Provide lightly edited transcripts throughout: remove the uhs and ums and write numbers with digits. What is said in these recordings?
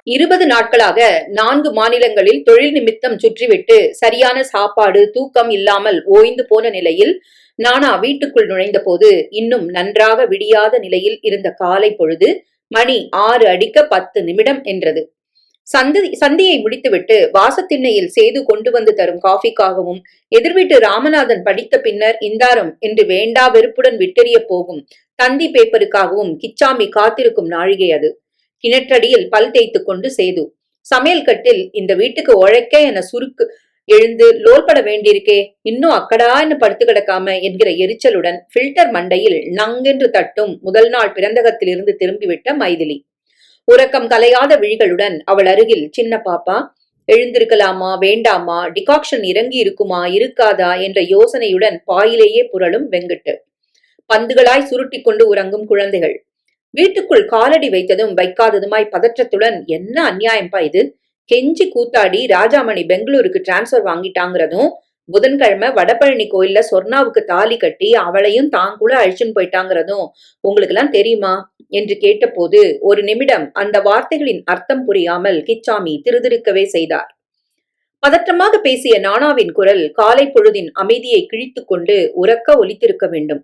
20 நாட்களாக 4 மாநிலங்களில் தொழில் நிமித்தம் சுற்றிவிட்டு சரியான சாப்பாடு தூக்கம் இல்லாமல் ஓய்ந்து போன நிலையில் நானா வீட்டுக்குள் நுழைந்த போது இன்னும் நன்றாக விடியாத நிலையில் இருந்த காலை பொழுது மணி 6 அடிக்க 10 நிமிடம் என்றது. சந்தியை முடித்துவிட்டு வாசத்திண்ணையில் சேது கொண்டு வந்து தரும் காஃபிக்காகவும் எதிர்வீட்டு ராமநாதன் படித்த பின்னர் இந்தாரம் என்று வேண்டா வெறுப்புடன் விட்டெறிய போகும் தந்தி பேப்பருக்காகவும் கிச்சாமி காத்திருக்கும் நாழிகை அது. கிணற்றடியில் பல் தேய்த்து கொண்டு சேது சமையல் கட்டில் இந்த வீட்டுக்கு உழைக்க என சுருக்கு எழுந்து லோல்பட வேண்டியிருக்கே, இன்னும் அக்கடான்னு படுத்து கிடக்காம என்கிற எரிச்சலுடன் பில்டர் மண்டையில் நங்கென்று தட்டும் முதல் நாள் பிறந்தகத்திலிருந்து திரும்பிவிட்ட மைதிலி. உறக்கம் கலையாத விழிகளுடன் அவள் அருகில் சின்ன பாப்பா எழுந்திருக்கலாமா வேண்டாமா, டிகாக்ஷன் இறங்கி இருக்குமா இருக்காதா என்ற யோசனையுடன் பாயிலேயே புரளும் வெங்கட்டு. பந்துகளாய் சுருட்டி கொண்டு உறங்கும் குழந்தைகள். வீட்டுக்குள் காலடி வைத்ததும் வைக்காததுமாய் பதற்றத்துடன் என்ன அநியாயம்பா இது, கெஞ்சி கூத்தாடி ராஜாமணி பெங்களூருக்கு டிரான்ஸ்பர் வாங்கிட்டாங்கிறதும், புதன்கிழமை வடபழனி கோயில்ல சொர்ணாவுக்கு தாலி கட்டி அவளையும் தாங்கூட அழிச்சுன்னு போயிட்டாங்கிறதும் உங்களுக்கு எல்லாம் தெரியுமா என்று கேட்டபோது ஒரு நிமிடம் அந்த வார்த்தைகளின் அர்த்தம் புரியாமல் கிச்சாமி திருதிருக்கவே செய்தார். பதற்றமாக பேசிய நானாவின் குரல் காலை பொழுதின் அமைதியை கிழித்து கொண்டு உரக்க ஒலித்திருக்க வேண்டும்.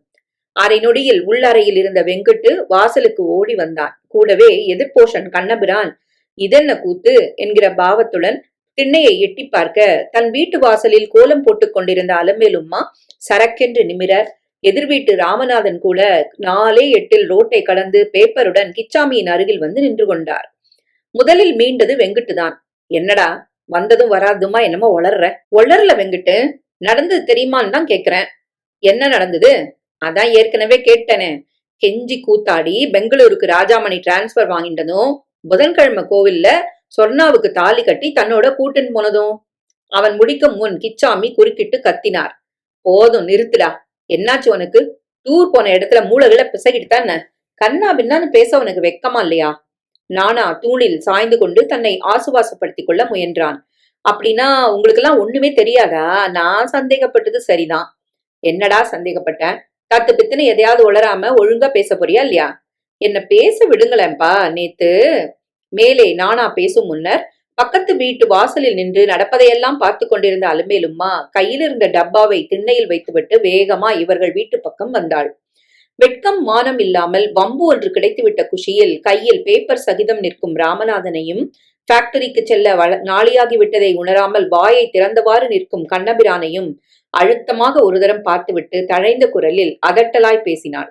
அரை நொடியில் உள்ளறையில் இருந்த வெங்கட்டு வாசலுக்கு ஓடி வந்தான். கூடவே எதிர்போஷன் கண்ணபிரான் இதென்ன கூத்து என்கிற பாவத்துடன் திண்ணையை எட்டி பார்க்க தன் வீட்டு வாசலில் கோலம் போட்டுக் கொண்டிருந்த அலமேலும்மா சரக்கென்று நிமிர எதிர்வீட்டு ராமநாதன் கூட 4:08 ரோட்டை கடந்து பேப்பருடன் கிச்சாமியின் அருகில் வந்து நின்று கொண்டார். முதலில் மீண்டது வெங்கட்டுதான். என்னடா வந்ததும் வராதுமா என்னமோ ஒளர்ல வெங்கட்டு, நடந்தது தெரியுமான்னு தான் கேக்குறேன். என்ன நடந்தது? அதான் ஏற்கனவே கேட்டனே. கெஞ்சி கூத்தாடி பெங்களூருக்கு ராஜாமணி டிரான்ஸ்பர் வாங்கிட்டதும், புதன்கிழமை கோவில்ல சொர்ணாவுக்கு தாலி கட்டி தன்னோட கூட்டின் போனதும். அவன் முடிக்கும் முன் கிச்சாமி குறுக்கிட்டு கத்தினார். போதும் நிறுத்துடா, என்னாச்சு உனக்கு? டூர் போன இடத்துல மூளைகளை பிசகிட்டு தானே கண்ணா பின்னான்னு பேச உனக்கு வெக்கமா இல்லையா? நானா தூணில் சாய்ந்து கொண்டு தன்னை ஆசுவாசப்படுத்திக் கொள்ள முயன்றான். அப்படின்னா உங்களுக்கு எல்லாம் ஒண்ணுமே தெரியாதா? நான் சந்தேகப்பட்டது சரிதான். என்னடா சந்தேகப்பட்ட? தத்து பித்துன்னு எதையாவது உளராம ஒழுங்கா பேச போறியா இல்லையா? என்ன பேச விடுங்களேன்பா. நேத்து மேலே நானா பேசும் முன்னர் பக்கத்து வீட்டு வாசலில் நின்று நடப்பதையெல்லாம் பார்த்து கொண்டிருந்த அலமேலும்மா கையில் இருந்த டப்பாவை திண்ணையில் வைத்துவிட்டு வேகமா இவர்கள் வீட்டு பக்கம் வந்தாள். வெட்கம் மானம் இல்லாமல் வம்பு ஒன்று கிடைத்துவிட்ட குஷியில் கையில் பேப்பர் சகிதம் நிற்கும் ராமநாதனையும் ஃபேக்டரிக்கு செல்ல நாளியாகிவிட்டதை உணராமல் வாயை திறந்தவாறு நிற்கும் கண்ணபிரானையும் அழுத்தமாக ஒரு தரம் பார்த்துவிட்டு தழைந்த குரலில் அதட்டலாய் பேசினாள்.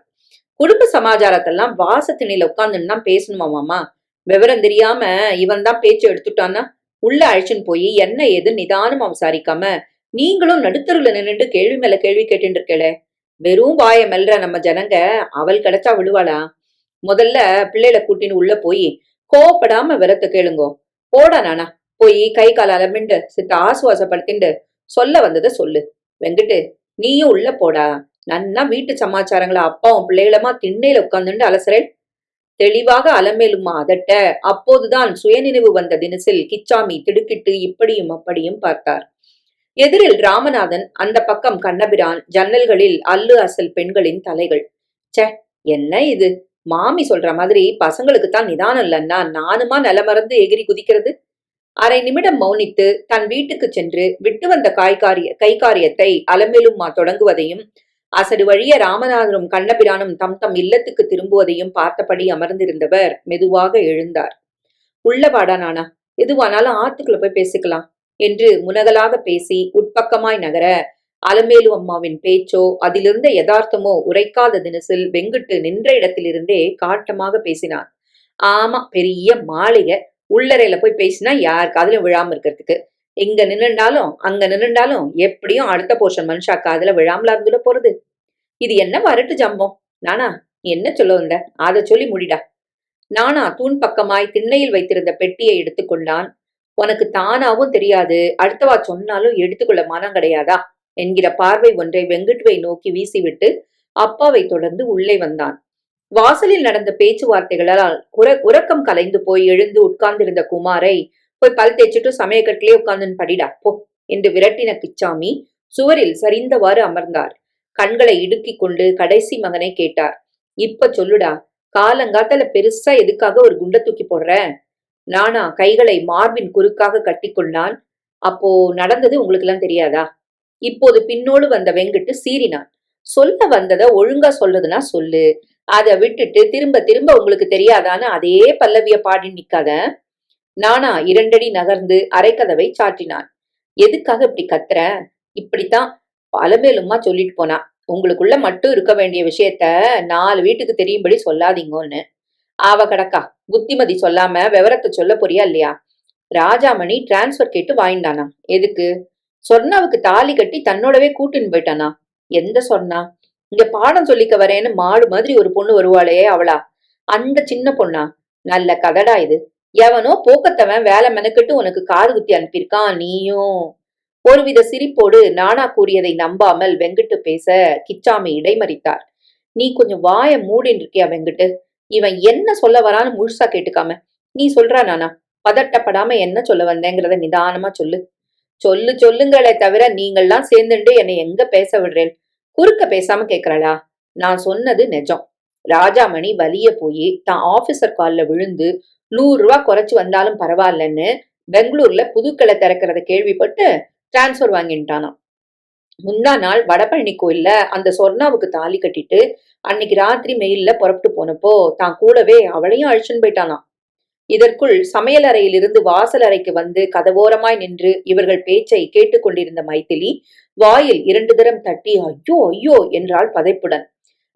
குடும்ப சமாச்சாரத்தெல்லாம் வாசத்தினில உட்கார்ந்துன்னு பேசணுமா மாமா? விவரம் தெரியாம இவன் தான் பேச்சு எடுத்துட்டான்னா உள்ள அழைச்சுன்னு போய் என்ன ஏது நிதானமா விசாரிக்காம நீங்களும் நடுத்தருல நின்னுட்டு கேள்வி மேல கேள்வி கேட்டு இருக்கே. வெறும் வாய மெல்ற நம்ம ஜனங்க அவள் கிடைச்சா விடுவாளா? முதல்ல பிள்ளைகளை கூட்டின்னு உள்ள போய் கோப்படாம விரத்த கேளுங்கோ. போடா நானா, போய் கை கால அலமிண்டு சித்த ஆசுவாசப்படுத்திண்டு சொல்ல வந்ததை சொல்லு. வெங்கட்டு நீயும் உள்ள போடா. நன்னா வீட்டு சமாச்சாரங்களை அப்பாவும் பிள்ளைகளமா திண்ணையில உட்கார்ந்துட்டு அலசரேல். தெளிவாக அலமேலுமா அதட்ட அப்போதுதான் சுயநினைவு வந்த தினசில் கிச்சாமி திடுக்கிட்டு இப்படியும் அப்படியும் பார்த்தார். எதிரில் ராமநாதன், அந்த பக்கம் கண்ணபிரான், ஜன்னல்களில் அல்லு அசல் பெண்களின் தலைகள். சே, என்ன இது? மாமி சொல்ற மாதிரி பசங்களுக்குத்தான் நிதானம் இல்லன்னா நானுமா நிலமறந்து எகிரி குதிக்கிறது? அரை நிமிடம் மௌனித்து தன் வீட்டுக்கு சென்று விட்டு வந்த கைகாரியத்தை அலமேலும்மா தொடங்குவதையும் அசடு வழிய ராமநாதனும் கண்ணபிரானும் தம் தம் இல்லத்துக்கு திரும்புவதையும் பார்த்தபடி அமர்ந்திருந்தவர் மெதுவாக எழுந்தார். உள்ளவாடா நானா, எதுவானாலும் ஆத்துக்குள்ள போய் பேசிக்கலாம் என்று முனகலாக பேசி உட்பக்கமாய் நகர அலமேலு அம்மாவின் பேச்சோ அதிலிருந்த யதார்த்தமோ உரைக்காத தினசில் வெங்குட்டு நின்ற இடத்திலிருந்தே காட்டமாக பேசினான். ஆமா, பெரிய மாளிகை, உள்ளறையில போய் பேசினா யார் காதுல விழாம இருக்கிறதுக்கு. இங்க நின்னுண்டாலும் அங்க நின்னுண்டாலும் எப்படியும் அடுத்த போர்ஷன் மனுஷா காதுல விழாமலா இருந்துட போறது. இது என்ன வரட்டு ஜம்பம்? நானா, நீ என்ன சொல்ல வந்த? அதை சொல்லி முடிடா. நானா தூண் பக்கமாய் திண்ணையில் வைத்திருந்த பெட்டியை எடுத்துக்கொண்டான். உனக்கு தானாவும் தெரியாது, அடுத்தவா சொன்னாலும் எடுத்துக்கொள்ள மனம் கிடையாதா என்கிற பார்வை ஒன்றை வெங்கட்டுவை நோக்கி வீசிவிட்டு அப்பாவை தொடர்ந்து உள்ளே வந்தான். வாசலில் நடந்த பேச்சுவார்த்தைகளால் உறக்கம் கலைந்து போய் எழுந்து உட்கார்ந்திருந்த குமாரை போய் பல் தேய்ச்சிட்டு சமயக்கட்டிலே உட்கார்ந்து படிடா போ என்று விரட்டின கிச்சாமி சுவரில் சரிந்தவாறு அமர்ந்தார். கண்களை இடுக்கிக் கொண்டு கடைசி மகனை கேட்டார். இப்ப சொல்லுடா, காலங்காத்தால பெருசா எதுக்காக ஒரு குண்டை தூக்கி போடுற? நானா கைகளை மார்பின் குறுக்காக கட்டிக்கொண்டான். அப்போ நடந்தது உங்களுக்கு எல்லாம் தெரியாதா? இப்போது பின்னோடு வந்த வெங்கட்டு சீறினான். சொல்ல வந்தத ஒழுங்கா சொல்றதுன்னா சொல்லு. அத விட்டுட்டு திரும்ப திரும்ப உங்களுக்கு தெரியாதான்னு அதே பல்லவிய பாடி நிக்காத. நானா 2 அடி நகர்ந்து அரைக்கதவை சாற்றினான். எதுக்காக இப்படி கத்துற? இப்படித்தான் அலமேலுமா சொல்லிட்டு போனா. உங்களுக்குள்ள மட்டும் இருக்க வேண்டிய விஷயத்த 4 வீட்டுக்கு தெரியும்படி சொல்லாதீங்கன்னு. அவ கடக்கா புத்திமதி சொல்லாம விவரத்தை சொல்ல போறியா இல்லையா? ராஜாமணி டிரான்ஸ்பர் கேட்டு வாங்கிட்டானா? எதுக்கு? சொர்ணாவுக்கு தாலி கட்டி தன்னோடவே கூட்டின்னு போயிட்டானா? எந்த சொர்ணா? இங்க பாடம் சொல்லிக்க வரேன்னு மாடு மாதிரி ஒரு பொண்ணு வருவாளே அவளா? அந்த சின்ன பொண்ணா? நல்ல கதடா இது. எவனோ போக்கத்தவன் வேலை மெனக்கிட்டு உனக்கு காது குத்தி அனுப்பியிருக்கான். நீயும் ஒருவித சிரிப்போடு நானா கூறியதை நம்பாமல் வெங்கட்டு பேச கிச்சாமி இடைமறித்தார். நீ கொஞ்சம் வாய மூடின்னு இருக்கியா வெங்கட்டு? இவன் என்ன சொல்ல வரான்னு முழுசா கேட்டுக்காம நீ சொல்றா நானா? பதட்டப்படாம என்ன சொல்ல வந்தேங்கிறத நிதானமா சொல்லு. சொல்லுங்களே தவிர நீங்கள்லாம் சேர்ந்துட்டு என்னை எங்க பேச விடுறேன்? குறுக்க பேசாம கேக்குறாளா? நான் சொன்னது நிஜம். ராஜாமணி வலிய போய் தான் ஆபீசர் கால்ல விழுந்து 100 ரூபாய் குறைச்சு வந்தாலும் பரவாயில்லன்னு பெங்களூர்ல புதுக்கடை திறக்கிறத கேள்விப்பட்டு டிரான்ஸ்பர் வாங்கிட்டானாம். முந்தா நாள் வடபழனி கோயில்ல அந்த சொர்ணாவுக்கு தாலி கட்டிட்டு அன்னைக்கு ராத்திரி மெயில்ல புறப்பட்டு போனப்போ தான் கூடவே அவளையும் அழிச்சுன்னு போயிட்டானாம். இதற்குள் சமையலறையிலிருந்து வாசல் அறைக்கு வந்து கதவோரமாய் நின்று இவர்கள் பேச்சை கேட்டுக்கொண்டிருந்த மைதிலி வாயில் 2 தரம் தட்டி ஐயோ ஐயோ என்றாள் பதைப்புடன்.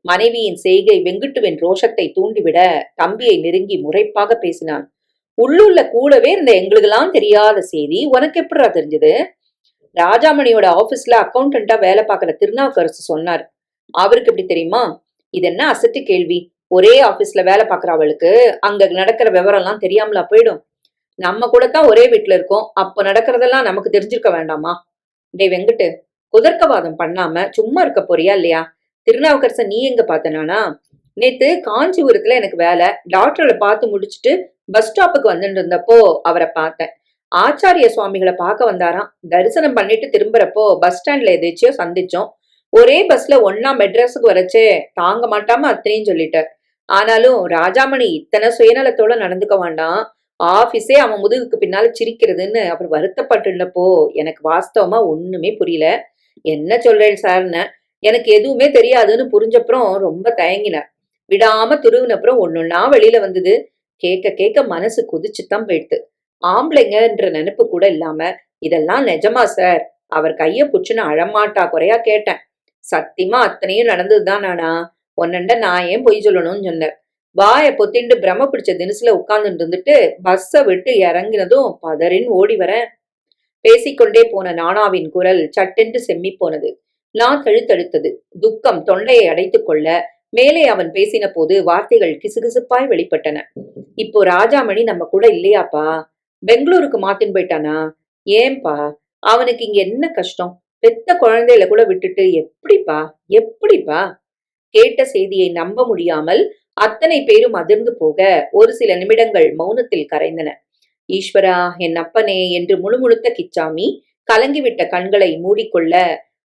மனைவியின் செய்கை வெங்குட்டுவின் ரோஷத்தை தூண்டிவிட தம்பியை நெருங்கி முறைப்பாக பேசினான். உள்ளுள்ள கூடவே இருந்த எங்களுக்கெல்லாம் தெரியாத செய்தி உனக்கு எப்படிடா தெரிஞ்சது? ராஜாமணியோட ஆபீஸ்ல அக்கௌண்டண்டா வேலை பார்க்கிற திருநாவுக்கரசு சொன்னார். அவருக்கு எப்படி தெரியுமா? இது என்ன அசட்டு கேள்வி? ஒரே ஆபீஸ்ல வேலை பார்க்கிற அவளுக்கு அங்க நடக்கிற விவரம் எல்லாம் தெரியாமலா போயிடும்? நம்ம கூட தான் ஒரே வீட்டுல இருக்கோம். அப்ப நடக்கிறதெல்லாம் நமக்கு தெரிஞ்சிருக்க வேண்டாமா? டே வெங்கட்டு, குதர்க்கவாதம் பண்ணாம சும்மா இருக்க போறியா இல்லையா? திருநாவுக்கரசன் நீ எங்க பார்த்தனானா? நேத்து காஞ்சிபுரத்துல எனக்கு வேலை. டாக்டர்களை பார்த்து முடிச்சுட்டு பஸ் ஸ்டாப்புக்கு வந்துட்டு இருந்தப்போ அவரை பார்த்தேன். ஆச்சாரிய சுவாமிகளை பார்க்க வந்தாராம். தரிசனம் பண்ணிட்டு திரும்புறப்போ பஸ் ஸ்டாண்ட்ல எதாச்சியோ சந்திச்சோம். ஒரே பஸ்ல ஒன்னா மெட்ராஸுக்கு வரச்சே தாங்க மாட்டாம அத்தனையும் சொல்லிட்டார். ஆனாலும் ராஜாமணி இத்தனை சுயநலத்தோட நடந்துக்க வேண்டாம். ஆபீஸே அவன் முதுகுக்கு பின்னால சிரிக்கிறதுன்னு அவர் வருத்தப்பட்டுள்ளப்போ எனக்கு வாஸ்தவமா ஒண்ணுமே புரியல. என்ன சொல்றேன் சார்ன்னு எனக்கு எதுவுமே தெரியாதுன்னு புரிஞ்சப்புறம் ரொம்ப தயங்கினார். விடாம துருவினப்புறம் ஒன்னொன்னா வெளியில வந்தது. கேட்க கேட்க மனசு குதிச்சுதான் போயிடுது. ஆம்பளைங்கன்ற நினைப்பு கூட இல்லாம இதெல்லாம் நிஜமா சார்? அவர் கைய புச்சுன்னு அழமாட்டா குறையா கேட்டேன். சத்தியமா அத்தனையும் நடந்ததுதான் நானா? ஒன்னண்ட நான் ஏன் பொய் சொல்லணும்னு சொன்னேன். வாய பொத்திண்டு பிரம பிடிச்ச தினசுல உட்கார்ந்துட்டு இருந்துட்டு பஸ்ஸ விட்டு இறங்கினதும் பதறின்னு ஓடி வரேன். பேசிக்கொண்டே போன நானாவின் குரல் சட்டென்று செம்மி போனது. நான் தழுத்தழுத்தது. துக்கம் தொண்டையை அடைத்துக் கொள்ள மேலே அவன் பேசின போது வார்த்தைகள் கிசுகிசுப்பாய் வெளிப்பட்டன. இப்போ ராஜாமணி நம்ம கூட இல்லையாப்பா? பெங்களூருக்கு மாத்தின் போயிட்டானா? ஏன்பா? அவனுக்கு இங்க என்ன கஷ்டம்? பெத்த குழந்தையில கூட விட்டுட்டு எப்படிப்பா? எப்படிப்பா? கேட்ட செய்தியை நம்ப முடியாமல் அத்தனை பேரும் அதிர்ந்து போக ஒரு சில நிமிடங்கள் மௌனத்தில் கரைந்தன. ஈஸ்வரா, என் அப்பனே என்று முணுமுணுத்த கிச்சாமி கலங்கிவிட்ட கண்களை மூடிக்கொள்ள,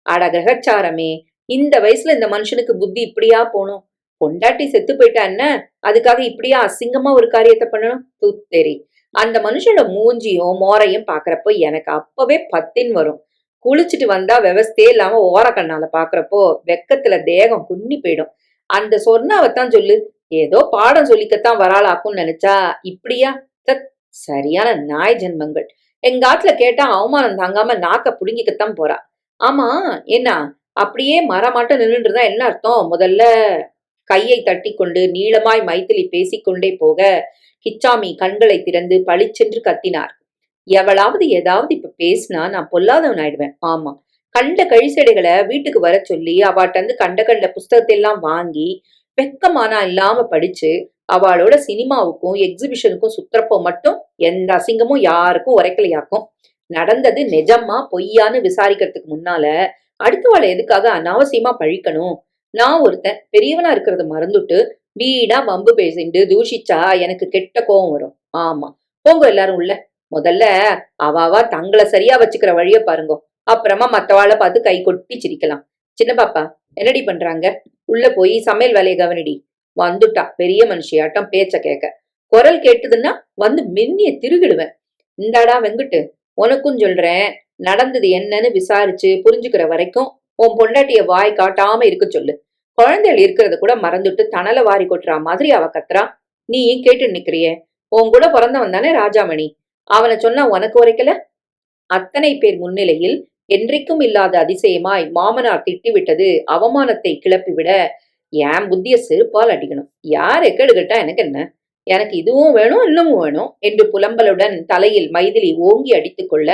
அட கிரகச்சாரமே, இந்த வயசுல இந்த மனுஷனுக்கு புத்தி இப்படியா போகணும்? பொண்டாட்டி செத்து போயிட்டா என்ன? அதுக்காக இப்படியா அசிங்கமா ஒரு காரியத்தை பண்ணணும்? தூத்தேரி. அந்த மனுஷனோட மூஞ்சியும் மோரையும் பாக்குறப்போ எனக்கு அப்பவே பத்தின் வரும். குளிச்சுட்டு வந்தா விவஸ்தே இல்லாம ஓர கண்ணால பாக்குறப்போ வெக்கத்துல தேகம் குன்னி போயிடும். அந்த சொர்ணாவத்தான் சொல்லு. ஏதோ பாடம் சொல்லிக்கத்தான் வராளாக்கும்னு நினைச்சா இப்படியா? சரியான நாய் ஜென்மங்கள். எங்க ஆத்துல கேட்டா அவமானம் தாங்காம நாக்க புடுங்கிக்கத்தான் போறா. ஆமா, என்ன அப்படியே மரமாட்டம் நின்றுட்டு இருந்தா என்ன அர்த்தம்? முதல்ல கையை தட்டி கொண்டு நீளமாய் மைத்திலி பேசிக்கொண்டே போக கிச்சாமி கண்களை திறந்து பளிச்சென்று கத்தினார். எவளாவது ஏதாவது இப்ப பேசினா நான் பொல்லாதவன் ஆயிடுவேன். ஆமா, கண்ட கழிசடைகளை வீட்டுக்கு வர சொல்லி அவாட்ட கண்ட கண்ட புஸ்தகத்தை எல்லாம் வாங்கி வெக்கமானா இல்லாம படிச்சு அவளோட சினிமாவுக்கும் எக்ஸிபிஷனுக்கும் சுத்துறப்போ மட்டும் எந்த அசிங்கமும் யாருக்கும் உரைக்கலையாக்கும். நடந்தது நிஜமா பொய்யான்னு விசாரிக்கிறதுக்கு முன்னால அடுத்தவாளை எதுக்காக அனாவசியமா பழிக்கணும்? நான் ஒருத்தன் பெரியவனா இருக்கிறத மறந்துட்டு வீணா வம்பு பேசிட்டு தூஷிச்சா எனக்கு கெட்ட கோவம் வரும். ஆமா, போங்க எல்லாரும் உள்ள. முதல்ல அவாவா தங்களை சரியா வச்சுக்கிற வழிய பாருங்க. அப்புறமா மத்தவாளை பார்த்து கை கொட்டி சிரிக்கலாம். சின்ன பாப்பா என்னடி பண்றாங்க? உள்ள போய் சமையல் வேலையை கவனிடி. வந்துட்டா பெரிய மனுஷியாட்டம் பேச்ச கேட்க. குரல் கேட்டுதுன்னா வந்து மின்னிய திருகிடுவேன். இந்தாடா வெங்குட்டு, உனக்கும் சொல்றேன், நடந்தது என்னன்னு விசாரிச்சு புரிஞ்சுக்கிற வரைக்கும் உன் பொண்டாட்டிய வாய் காட்டாம இருக்க சொல்லு. குழந்தைகள் இருக்கிறத கூட மறந்துட்டு தணல வாரி கொட்டுறா மாதிரி அவ கத்துறா. நீ கேட்டு நிக்கிறியே. உன் கூட பிறந்தவன் தானே ராஜாமணி. அவனை சொன்னா உனக்கு உரைக்கல? அத்தனை பேர் முன்னிலையில் என்றைக்கும் இல்லாத அதிசயமாய் மாமனார் திட்டிவிட்டது அவமானத்தை கிளப்பிவிட, என் புத்திய செருப்பால் அடிக்கணும். யார் எக்கேடு கேட்டா எனக்கு என்ன? எனக்கு இதுவும் வேணும் இன்னமும் வேணும் என்று புலம்பலுடன் தலையில் மைதிலி ஓங்கி அடித்துக் கொள்ள,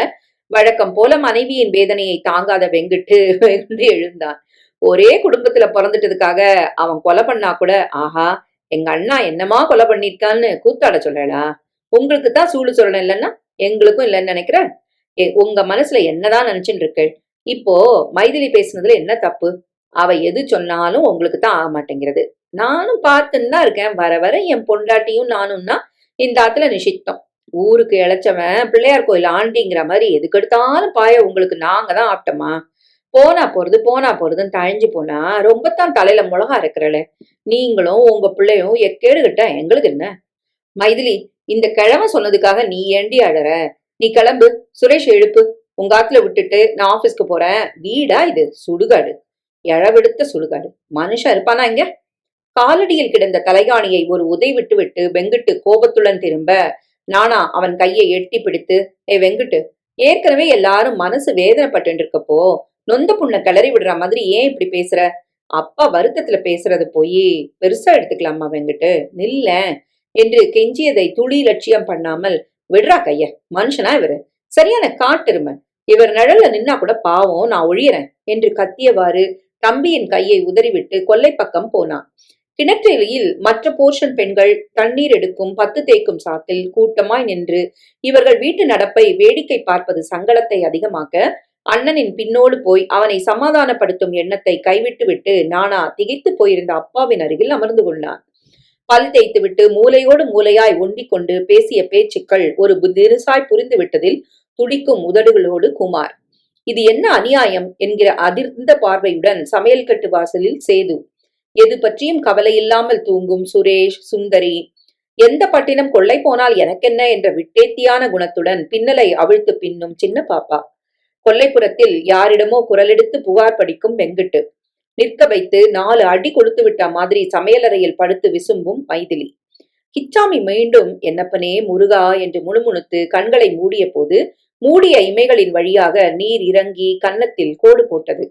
வழக்கம் போல மனைவியின் வேதனையை தாங்காத வெங்கிட்டு வெகுண்டு எழுந்தான். ஒரே குடும்பத்துல பிறந்துட்டதுக்காக அவன் கொலை பண்ணா கூட, ஆஹா எங்க அண்ணா என்னமா கொலை பண்ணிருக்கான்னு கூத்தாட சொல்லலா? உங்களுக்கு தான் சூடு சொல்லணும் இல்லைன்னா எங்களுக்கும் இல்லைன்னு நினைக்கிற. உங்க மனசுல என்னதான் நினைச்சுட்டு இருக்கு? இப்போ மைதிலி பேசுனதுல என்ன தப்பு? அவ எது சொன்னாலும் உங்களுக்கு தான் ஆக மாட்டேங்கிறது. நானும் பார்த்துன்னு தான் இருக்கேன். வர வர என் பொண்டாட்டியும் நானும்னா இந்த ஆத்துல நிஷித்தம். ஊருக்கு இழைச்சவன் பிள்ளையார் கோயில் ஆண்டிங்கிற மாதிரி எதுக்கெடுத்தாலும் பாய உங்களுக்கு நாங்க தான் ஆப்டமா? போனா போறதுன்னு தழிஞ்சு போனா ரொம்பத்தான் தலையில மிளகா இருக்கிறல. நீங்களும் உங்க பிள்ளையும் எக்கேடு கிட்ட எங்களுக்கு என்ன? மைதிலி, இந்த கிழமை சொன்னதுக்காக நீ ஏண்டி அழற? நீ கிளம்பு, சுரேஷ் எழுப்பு. உங்க ஆத்துல விட்டுட்டு நான் ஆபீஸ்க்கு போறேன். வீடா இது? சுடுகாடு, எழவெடுத்த சுடுகாடு. மனுஷன் இருப்பானா இங்க? காலடியில் கிடந்த தலைகாணியை ஒரு உதை விட்டு விட்டு வெங்கிட்டு கோபத்துடன் திரும்ப, நானா அவன் கையை எட்டி பிடித்து, வெங்கிட்டு, ஏற்கனவே எல்லாரும் மனசு வேதனைப்பட்டு இருக்கப்போ நொந்த புண்ணை கிளறி விடுற மாதிரி ஏன் இப்படி பேசுற? அப்பா வருத்தத்துல பேசுறது போய் பெருசா எடுத்துக்கலாமா வெங்கிட்டு? நில்ல என்று கெஞ்சியதை துளி லட்சியம் பண்ணாமல், விடுறா கைய, மனுஷனா இவரு, சரியான காட்டெருமை. இவர் நிழல்ல நின்னா கூட பாவம், நான் ஒழியறேன் என்று கத்தியவாறு தம்பியின் கையை உதறிவிட்டு கொல்லை பக்கம் போனான். கிணற்றெலியில் மற்ற போர்ஷன் பெண்கள் தண்ணீர் எடுக்கும் பத்து தேய்க்கும் சாக்கில் கூட்டமாய் நின்று இவர்கள் வீட்டு நடப்பை வேடிக்கை பார்ப்பது சங்கடத்தை அதிகமாக்க, அண்ணனின் பின்னோடு போய் அவனை சமாதானப்படுத்தும் எண்ணத்தை கைவிட்டு விட்டு நானா திகைத்து போயிருந்த அப்பாவின் அருகில் அமர்ந்து கொண்டான். பல் தேய்த்து விட்டு மூலையோடு மூலையாய் ஒண்டிக் கொண்டு பேசிய பேச்சுக்கள் ஒரு திரிசாய் புரிந்து விட்டதில் துடிக்கும் உதடுகளோடு குமார். இது என்ன அநியாயம் என்கிற அதிர்ந்த பார்வையுடன் சமையல் கட்டு வாசலில் சேது. எது பற்றியும் கவலை இல்லாமல் தூங்கும் சுரேஷ், சுந்தரி. எந்த பட்டினம் கொள்ளை போனால் எனக்கென்ன என்ற விட்டேத்தியான குணத்துடன் பின்னலை அவிழ்த்து பின்னும் சின்ன பாப்பா. கொல்லைப்புறத்தில் யாரிடமோ குரலெடுத்து புகார் படிக்கும் வெங்கிட்டு. நிற்க வைத்து 4 அடி கொடுத்து விட்ட மாதிரி சமையலறையில் படுத்து விசும்பும் மைதிலி. கிச்சாமி மீண்டும் என்னப்பனே முருகா என்று முணுமுணுத்து கண்களை மூடிய போது மூடிய இமைகளின் வழியாக நீர் இறங்கி கன்னத்தில் கோடு போட்டது.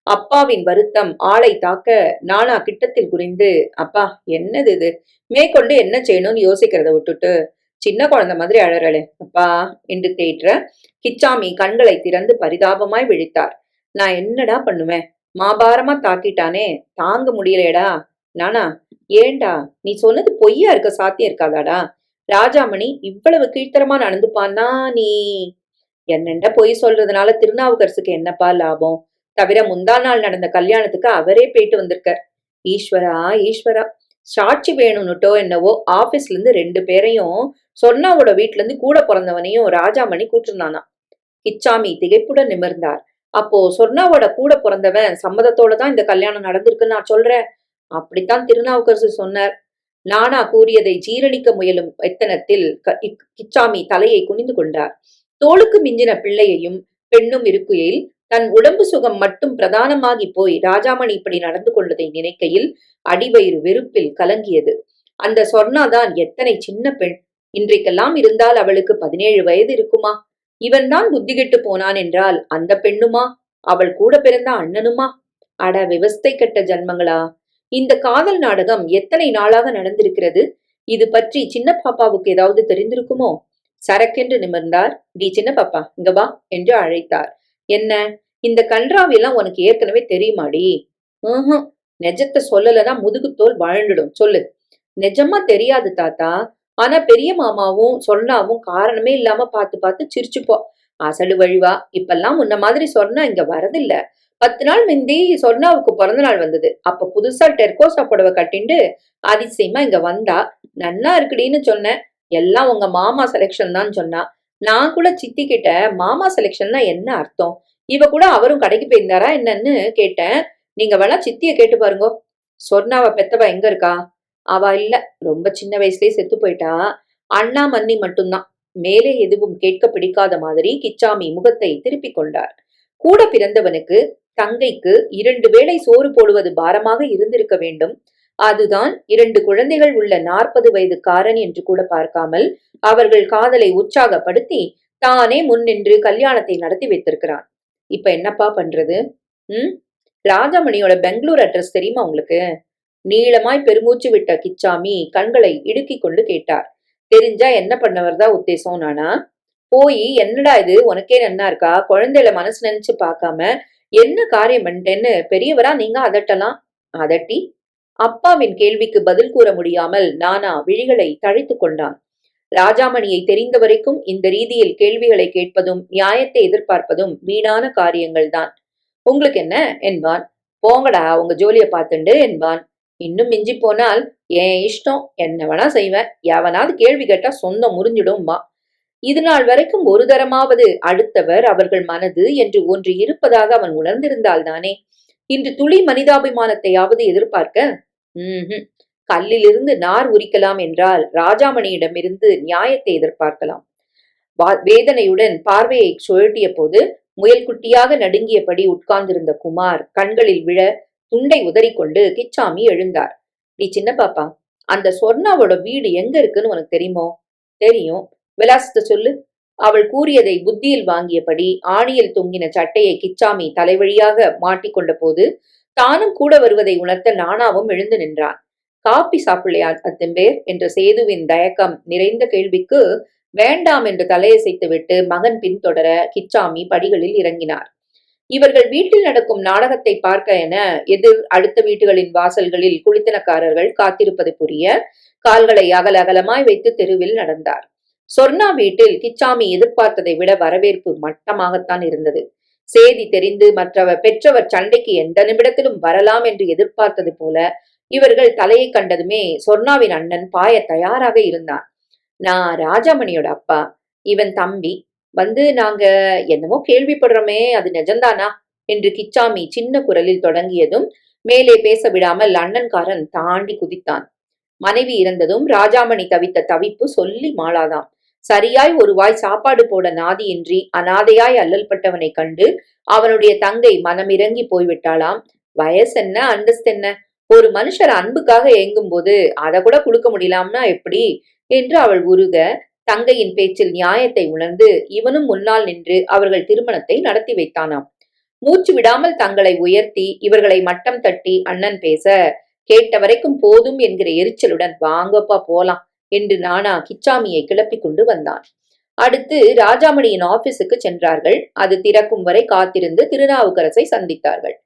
அப்பாவின் வருத்தம் ஆளை தாக்க நானா கிட்டத்தில் குறிந்து, அப்பா என்னது இது? மேற்கொண்டு என்ன செய்யணும்னு யோசிக்கிறத விட்டுட்டு சின்ன குழந்தை மாதிரி அழறலே அப்பா என்று தேற்ற, கிச்சாமி கண்களை திறந்து பரிதாபமாய் விழித்தார். நான் என்னடா பண்ணுவேன்? மாபாரமா தாக்கிட்டானே, தாங்க முடியலேடா. நானா, ஏண்டா நீ சொன்னது பொய்யா இருக்க சாத்தியம் இருக்காதாடா? ராஜாமணி இவ்வளவு கீழ்த்தரமா நடந்துப்பான்னா நீ என்னென்ன பொய் சொல்றதுனால திருநாவுக்கரசுக்கு என்னப்பா லாபம்? தவிர முந்தா நாள் நடந்த கல்யாணத்துக்கு அவரே போயிட்டு வந்திருக்கார். ஈஸ்வரா ஈஸ்வரா, சாட்சி வேணும்னுட்டோ என்னவோ ஆபீஸ்ல இருந்து 2 பேரையும் சொர்ணாவோட வீட்டுல இருந்து கூட பிறந்தவனையும் ராஜாமணி கூட்டிருந்தானா. கிச்சாமி திகைப்புடன் நிமிர்ந்தார். அப்போ சொர்ணாவோட கூட பிறந்தவன் சம்மதத்தோட தான் இந்த கல்யாணம் நடந்திருக்குன்னு நான் சொல்றேன். அப்படித்தான் திருநாவுக்கரசு சொன்னார். நானா கூறியதை ஜீரணிக்க முயலும் எத்தனத்தில் கிச்சாமி தலையை குனிந்து கொண்டார். தோளுக்கு மிஞ்சின பிள்ளையையும் பெண்ணும் இருக்கையில் தன் உடம்பு சுகம் மட்டும் பிரதானமாகி போய் ராஜாமணி இப்படி நடந்து கொண்டதை நினைக்கையில் அடிவயிறு வெறுப்பில் கலங்கியது. அந்த சொர்ணாதான் எத்தனை சின்ன பெண்! இன்றைக்கெல்லாம் இருந்தால் அவளுக்கு 17 வயது இருக்குமா? இவன் தான் புத்தி கெட்டு போனான் என்றால் அந்த பெண்ணுமா? அவள் கூட பிறந்த அண்ணனுமா? அட விவஸ்தை கெட்ட ஜன்மங்களா! இந்த காதல் நாடகம் எத்தனை நாளாக நடந்திருக்கிறது? இது பற்றி சின்ன பாப்பாவுக்கு ஏதாவது தெரிந்திருக்குமோ? சரக்கென்று நிமிர்ந்தார். டி சின்ன பாப்பா, இங்க வா என்று அழைத்தார். என்ன, இந்த கன்றாவியெல்லாம் உனக்கு ஏற்கனவே தெரியுமாடி? நெஜத்தை சொல்லலன்னா முதுகுத்தோல் வாழ்ந்துடும். சொல்லு. நெஜமா தெரியாது தாத்தா. ஆனா பெரிய மாமாவும் சொர்ணாவும் காரணமே இல்லாம பார்த்து பார்த்து சிரிச்சுப்போ. அசடு வழிவா. இப்பெல்லாம் முன்ன மாதிரி சொர்ணா இங்க வரதில்ல. 10 நாள் முந்தி சொர்ணாவுக்கு பிறந்த நாள் வந்தது. அப்ப புதுசா டெர்கோசா புடவை கட்டிண்டு அதிசயமா இங்க வந்தா. நன்னா இருக்குடின்னு சொன்னேன். எல்லாம் உங்க மாமா செலெக்ஷன் தான் சொன்னா. நான் கூட சித்தி கிட்ட மாமா செலெக்ஷன்னா என்ன அர்த்தம், இவ கூட அவரும் கடைக்கு போயிருந்தாரா என்னன்னு கேட்டேன். நீங்க வேணா சித்திய கேட்டு பாருங்க. சொர்ணாவை பெத்தவ எங்க இருக்கா? அவ இல்ல, ரொம்ப சின்ன வயசுலயே செத்து போயிட்டா. அண்ணா மன்னி மட்டும்தான். மேலே எதுவும் கேட்க பிடிக்காத மாதிரி கிச்சாமி முகத்தை திருப்பிக் கொண்டார். கூட பிறந்தவனுக்கு, தங்கைக்கு 2 வேளை சோறு போடுவது பாரமாக இருந்திருக்க வேண்டும். அதுதான் 2 குழந்தைகள் உள்ள 40 வயதுக்காரன் என்று கூட பார்க்காமல் அவர்கள் காதலை உற்சாகப்படுத்தி தானே முன்னின்று கல்யாணத்தை நடத்தி வைத்திருக்கிறான். இப்ப என்னப்பா பண்றது? ம் ராஜாமணியோட பெங்களூர் அட்ரஸ் தெரியுமா உங்களுக்கு? நீளமாய் பெருமூச்சு விட்ட கிச்சாமி கண்களை இடுக்கிக் கொண்டு கேட்டார். தெரிஞ்சா என்ன பண்ணவர்தா உத்தேசம் நானா? போய் என்னடா இது உனக்கே நன்னா இருக்கா, குழந்தையில மனசு நினைச்சு பார்க்காம என்ன காரியம் பண்ணிட்டேன்னு பெரியவரா நீங்க அதட்டலாம். அதட்டி அப்பாவின் கேள்விக்கு பதில் கூற முடியாமல் நானா விழிகளை தழைத்துக் கொண்டான். ராஜாமணியை தெரிந்த வரைக்கும் இந்த ரீதியில் கேள்விகளை கேட்பதும் நியாயத்தை எதிர்பார்ப்பதும் வீணான காரியங்கள்தான். உங்களுக்கு என்ன என்பான். போங்கடா உங்க ஜோலிய பார்த்துண்டு என்பான். இன்னும் மிஞ்சி போனால் என் இஷ்டம், என்ன வேணா செய்வேன், எவனாவது கேள்வி கேட்டா சொந்தம் முறிஞ்சிடும்பா. இது நாள் வரைக்கும் ஒரு தரமாவது அடுத்தவர் அவர்கள் மனது என்று ஒன்று இருப்பதாக அவன் உணர்ந்திருந்தால்தானே இன்று துளி மனிதாபிமானத்தையாவது எதிர்பார்க்க. கல்லிலிருந்து நார் உரிக்கலாம் என்றால் ராஜாமணியிடமிருந்து நியாயத்தை எதிர்பார்க்கலாம். வேதனையுடன் பார்வையை சுழட்டிய போது முயல்குட்டியாக நடுங்கியபடி உட்கார்ந்திருந்த குமார் கண்களில் விழ துண்டை உதறிக்கொண்டு கிச்சாமி எழுந்தார். நீ சின்ன பாப்பா, அந்த சொர்ணாவோட வீடு எங்க இருக்குன்னு உனக்கு தெரியுமோ? தெரியும், விலாசத்தை சொல்லு. அவள் கூறியதை புத்தியில் வாங்கியபடி ஆணியில் தொங்கின சட்டையை கிச்சாமி தலைவழியாக மாட்டிக்கொண்ட போது தானும் கூட வருவதை உணர்த்த நானாவும் எழுந்து நின்றான். காப்பி சாப்பிடலையா அத்தம்பேர் என்ற சேதுவின் தயக்கம் நிறைந்த கேள்விக்கு வேண்டாம் என்று தலையசைத்துவிட்டு மகன் பின்தொடர கிச்சாமி படிகளில் இறங்கினார். இவர்கள் வீட்டில் நடக்கும் நாடகத்தை பார்க்க என எதிர் அடுத்த வீட்டுகளின் வாசல்களில் குளித்தனக்காரர்கள் காத்திருப்பது புரிய கால்களை அகல அகலமாய் வைத்து தெருவில் நடந்தார். சொர்ணா வீட்டில் கிச்சாமி எதிர்பார்த்ததை விட வரவேற்பு மட்டமாகத்தான் இருந்தது. சேதி தெரிந்து மற்றவர் பெற்றவர் சண்டைக்கு எந்த நிமிடத்திலும் வரலாம் என்று எதிர்பார்த்தது போல இவர்கள் தலையை கண்டதுமே சொர்ணாவின் அண்ணன் பாய தயாராக இருந்தான். நான் ராஜாமணியோட அப்பா, இவன் தம்பி. நாங்க என்னமோ கேள்விப்படுறோமே, அது நிஜம்தானா என்று கிச்சாமி சின்ன குரலில் தொடங்கியதும் மேலே பேச விடாமல் அண்ணன்காரன் தாண்டி குதித்தான். மனைவி இறந்ததும் ராஜாமணி தவித்த தவிப்பு சொல்லி மாளாதாம். சரியாய் ஒரு வாய் சாப்பாடு போட நாதியின்றி அனாதையாய் அல்லல்பட்டவனை கண்டு அவனுடைய தங்கை மனமிறங்கி போய்விட்டாளாம். வயசென்ன அந்தஸ்தென்ன, ஒரு மனுஷர் அன்புக்காக ஏங்கும் போது அதை கூட கொடுக்க முடியலாம்னா எப்படி என்று அவள் உருக, தங்கையின் பேச்சில் நியாயத்தை உணர்ந்து இவனும் முன்னால் நின்று அவர்கள் திருமணத்தை நடத்தி வைத்தானாம். மூச்சு விடாமல் தங்களை உயர்த்தி இவர்களை மட்டம் தட்டி அண்ணன் பேச கேட்ட வரைக்கும் போதும் என்கிற எரிச்சலுடன் வாங்கப்பா போலாம் என்று நானா கிச்சாமியை கிளப்பி கொண்டு வந்தான். அடுத்து ராஜாமணியின் ஆபீஸுக்கு சென்றார்கள். அது திறக்கும் வரை காத்திருந்து திருநாவுக்கரசை சந்தித்தார்கள்.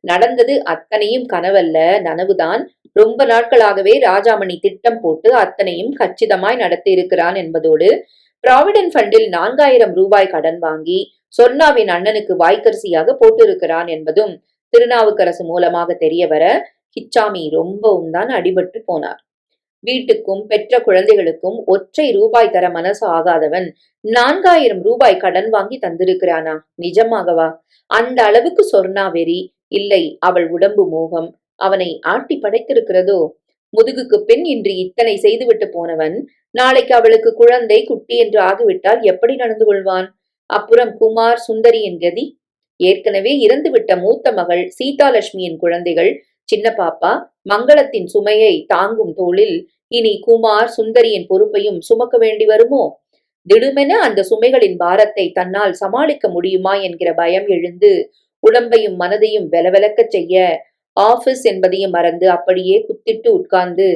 நடந்தது அத்தனையும் கனவல்ல, நனவுதான். ரொம்ப நாட்களாகவே ராஜாமணி திட்டம் போட்டு அத்தனையும் கச்சிதமாய் நடத்தி இருக்கிறான் என்பதோடு ப்ராவிடன்ட் ஃபண்டில் 4000 ரூபாய் கடன் வாங்கி சொர்ணாவின் அண்ணனுக்கு வாய்க்கரிசியாக போட்டிருக்கிறான் என்பதும் திருநாவுக்கரசு மூலமாக தெரிய வர கிச்சாமி ரொம்பவும் தான் அடிபட்டு போனார். வீட்டுக்கும் பெற்ற குழந்தைகளுக்கும் ஒற்றை ரூபாய் தர மனசு ஆகாதவன் 4000 ரூபாய் கடன் வாங்கி தந்திருக்கிறானா? நிஜமாகவா? அந்த அளவுக்கு சொர்ணா வெறி, இல்லை அவள் உடம்பு மோகம் அவனை ஆட்டி படைத்திருக்கிறதோ? முதுகுக்கு பின் இன்று இத்தனை செய்துவிட்டு போனவன் நாளைக்கு அவளுக்கு குழந்தை குட்டி என்று ஆகிவிட்டால் எப்படி நடந்து கொள்வான்? அப்புறம் குமார் சுந்தரியின் கதி? ஏற்கனவே இறந்துவிட்ட மூத்த மகள் சீதாலட்சுமியின் குழந்தைகள், சின்ன பாப்பா மங்களத்தின் சுமையை தாங்கும் தோளில் இனி குமார் சுந்தரியின் பொறுப்பையும் சுமக்க வேண்டி வருமோ? திடுமென அந்த சுமைகளின் பாரத்தை தன்னால் சமாளிக்க முடியுமா என்கிற பயம் எழுந்து உடம்பையும் மனதையும் வெலவெலக்க செய்ய ஆபீஸ் என்பதையும் மறந்து அப்படியே குத்திட்டு உட்கார்ந்து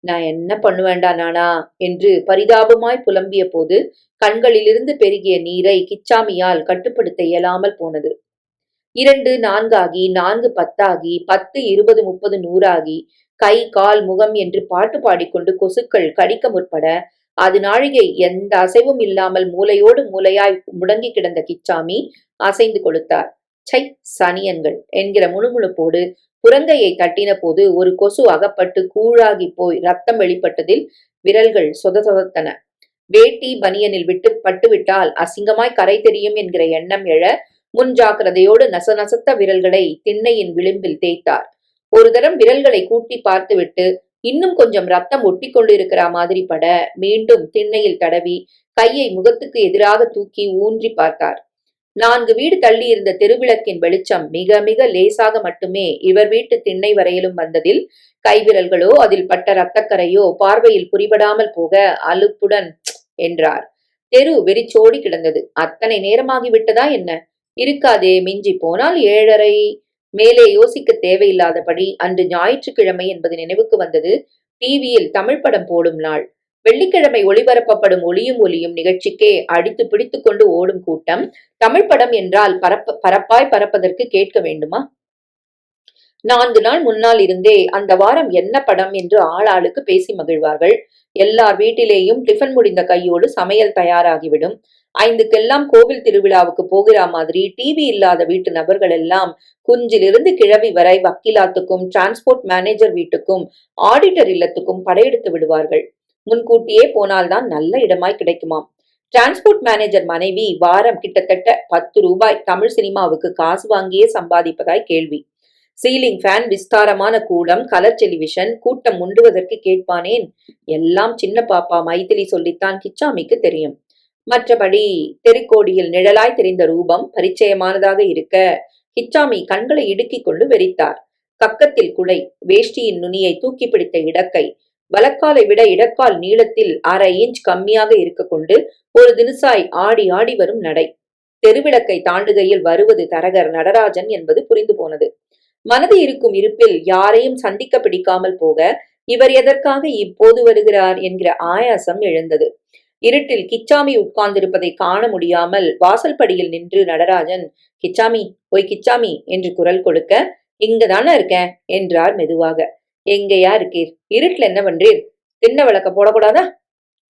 நான் என்ன பண்ணுவேண்டா நானா என்று பரிதாபமாய் புலம்பிய போது கண்களிலிருந்து பெருகிய நீரை கிச்சாமியால் கட்டுப்படுத்த இயலாமல் போனது. 2 4 ஆகி 4 10 ஆகி 10 20 30 100 கை கால் முகம் என்று பாட்டு பாடிக்கொண்டு கொசுக்கள் கடிக்க முற்பட அது நாழிகை எந்த அசைவும் இல்லாமல் மூலையோடு மூலையாய் முடங்கி கிடந்த கிச்சாமி அசைந்து கொடுத்தார். சை சனியன்கள் என்கிற முணுமுணுப்போடு புறங்கையை தட்டின போது ஒரு கொசு அகப்பட்டு கூழாகி போய் ரத்தம் வெளிப்பட்டதில் விரல்கள் சொதத்தன. வேட்டி பனியனில் பட்டுவிட்டால் அசிங்கமாய் கரை தெரியும் என்கிற எண்ணம் எழ முன் ஜாக்கிரதையோடு நசநசத்த விரல்களை திண்ணையின் விளிம்பில் தேய்த்தார். ஒரு தரம் விரல்களை கூட்டி பார்த்துவிட்டு இன்னும் கொஞ்சம் ரத்தம் ஒட்டி கொண்டிருக்கிற மாதிரி பட மீண்டும் திண்ணையில் தடவி கையை முகத்துக்கு எதிராக தூக்கி ஊன்றி பார்த்தார். 4 வீடு தள்ளி இருந்த தெருவிளக்கின் வெளிச்சம் மிக மிக லேசாக மட்டுமே இவர் வீட்டு திண்ணை வரையிலும் வந்ததில் கைவிரல்களோ அதில் பட்ட ரத்தக்கரையோ பார்வையில் புரிபடாமல் போக அலுப்புடன் என்றார். தெரு வெறிச்சோடி கிடந்தது. அத்தனை நேரமாகிவிட்டதா என்ன? இருக்காதே, மிஞ்சி போனால் 7:30. மேலே யோசிக்க தேவையில்லாதபடி அன்று ஞாயிற்றுக்கிழமை என்பது நினைவுக்கு வந்தது. டிவியில் தமிழ் படம் போடும் நாள். வெள்ளிக்கிழமை ஒளிபரப்பப்படும் ஒளியும் ஒலியும் நிகழ்ச்சிக்கே அடித்து பிடித்துக் கொண்டு ஓடும் கூட்டம். தமிழ் படம் என்றால் பரப்பாய் பறப்பதற்கு கேட்க வேண்டுமா? 4 நாள் முன்னால் இருந்தே அந்த வாரம் என்ன படம் என்று ஆளாளுக்கு பேசி மகிழ்வார்கள். எல்லார் வீட்டிலேயும் டிஃபன் முடிந்த கையோடு சமையல் தயாராகிவிடும். 5க்கெல்லாம் கோவில் திருவிழாவுக்கு போகிற மாதிரி டிவி இல்லாத வீட்டு நபர்கள் எல்லாம் குஞ்சிலிருந்து கிழவி வரை வக்கீலாத்துக்கும் டிரான்ஸ்போர்ட் மேனேஜர் வீட்டுக்கும் ஆடிட்டர் இல்லத்துக்கும் படையெடுத்து விடுவார்கள். முன்கூட்டியே போனால்தான் நல்ல இடமாய் கிடைக்குமாம். டிரான்ஸ்போர்ட் மேனேஜர் மனைவி வாரம் கிட்டத்தட்ட 10 ரூபாய் தமிழ் சினிமாவுக்கு காசு வாங்கியே சம்பாதிப்பதாய் கேள்வி. சீலிங் ஃபேன், விஸ்தாரமான கூடம், கலர் டெலிவிஷன், கூட்டம் முண்டுவதற்கு கேட்பானேன். எல்லாம் சின்ன பாப்பா மைதிலி சொல்லித்தான் கிச்சாமிக்கு தெரியும். மற்றபடி தெருக்கோடியில் நிழலாய் தெரிந்த ரூபம் பரிச்சயமானதாக இருக்க கிச்சாமி கண்களை இடுக்கிக் கொண்டு வெறித்தார். கக்கத்தில் குடை, வேஷ்டியின் நுனியை தூக்கி பிடித்த இடக்கை, வலக்காலை விட இடக்கால் நீளத்தில் 1/2 இன்ச் கம்மியாக இருக்க கொண்டு ஒரு தினுசாய் ஆடி ஆடி வரும் நடை. தெருவிளக்கை தாண்டுகையில் வருவது தரகர் நடராஜன் என்பது புரிந்து போனது. மனது இருக்கும் இருப்பில் யாரையும் சந்திக்க பிடிக்காமல் போக இவர் எதற்காக இப்போது வருகிறார் என்கிற ஆயாசம் எழுந்தது. இருட்டில் கிச்சாமி உட்கார்ந்திருப்பதை காண முடியாமல் வாசல் படியில் நின்று நடராஜன், கிச்சாமி, ஓய் கிச்சாமி என்று குரல் கொடுக்க, இங்கதானே இருக்கேன் என்றார் மெதுவாக. எங்கேயா இருக்கீர்? இருட்டில் என்ன பண்றீர்? தின்ன விளக்க போடக்கூடாதா?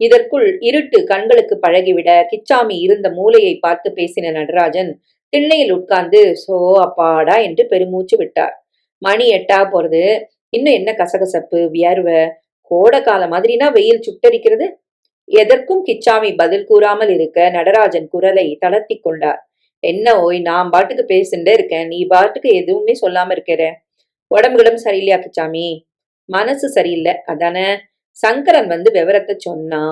இதற்குள் இருட்டு கண்களுக்கு பழகிவிட கிச்சாமி இருந்த மூலையை பார்த்து பேசின நடராஜன் திண்ணையில் உட்கார்ந்து சோ அப்பாடா என்று பெருமூச்சு விட்டார். மணி 8 போறது. இன்னும் என்ன கசகசப்பு, வியர்வை, கோடை கால மாதிரினா வெயில் சுட்டரிக்கிறது. எதற்கும் கிச்சாமி பதில் கூறாமல் இருக்க நடராஜன் குரலை தளர்த்தி கொண்டார். என்ன ஓய், நான் பாட்டுக்கு பேசிண்டே இருக்கேன், நீ பாட்டுக்கு எதுவுமே சொல்லாம இருக்கிற. உடம்புகளும் சரியில்லையா கிச்சாமி? மனசு சரியில்லை அதானே? சங்கரன் வந்து விவரத்தை சொன்னா.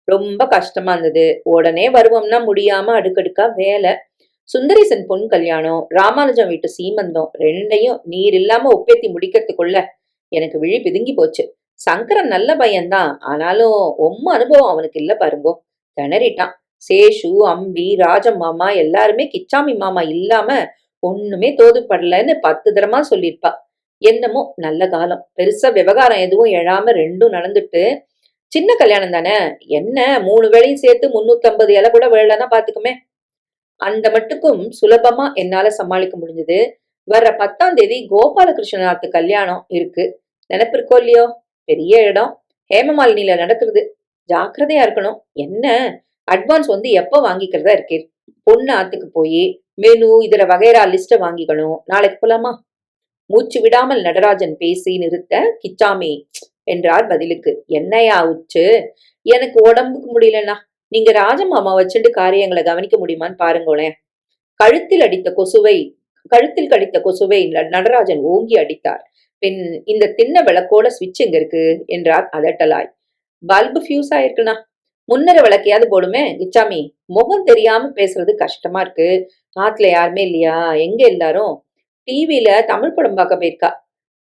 ரொம்ப கஷ்டமா இருந்தது. உடனே வருவோம்னா முடியாம அடுக்கடுக்கா வேலை. சுந்தரேசன் பொன் கல்யாணம், ராமானுஜம் வீட்டு சீமந்தம், ரெண்டையும் நீர் இல்லாம ஒப்பேத்தி முடிக்கிறதுக்குள்ள எனக்கு விழி பிதுங்கி போச்சு. சங்கரன் நல்ல பையன்தான், ஆனாலும் அனுபவம் அவனுக்கு இல்ல பாருங்கோ. திணறிட்டான். சேஷு, அம்பி, ராஜம் மாமா எல்லாருமே கிச்சாமி மாமா இல்லாம ஒண்ணுமே தோதுப்படலன்னு 10 தரமா சொல்லிருப்பா. என்னமோ நல்ல காலம், பெருசா விவகாரம் எதுவும் எழாம ரெண்டும் நடந்துட்டு. சின்ன கல்யாணம் தானே, என்ன 3 வேளையும் சேர்த்து 350 இலை கூட விழலன்னா பாத்துக்குமே. அந்த மட்டுக்கும் சுலபமா என்னால சமாளிக்க முடிஞ்சது. வர்ற 10ஆம் தேதி கோபாலகிருஷ்ணநாத்து கல்யாணம் இருக்கு. நினைப்பிருக்கோ இல்லையோ? பெரிய இடம், ஹேமமாலினியில நடக்கிறது. ஜாக்கிரதையா இருக்கணும். என்ன அட்வான்ஸ் வந்து எப்ப வாங்கிக்கிறதா இருக்கீர்? பொண்ணு ஆத்துக்கு போய் மெனு இதர வகைரா லிஸ்ட வாங்கிக்கணும். நாளைக்கு போலாமா? மூச்சு விடாமல் நடராஜன் பேசி நிறுத்த கிச்சாமி என்றார் பதிலுக்கு. என்னையா உச்சு? எனக்கு உடம்புக்கு முடியலண்ணா. நீங்க ராஜமாமா வச்சுட்டு காரியங்களை கவனிக்க முடியுமான்னு பாருங்களேன். கழுத்தில் கடித்த கொசுவை நடராஜன் ஓங்கி அடித்தார். பின் இந்த திண்ண விளக்கோட சுவிட்ச் எங்க இருக்கு என்றார் அதட்டலாய். பல்பு ஃபியூஸ் ஆயிருக்குண்ணா. முன்னர விளக்கையாவது போடுமே. கிச்சாமி, முகம் தெரியாம பேசுறது கஷ்டமா இருக்கு. ஆத்துல யாருமே இல்லையா? எங்க எல்லாரும்? டிவியில தமிழ் படம் பார்க்க போயிருக்கா.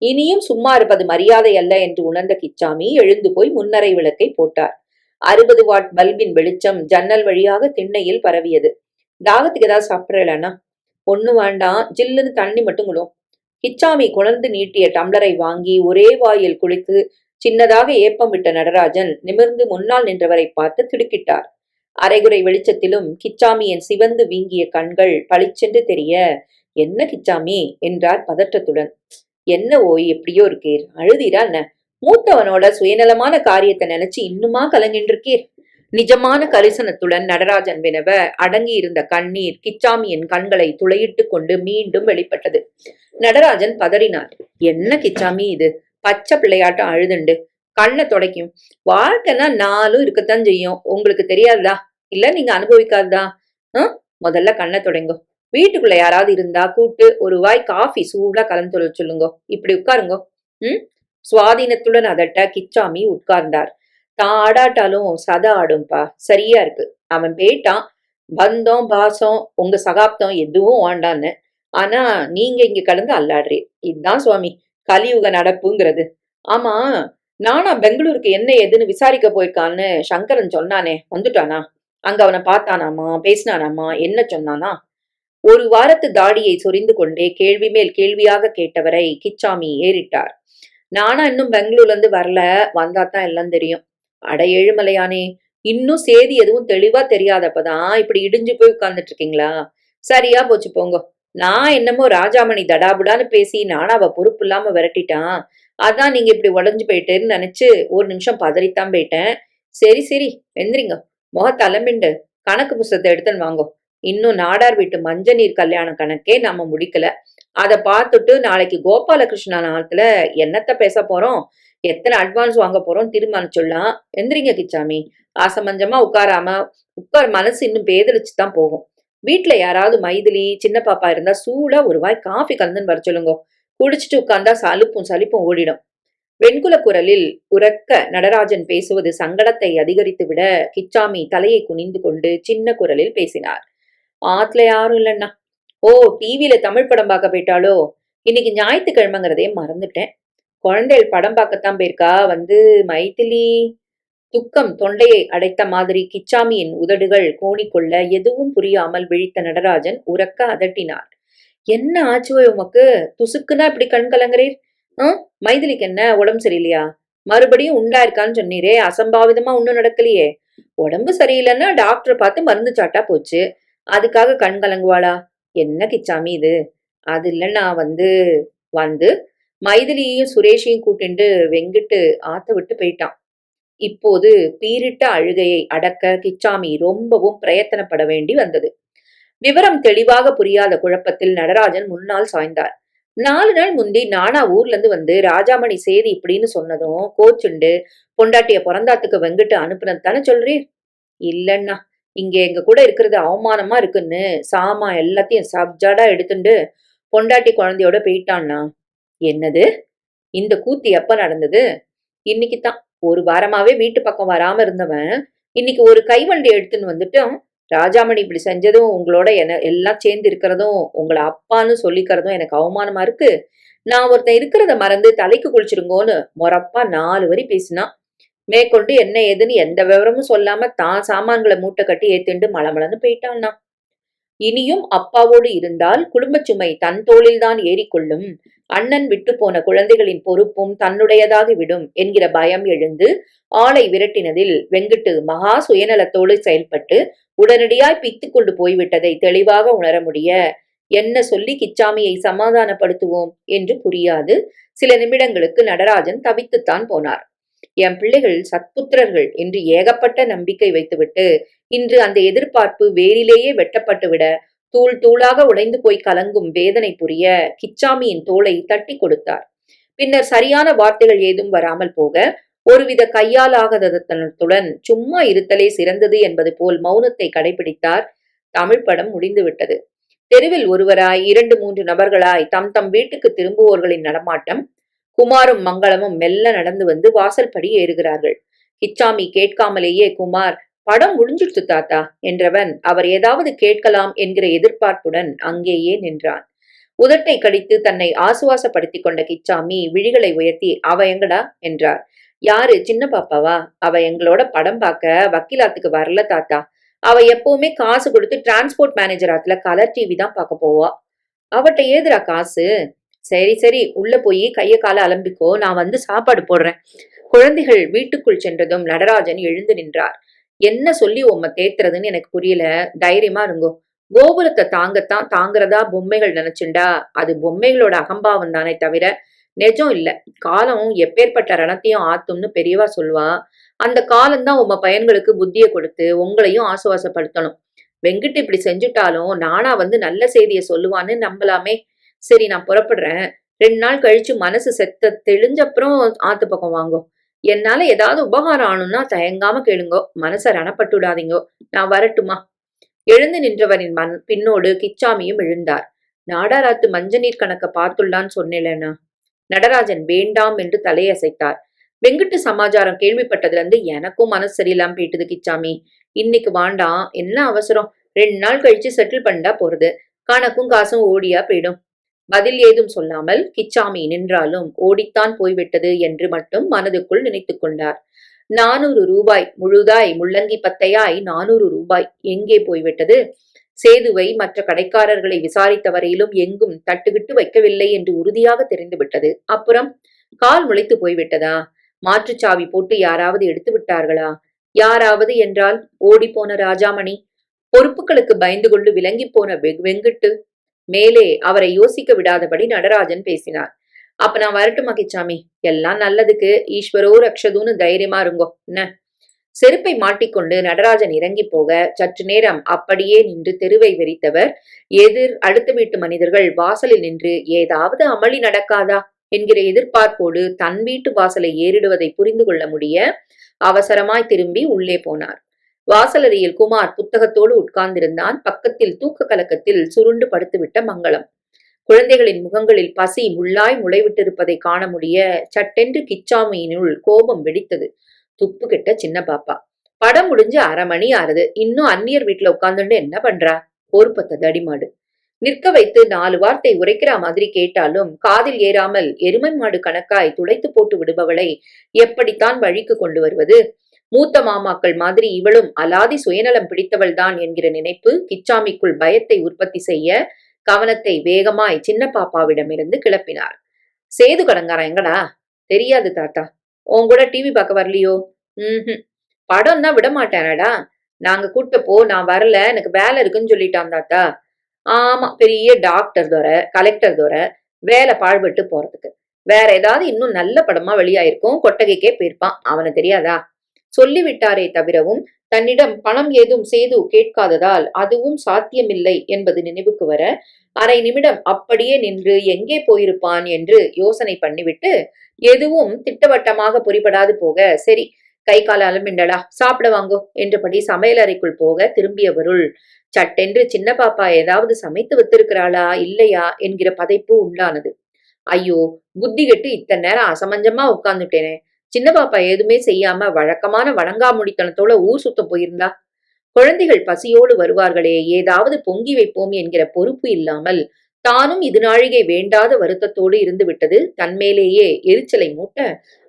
இனியும் சும்மா இருப்பது மரியாதை அல்ல என்று உணர்ந்த கிச்சாமி எழுந்து போய் முன்னரை விளக்கை போட்டார். 60 வாட் பல்பின் வெளிச்சம் ஜன்னல் வழியாக திண்ணையில் பரவியது. தாகத்துக்கு ஏதாவது சாப்பிடலன்னா? ஒண்ணு வேண்டாம், ஜில்லுன்னு தண்ணி மட்டும் குடும். கிச்சாமி குழந்து நீட்டிய டம்ளரை வாங்கி ஒரே வாயில் குளித்து சின்னதாக ஏப்பம் விட்ட நடராஜன் நிமிர்ந்து முன்னால் நின்றவரை பார்த்து திடுக்கிட்டார். அரைகுறை வெளிச்சத்திலும் கிச்சாமியின் சிவந்து வீங்கிய கண்கள் பளிச்சென்று தெரிய, என்ன கிச்சாமி என்றார் பதற்றத்துடன். என்ன ஓய், எப்படியோ இருக்கீர்? அழுதீரா என்ன? மூத்தவனோட சுயநலமான காரியத்தை நினைச்சு இன்னுமா கலங்கின்றிருக்கீர்? நிஜமான கரிசனத்துடன் நடராஜன் வினவ அடங்கி இருந்த கண்ணீர் கிச்சாமியின் கண்களை துளையிட்டு கொண்டு மீண்டும் வெளிப்பட்டது. நடராஜன் பதறினார். என்ன கிச்சாமி இது? பச்சை பிள்ளையாட்டம் அழுதுண்டு கண்ணை துடைக்கும். வாழ்க்கைன்னா 4 இருக்கத்தான் செய்யும். உங்களுக்கு தெரியாதா? இல்ல நீங்க அனுபவிக்காததா? முதல்ல கண்ணை தொடங்கோ. வீட்டுக்குள்ள யாராவது இருந்தா கூட்டு ஒரு வாய் காஃபி சூடா கலந்து சொல்லுங்க. இப்படி உட்காருங்கோ. சுவாதீனத்துடன் அதட்ட கிச்சாமி உட்கார்ந்தார். தான் ஆடாட்டாலும் சத ஆடும்பா, சரியா இருக்கு. அவன் போயிட்டான். பந்தம் பாசம் உங்க சகாப்தம் எதுவும் வேண்டான்னு. ஆனா நீங்க இங்க கடந்து அல்லாடுறீ. இதுதான் சுவாமி கலியுக நடப்புங்கிறது. ஆமா, நானா பெங்களூருக்கு என்ன ஏதுன்னு விசாரிக்க போயிருக்கான்னு சங்கரன் சொன்னானே, வந்துட்டானா? அங்க அவனை பார்த்தானாமா, பேசினானாமா, என்ன சொன்னானா? ஒரு வாரத்து தாடியை சொரிந்து கொண்டே கேள்வி மேல் கேள்வியாக கேட்டவரை கிச்சாமி ஏறிட்டார். நானா இன்னும் பெங்களூர்ல இருந்து வரல, வந்தாதான் எல்லாம் தெரியும். அட ஏழுமலையானே, இன்னும் சேதி எதுவும் தெளிவா தெரியாதப்பதான் இப்படி இடிஞ்சு போய் உட்கார்ந்துட்டு இருக்கீங்களா? சரியா போச்சு போங்க. நான் என்னமோ ராஜாமணி தடாபுடான்னு பேசி நானாவ பொறுப்பு இல்லாம விரட்டிட்டான். அதான் நீங்க இப்படி உடஞ்சு போயிட்டேன்னு நினைச்சு ஒரு நிமிஷம் பதறித்தான் போயிட்டேன். சரி சரி, எந்திரிங்க. முகத்தை அலம்பிண்டு கணக்கு புஸ்தகத்தை எடுத்துன்னு வாங்கோ. இன்னும் நாடார் வீட்டு மஞ்ச நீர் கல்யாண கணக்கே நம்ம முடிக்கல. அத பார்த்துட்டு நாளைக்கு கோபாலகிருஷ்ணா நாளத்துல என்னத்த பேச போறோம், எத்தனை அட்வான்ஸ் வாங்க போறோம் தீர்மானிச்சுடலாம். எந்திரிங்க கிச்சாமி. ஆசமஞ்சமா உட்காராம உட்கார், மனசு இன்னும் பேதலிச்சு தான் போகும். வீட்டுல யாராவது மைதிலி சின்ன பாப்பா இருந்தா சூடா ஒரு வாய் காஃபி கலந்துன்னு வர சொல்லுங்க. குடிச்சிட்டு உட்கார்ந்தா சலுப்பும் சலிப்பும் ஓடிடும். வெண்குல குரலில் உரக்க நடராஜன் பேசுவது சங்கடத்தை அதிகரித்து விட கிச்சாமி தலையை குனிந்து கொண்டு சின்ன குரலில் பேசினார். ஆத்துல யாரும் இல்லைன்னா. ஓ, டிவியில தமிழ் படம் பார்க்க போயிட்டாலோ? இன்னைக்கு ஞாயிற்றுக்கிழமைங்கிறதே மறந்துட்டேன். குழந்தைகள் படம் பார்க்கத்தான் போயிருக்கா. வந்து மைதிலி. துக்கம் தொண்டையை அடைத்த மாதிரி கிச்சாமியின் உதடுகள் கோணிக்கொள்ள எதுவும் புரியாமல் விழித்த நடராஜன் உரக்க அதட்டினார். என்ன ஆச்சு உமக்கு? துசுக்குன்னா இப்படி கண் கலங்குறீர்? மைதிலிக்கு என்ன உடம்பு சரியில்லையா? மறுபடியும் உண்டா இருக்கான்னு சொன்னீரே, அசம்பாவிதமா ஒண்ணும் நடக்கலையே. உடம்பு சரியில்லைன்னா டாக்டரை பார்த்து மருந்து சாட்டா போச்சு. அதுக்காக கண் கலங்குவாளா? என்ன கிச்சாமி இது? அது இல்லைன்னா வந்து வந்து மைதிலியையும் சுரேஷையும் கூட்டிண்டு வெங்கிட்டு ஆத்த விட்டு போயிட்டான். இப்போது பீரிட்ட அழுகையை அடக்க கிச்சாமி ரொம்பவும் பிரயத்தனப்பட வேண்டி வந்தது. விவரம் தெளிவாக புரியாத குழப்பத்தில் நடராஜன் முன்னால் சாய்ந்தார். 4 நாள் முந்தி நானா ஊர்ல இருந்து வந்து ராஜாமணி சேதி இப்படின்னு சொன்னதும் கோச்சுண்டு பொண்டாட்டிய பிறந்தாத்துக்கு வெங்கிட்டு அனுப்புனது தானே சொல்றீர்? இல்லன்னா, இங்க எங்க கூட இருக்கிறது அவமானமா இருக்குன்னு சாமா எல்லாத்தையும் சப்ஜாடா எடுத்துண்டு பொண்டாட்டி குழந்தையோட போயிட்டான்னா. என்னது? இந்த கூத்து எப்ப நடந்தது? இன்னைக்குத்தான். ஒரு வாரமாவே வீட்டு பக்கம் வராம இருந்தவன் இன்னைக்கு ஒரு கைவண்டி எடுத்துன்னு வந்துட்டும். ராஜாமணி இப்படி செஞ்சதும் உங்களோட எல்லாம் சேர்ந்து இருக்கிறதும் உங்களை அப்பான்னு சொல்லிக்கிறதும் எனக்கு அவமானமா இருக்கு. நான் ஒருத்தன் இருக்கிறத மறந்து தலைக்கு குளிச்சிருங்கோன்னு மொறப்பா 4 வரி பேசினான். மேற்கொண்டு என்ன ஏதுன்னு எந்த விவரமும் சொல்லாம தான் சாமான்களை மூட்டை கட்டி ஏத்திண்டு மளமளன்னு போயிட்டான்னா. இனியும் அப்பாவோடு இருந்தால் குடும்பச் சுமை தன் தோளில்தான் ஏறிக்கொள்ளும். அண்ணன் விட்டு போன குழந்தைகளின் பொறுப்பும் தன்னுடையதாகி விடும் என்கிற பயம் எழுந்து ஆளை விரட்டினதில் வெங்கிட்டு மகா சுயநலத்தோடு செயல்பட்டு உடனடியாய் பித்து கொண்டு போய்விட்டதை தெளிவாக உணர முடிய என்ன சொல்லி கிச்சாமியை சமாதானப்படுத்துவோம் என்று புரியாது சில நிமிடங்களுக்கு நடராஜன் தவித்துத்தான் போனார். என் பிள்ளைகள் சத்புத்திரர்கள் என்று ஏகப்பட்ட நம்பிக்கை வைத்துவிட்டு இன்று அந்த எதிர்பார்ப்பு வேரிலேயே வெட்டப்பட்டுவிட தூள் தூளாக உடைந்து போய் கலங்கும் வேதனை புரிய கிச்சாமியின் தோளை தட்டி கொடுத்தார். பின்னர் சரியான வார்த்தைகள் ஏதும் வராமல் போக ஒருவித கையாலாகதனத்துடன் சும்மா இருத்தலே சிறந்தது என்பது போல் மௌனத்தை கடைபிடித்தார். தமிழ் படம் முடிந்துவிட்டது. தெருவில் ஒருவராய் 2-3 நபர்களாய் தம் தம் வீட்டுக்கு திரும்புவோர்களின் நடமாட்டம். குமாரும் மங்களமும் மெல்ல நடந்து வந்து வாசல் படி ஏறுகிறார்கள். கிச்சாமி கேட்காமலேயே குமார், படம் முடிஞ்சிடுத்து தாத்தா என்றவன் அவர் ஏதாவது கேட்கலாம் என்கிற எதிர்பார்ப்புடன் அங்கேயே நின்றான். உதட்டை கடித்து தன்னை ஆசுவாசப்படுத்திக் கொண்ட கிச்சாமி விழிகளை உயர்த்தி, அவ எங்கடா என்றார். யாரு? சின்ன பாப்பாவா? அவ எங்களோட படம் பார்க்க வக்கீலாத்துக்கு வரல தாத்தா. அவ எப்பவுமே காசு கொடுத்து டிரான்ஸ்போர்ட் மேனேஜர் ஆத்துல கலர் டிவி தான் பார்க்க போவா. அவட்ட ஏதுரா காசு? சரி சரி, உள்ள போய் கைய கால அலம்பிக்கோ, நான் வந்து சாப்பாடு போடுறேன். குழந்தைகள் வீட்டுக்குள் சென்றதும் நடராஜன் எழுந்து நின்றார். என்ன சொல்லி உம்மை தேத்துறதுன்னு எனக்கு புரியல. தைரியமா இருங்கோ. கோபுரத்தை தாங்கத்தான் தாங்கிறதா பொம்மைகள் நினைச்சுண்டா அது பொம்மைகளோட அகம்பாவம் தானே தவிர நெஜம் இல்ல. காலம் எப்பேற்பட்ட ரணத்தையும் ஆத்தும்னு பெரியவா சொல்லுவா. அந்த காலம்தான் உம்ம பையன்களுக்கு புத்திய கொடுத்து உங்களையும் ஆசுவாசப்படுத்தணும். வெங்கிட்டு இப்படி செஞ்சுட்டாலும் நானா வந்து நல்ல செய்திய சொல்லுவான்னு நம்பலாமே. சரி, நான் புறப்படுறேன். 2 நாள் கழிச்சு மனசு செத்த தெளிஞ்சப்புறம் ஆத்து பக்கம் வாங்கோ. என்னால ஏதாவது உபகாரம் ஆகணும்னா தயங்காம கேளுங்கோ. மனச ரணப்பட்டுடாதீங்கோ. நான் வரட்டுமா? எழுந்து நின்றவரின் பின்னோடு கிச்சாமியும் எழுந்தார். நாடாராத்து மஞ்ச நீர் கணக்க பார்த்துள்ளான்னு சொன்னேலண்ணா. நடராஜன் வேண்டாம் என்று தலையசைத்தார். வெங்கட்டு சமாச்சாரம் கேள்விப்பட்டதுல இருந்து எனக்கும் மனசு சரியில்லாம போயிட்டுது கிச்சாமி. இன்னைக்கு வாண்டாம், என்ன அவசரம், 2 நாள் கழிச்சு செட்டில் பண்ணா போறது, கணக்கும் காசும் ஓடியா போயிடும். பதில் ஏதும் சொல்லாமல் கிச்சாமி நின்றாலும் ஓடித்தான் போய்விட்டது என்று மட்டும் மனதுக்குள் நினைத்து கொண்டார். 400 ரூபாய் முழுதாய் முள்ளங்கி பத்தையாய் 400 ரூபாய் எங்கே போய்விட்டது? சேதுவை மற்ற கடைக்காரர்களை விசாரித்த வரையிலும் எங்கும் தட்டுக்கிட்டு வைக்கவில்லை என்று உறுதியாக தெரிந்துவிட்டது. அப்புறம் கால் முளைத்து போய்விட்டதா? மாற்றுச்சாவி போட்டு யாராவது எடுத்து விட்டார்களா? யாராவது என்றால் ஓடிப்போன ராஜாமணி, பொறுப்புகளுக்கு பயந்து கொண்டு விலகி போன வெங்கட்டு. மேலே அவரை யோசிக்க விடாதபடி நடராஜன் பேசினார். அப்ப நான் வரட்டுமா கிச்சாமி? எல்லாம் நல்லதுக்கு, ஈஸ்வரோ ரக்ஷதுன்னு தைரியமா இருங்கோ என்ன? செருப்பை மாட்டிக்கொண்டு நடராஜன் இறங்கி போக சற்று நேரம் அப்படியே நின்று தெருவை வெறித்தவர் எதிர் அடுத்த வீட்டு மனிதர்கள் வாசலில் நின்று ஏதாவது அமளி நடக்காதா என்கிற எதிர்பார்ப்போடு தன் வீட்டு வாசலை ஏறிடுவதை புரிந்து கொள்ள முடிய அவசரமாய் திரும்பி உள்ளே போனார். வாசலறையில் குமார் புத்தகத்தோடு உட்கார்ந்திருந்தான். பக்கத்தில் தூக்க கலக்கத்தில் சுருண்டு படுத்துவிட்ட மங்களம். குழந்தைகளின் முகங்களில் பசி முள்ளாய் முளைவிட்டிருப்பதை காண முடிய சட்டென்று கிச்சாமியினுள் கோபம் வெடித்தது. துப்பு கெட்ட சின்ன பாப்பா, படம் முடிஞ்சு 1/2 மணி ஆறுது, இன்னும் அந்நியர் வீட்டுல உட்கார்ந்துட்டு என்ன பண்றா? பொறுப்பத்த தடிமாடு. நிற்க வைத்து 4 வார்த்தை உரைக்கிற மாதிரி கேட்டாலும் காதில் ஏறாமல் எருமை மாடு கணக்காய் துடைத்து போட்டு விடுபவளை எப்படித்தான் வழிக்கு கொண்டு வருவது? மூத்த மாமாக்கள் மாதிரி இவளும் அலாதி சுயநலம் பிடித்தவள்தான் என்கிற நினைப்பு கிச்சாமிக்குள் பயத்தை உற்பத்தி செய்ய கவனத்தை வேகமாய் சின்ன பாப்பாவிடமிருந்து கிளப்பினார். சேது கடங்காரன் எங்கடா? தெரியாது தாத்தா. உன் கூட டிவி பார்க்க வரலையோ? படம் தான் விட மாட்டேனடா. நாங்க கூட்டப்போ நான் வரல, எனக்கு வேலை இருக்குன்னு சொல்லிட்டான் தாத்தா. ஆமா, பெரிய டாக்டர் துறை, கலெக்டர் துறை, வேலை பாழ்பட்டு போறதுக்கு. வேற ஏதாவது இன்னும் நல்ல படமா வெளியாயிருக்கும், கொட்டகைக்கே போயிருப்பான். அவனை தெரியாதா? சொல்லிவிட்டாரே தவிரவும் தன்னிடம் பணம் ஏதும் சேது கேட்காததால் அதுவும் சாத்தியமில்லை என்பது நினைவுக்கு வர 1/2 நிமிடம் அப்படியே நின்று எங்கே போயிருப்பான் என்று யோசனை பண்ணிவிட்டு எதுவும் திட்டவட்டமாக புரிபடாது போக, சரி கை கால அலமிண்டடா, சாப்பிட வாங்கோ என்றபடி சமையலறைக்குள் போக திரும்பியவருள் சட்டென்று சின்ன பாப்பா ஏதாவது சமைத்து வைத்திருக்கிறாளா இல்லையா என்கிற பதைப்பு உண்டானது. ஐயோ, புத்தி கெட்டு இத்தனை நேரம் அசமஞ்சமா உட்கார்ந்துட்டேனே. சின்ன பாப்பா ஏதுமே செய்யாம வழக்கமான வணங்காமுடித்தனத்தோட ஊர் சுத்த போயிருந்தா? குழந்தைகள் பசியோடு வருவார்களே, ஏதாவது பொங்கி வைப்போம் என்கிற பொறுப்பு இல்லாமல் தானும் இது நாழிகை வேண்டாத வருத்தத்தோடு இருந்து விட்டது தன்மேலேயே எரிச்சலை மூட்ட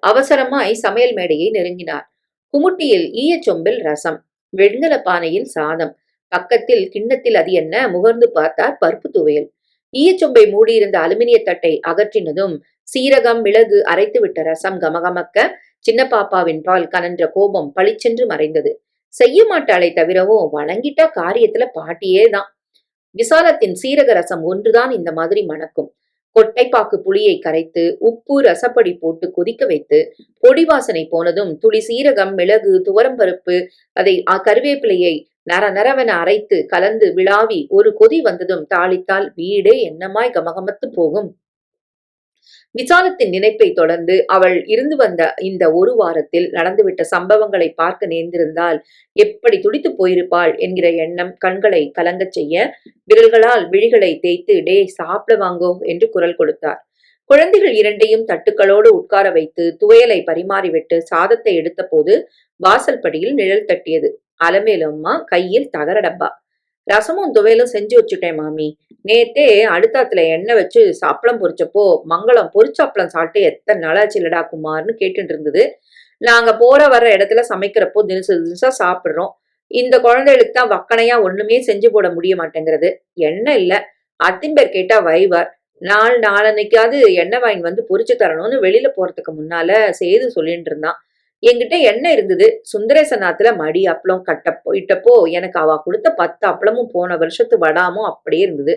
அவசரமாய் சமையல் மேடையை நெருங்கினார். குமுட்டியில் ஈயச்சொம்பில் ரசம், வெண்கல பானையில் சாதம், பக்கத்தில் கிண்ணத்தில் அது என்ன முகர்ந்து பார்த்தார் பருப்பு துவையல். ஈயச்சொம்பை மூடியிருந்த அலுமினிய தட்டை அகற்றினதும் சீரகம் மிளகு அரைத்து விட்ட ரசம் கமகமக்க சின்ன பாப்பாவின் பால் கனன்ற கோபம் பளிச்சென்று மறைந்தது. செய்ய மாட்டாளை தவிரவும் வணங்கிட்டா காரியத்துல பாட்டியே தான். விசாலத்தின் சீரக ரசம் ஒன்றுதான் இந்த மாதிரி மணக்கும். கொட்டைப்பாக்கு புளியை கரைத்து உப்பு ரசப்படி போட்டு கொதிக்க வைத்து பொடி வாசனை போனதும் துளி சீரகம் மிளகு துவரம்பருப்பு அதை கருவேப்பிலையை நரவென அரைத்து கலந்து விழாவி ஒரு கொதி வந்ததும் தாளித்தால் வீடே என்னமாய் கமகமத்து போகும். விசாலத்தின் நினைப்பை தொடர்ந்து அவள் இருந்து வந்த இந்த 1 வாரத்தில் நடந்துவிட்ட சம்பவங்களை பார்க்க நேர்ந்திருந்தால் எப்படி துடித்து போயிருப்பாள் என்கிற எண்ணம் கண்களை கலங்கச் செய்ய விரல்களால் விழிகளை தேய்த்து டே சாப்பிட வாங்கோ என்று குரல் கொடுத்தார். குழந்தைகள் 2ஐயும் தட்டுக்களோடு உட்கார வைத்து துவையலை பரிமாறிவிட்டு சாதத்தை எடுத்த போது வாசல் படியில் நிழல் தட்டியது. அலமேலம்மா கையில் தகர டப்பா. ரசமும் துவையலும் செஞ்சு வச்சுட்டேன் மாமி. நேத்தே அடுத்தாத்துல எண்ணெய் வச்சு சாப்பளம் பொரிச்சப்போ மங்களம் பொரிச்சாப்பளம் சாப்பிட்டு எத்தனை நாளாச்சு இல்லடா குமார்னு கேட்டுட்டு இருந்தது. நாங்க போற வர்ற இடத்துல சமைக்கிறப்போ தினசா சாப்பிடுறோம். இந்த குழந்தைகளுக்கு தான் வக்கனையா ஒண்ணுமே செஞ்சு போட முடிய மாட்டேங்கிறது. எண்ணெய் இல்ல, அத்தின்பேர் கேட்டா வைவார். நாளன்னைக்காவது எண்ணெய் வாங்கி வந்து பொரிச்சு தரணும்னு வெளியில போறதுக்கு முன்னால சேது சொல்லிட்டு இருந்தான். என்கிட்ட எண்ணெய் இருந்தது. சுந்தரேசநாத்துல மடி அப்பளம் இட்டப்போ எனக்கு அவ கொடுத்த 10 அப்பளமும் போன வருஷத்து வடாமும் அப்படியே இருந்தது.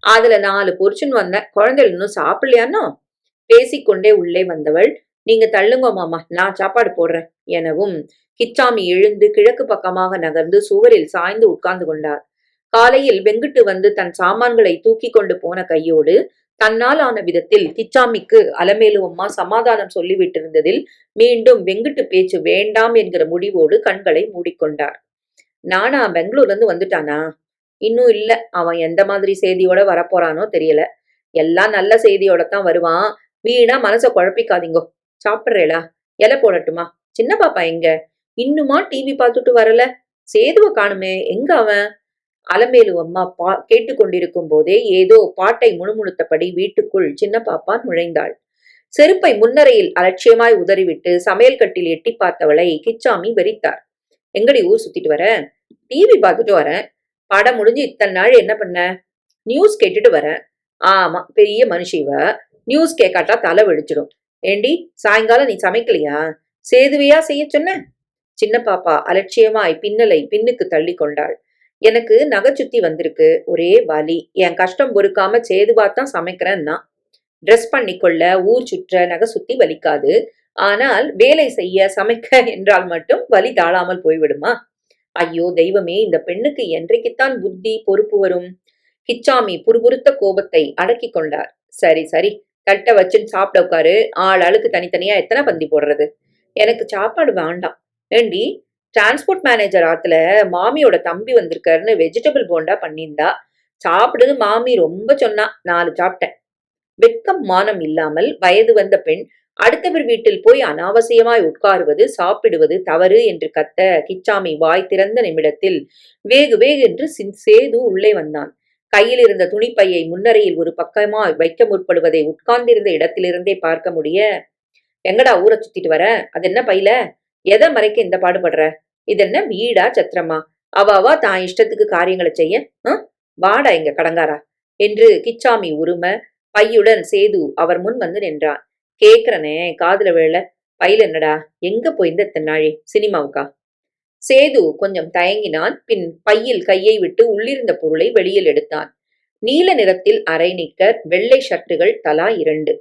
அதுல 4 பொரிச்சுன்னு வந்தேன். குழந்தைகள் இன்னும் சாப்பிடலையானோ? பேசிக்கொண்டே உள்ளே வந்தவள், நீங்க தள்ளுங்க மாமா, நான் சாப்பாடு போடுறேன் எனவும் கிச்சாமி எழுந்து கிழக்கு பக்கமாக நகர்ந்து சுவரில் சாய்ந்து உட்கார்ந்து கொண்டார். காலையில் வெங்கிட்டு வந்து தன் சாமான்களை தூக்கி கொண்டு போன கையோடு தன்னால் ஆன விதத்தில் கிச்சாமிக்கு அலமேலு அம்மா சமாதானம் சொல்லிவிட்டிருந்ததில் மீண்டும் வெங்கிட்டு பேச்சு வேண்டாம் என்கிற முடிவோடு கண்களை மூடிக்கொண்டார். நானா பெங்களூர்ல இருந்து வந்துட்டானா? இன்னும் இல்ல. அவன் எந்த மாதிரி செய்தியோட வரப்போறானோ தெரியல. எல்லாம் நல்ல செய்தியோட தான் வருவான். வீணா மனச குழப்பிக்காதீங்கோ. சாப்பிடுறேளா? இலை போடட்டுமா? சின்ன பாப்பா எங்க? இன்னுமா டிவி பார்த்துட்டு வரல? சேதுவ காணுமே, எங்க அவன்? அலமேலு அம்மா கேட்டுக்கொண்டிருக்கும் போதே ஏதோ பாட்டை முணுமுணுத்தபடி வீட்டுக்குள் சின்ன பாப்பா நுழைந்தாள். செருப்பை முன்னரையில் அலட்சியமாய் உதறிவிட்டு சமையல் கட்டில் எட்டி பார்த்தவளை கிச்சாமி வெறித்தார். எங்கடி ஊர் சுத்திட்டு வர? டிவி பார்த்துட்டு வரேன். படம் முடிஞ்சு இத்தனை நாள் என்ன பண்ண? நியூஸ் கேட்டுட்டு வரேன். ஆமா, பெரிய மனுஷிவ. நியூஸ் கேட்காட்டா தலை வெடிச்சிடும். ஏண்டி, சாயங்காலம் நீ சமைக்கலையா? சேதுவையா செய்ய சொன்ன? சின்ன பாப்பா அலட்சியமாய் பின்னலை பின்னுக்கு தள்ளி கொண்டாள். எனக்கு நகை சுத்தி வந்திருக்கு, ஒரே வலி. என் கஷ்டம் பொறுக்காம சேதுவாத்தான் சமைக்கிறேன்னா. ட்ரெஸ் பண்ணிக்கொள்ள, ஊர் சுற்ற நகை சுத்தி வலிக்காது. ஆனால் வேலை செய்ய சமைக்க என்றால் மட்டும் வலி தாழாமல் போய்விடுமா? ஐயோ தெய்வமே, இந்த பெண்ணுக்கு என்றைக்குத்தான் புத்தி பொறுப்பு வரும்? கிச்சாமி புறுபுறுத்த கோபத்தை அடக்கி கொண்டார். சரி சரி, தட்டை வச்சுன்னு சாப்பிட உட்காரு. ஆள் ஆளுக்கு தனித்தனியா எத்தனை பந்தி போடுறது? எனக்கு சாப்பாடு வேண்டாம். ஏண்டி, டிரான்ஸ்போர்ட் மேனேஜர் ஆத்துல மாமியோட தம்பி வந்திருக்காருன்னு வெஜிடபிள் போண்டா பண்ணியிருந்தா. சாப்பிடுன்னு மாமி ரொம்ப சொன்னா, 4 சாப்பிட்டேன். வெட்கம் மானம் இல்லாமல் வயது வந்த பெண் அடுத்தவர் வீட்டில் போய் அனாவசியமாய் உட்காருவது சாப்பிடுவது தவறு என்று கத்த கிச்சாமி வாய் திறந்த நிமிடத்தில் வேகு வேகு என்று சேது உள்ளே வந்தான். கையில் இருந்த துணிப்பையை முன்னரையில் ஒரு பக்கமாய் வைக்க முற்படுவதை உட்கார்ந்திருந்த இடத்திலிருந்தே பார்க்க முடிய, எங்கடா ஊரை சுத்திட்டு வர? அது என்ன பையில? எதை மறைக்க இந்த பாடுபடுற? இதென்ன வீடா சத்திரமா? அவாவா தான் இஷ்டத்துக்கு காரியங்களை செய்ய. வாடா இங்க கடங்காரா என்று கிச்சாமி உரும பையுடன் சேது அவர் முன் வந்து நின்றான். கேக்குறனே, காதுல வேள. பையில என்னடா? எங்க போயிருந்த தென்னாழி? சினிமாவுக்கா? சேது கொஞ்சம் தயங்கினான். பின் பையில் கையை விட்டு உள்ளிருந்த பொருளை வெளியில் எடுத்தான். நீல நிறத்தில் அரை நிக்கர், வெள்ளை ஷர்ட்டுகள் தலா 2.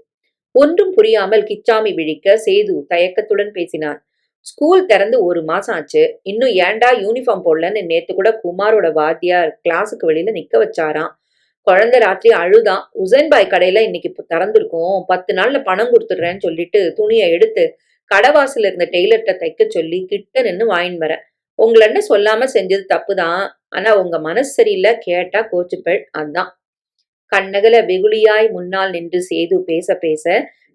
ஒன்றும் புரியாமல் கிச்சாமி விழிக்க சேது தயக்கத்துடன் பேசினான். ஸ்கூல் திறந்து 1 மாசம் ஆச்சு. இன்னும் ஏன்டா யூனிஃபார்ம் போடலன்னு நேத்து கூட குமாரோட வாத்தியார் கிளாஸுக்கு வெளியில நிக்க வச்சாராம். குழந்தை ராத்திரி அழுதான். உசேன்பாய் கடையில இன்னைக்கு திறந்திருக்கும், 10 நாள்ல பணம் கொடுத்துடுறேன்னு சொல்லிட்டு துணியை எடுத்து கடவாசல இருந்த டெய்லர்கிட்ட தைக்க சொல்லி கிட்ட நின்னு வாங்கின்னு வரேன். உங்களன்னு சொல்லாம செஞ்சது தப்புதான். ஆனா உங்க மனசு சரியில்லை, கேட்டா கோச்சுப்பள். அதான். கண்ணகல வெகுளியாய் முன்னால் நின்று சேது பேச பேச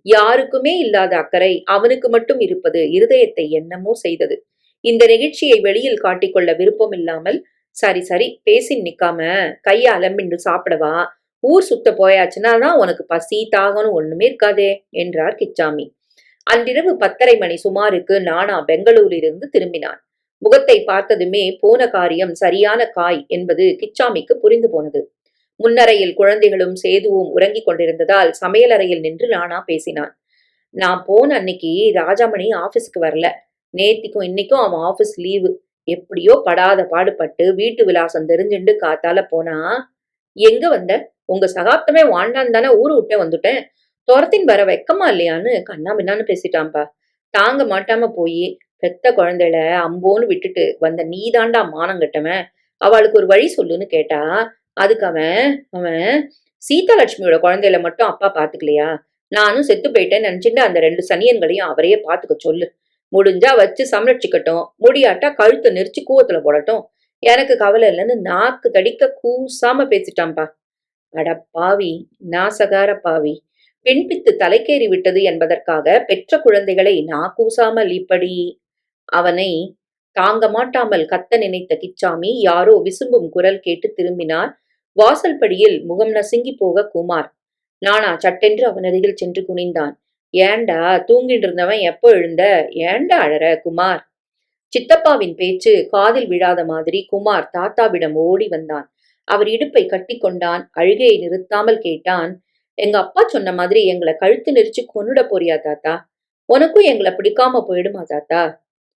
யாருக்குமே இல்லாத அக்கறை அவனுக்கு மட்டும் இருப்பது இருதயத்தை என்னமோ செய்தது. இந்த நிகழ்ச்சியை வெளியில் காட்டிக்கொள்ள விருப்பம் இல்லாமல், சரி சரி பேசி நிக்காம கைய அலம்பிண்டு சாப்பிடவா? ஊர் சுத்த போயாச்சுன்னா தான் உனக்கு பசி தாகம்னு ஒண்ணுமே இருக்காதே என்றார் கிச்சாமி. அன்றிரவு 10:30 மணி சுமாருக்கு நானா பெங்களூரிலிருந்து திரும்பினான். முகத்தை பார்த்ததுமே போன காரியம் சரியான காய் என்பது கிச்சாமிக்கு புரிந்து போனது. முன்னறையில் குழந்தைகளும் சேதுவும் உறங்கிக் கொண்டிருந்ததால் சமையலறையில் நின்று நானா பேசினான். நான் போன அன்னைக்கு ராஜாமணி ஆபீஸ்க்கு வரல. நேத்திக்கும் இன்னைக்கும் அவன் ஆபீஸ் லீவு. எப்படியோ படாத பாடுபட்டு வீட்டு விலாசம் தெரிஞ்சுண்டு காத்தால போனா. எங்க வந்த? உங்க சகாப்தமே வாண்டான் தானே ஊரு விட்டே வந்துட்டேன். துரத்தின் வர வெக்கமா இல்லையான்னு கண்ணா பின்னான்னு பேசிட்டான்பா. தாங்க மாட்டாம போய் பெத்த குழந்தைல அம்போன்னு விட்டுட்டு வந்த நீதாண்டா மானங்கட்டவன். அவளுக்கு ஒரு வழி சொல்லுன்னு கேட்டா, அதுக்கு அவன் அவன் சீதாலட்சுமியோட குழந்தையில மட்டும் அப்பா பாத்துக்கலையா? நானும் செத்து போயிட்டேன்னு நினைச்சுட்டு அந்த 2 சனியன்களையும் அவரையே பாத்துக்க சொல்லு. முடிஞ்சா வச்சு சமரட்சிக்கட்டும், முடியாட்டா கழுத்தை நெரிச்சு கூவத்துல போடட்டும். எனக்கு கவலை இல்லைன்னு நாக்கு தடிக்க கூசாம பேசிட்டான்பா. அட பாவி, நாசகார பாவி. பெண் பித்து தலைக்கேறி விட்டது என்பதற்காக பெற்ற குழந்தைகளை நாக்கூசாமல் இப்படி? அவனை தாங்க மாட்டாமல் கத்த நினைத்த கிச்சாமி யாரோ விசும்பும் குரல் கேட்டு திரும்பினார். வாசல் படியில் முகம் நசுங்கி போக குமார். நானா சட்டென்று அவன் அருகில் சென்று குனிந்தான். ஏண்டா தூங்கிட்டு இருந்தவன் எப்போ எழுந்த? ஏண்டா அழற குமார்? சித்தப்பாவின் பேச்சு காதில் விழாத மாதிரி குமார் தாத்தாவிடம் ஓடி வந்தான். அவர் இடுப்பை கட்டி கொண்டான். அழுகையை நிறுத்தாமல் கேட்டான். எங்க அப்பா சொன்ன மாதிரி எங்களை கழுத்து நெரிச்சு கொன்னுட போறியா தாத்தா? உனக்கும் எங்களை பிடிக்காம போயிடுமா தாத்தா?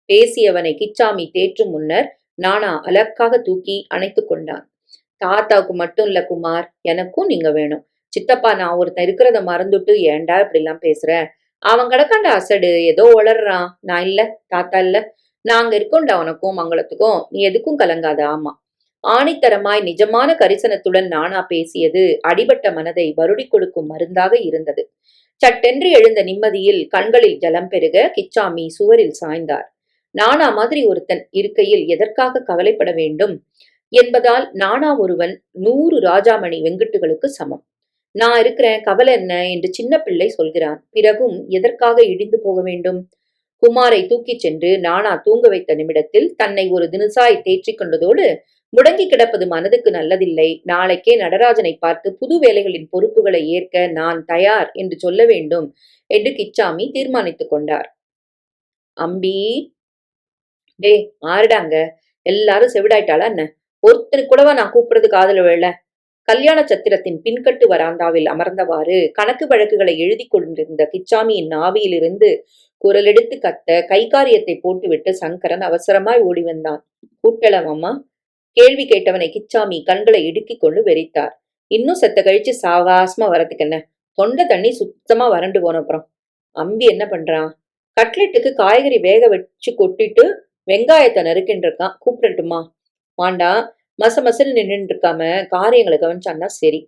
பேசியவனை கிச்சாமி தேற்றும் முன்னர் நானா அலக்காக தூக்கி அணைத்து கொண்டான். தாத்தாவுக்கு மட்டும் இல்ல குமார், எனக்கும் நீங்க வேணும். சித்தப்பா, நான் ஒருத்தன் இருக்கிறத மறந்துட்டு ஏன்டா இப்படி எல்லாம் பேசுற? அவன் கிடக்காண்ட அசடு ஏதோ வளர்றான். நான் இல்ல, தாத்தா இல்ல. நாங்க இருக்கோண்டா உனக்கும் மங்களத்துக்கும். நீ எதுக்கும் கலங்காத. ஆமா. ஆணித்தரமாய் நிஜமான கரிசனத்துடன் நானா பேசியது அடிபட்ட மனதை வருடி கொடுக்கும் மருந்தாக இருந்தது. சட்டென்று எழுந்த நிம்மதியில் கண்களில் ஜலம் பெருக கிச்சாமி சுவரில் சாய்ந்தார். நானா மாதிரி ஒருத்தன் இருக்கையில் எதற்காக கவலைப்பட வேண்டும் என்பதால் நானா ஒருவன் 100 ராஜாமணி வெங்கட்டுகளுக்கு சமம். நான் இருக்கிறேன், கவலை என்ன என்று சின்ன பிள்ளை சொல்கிறான். பிறகும் எதற்காக இடிந்து போக வேண்டும்? குமாரை தூக்கிச் சென்று நானா தூங்க வைத்த நிமிடத்தில் தன்னை ஒரு தினுசாய் தேற்றிக் கொண்டதோடு, முடங்கி கிடப்பது மனதுக்கு நல்லதில்லை, நாளைக்கே நடராஜனை பார்த்து புது வேலைகளின் பொறுப்புகளை ஏற்க நான் தயார் என்று சொல்ல வேண்டும் என்று கிச்சாமி தீர்மானித்துக் கொண்டார். அம்பி, டே, ஆறுடாங்க, எல்லாரும் செவிடாயிட்டாளா என்ன? ஒருத்தனுக்கு கூடவா நான் கூப்பிடுறது காதுல விழல? கல்யாண சத்திரத்தின் பின்கட்டு வராந்தாவில் அமர்ந்தவாறு கணக்கு வழக்குகளை எழுதி கொண்டிருந்த கிச்சாமியின் நாவியிலிருந்து குரலெடுத்து கத்த கைகாரியத்தை போட்டுவிட்டு சங்கரன் அவசரமாய் ஓடி வந்தான். கூட்டலாம் அம்மா? கேள்வி கேட்டவனை கிச்சாமி கண்களை இடுக்கிக் கொண்டு வெறித்தார். இன்னும் செத்த கழிச்சு சாவாசமா வரதுக்கு என்ன? தொண்டை தண்ணி சுத்தமா வறண்டு போன அப்புறம். அம்பி என்ன பண்றான்? கட்லெட்டுக்கு காய்கறி வேக வச்சு கொட்டிட்டு வெங்காயத்தை நறுக்கின்னு இருக்கான். கூப்பிடட்டுமா? வாண்டா, மச மசன்னு நின்றுட்டு இருக்காம காரியங்களை கவனிச்சான்னா சரி.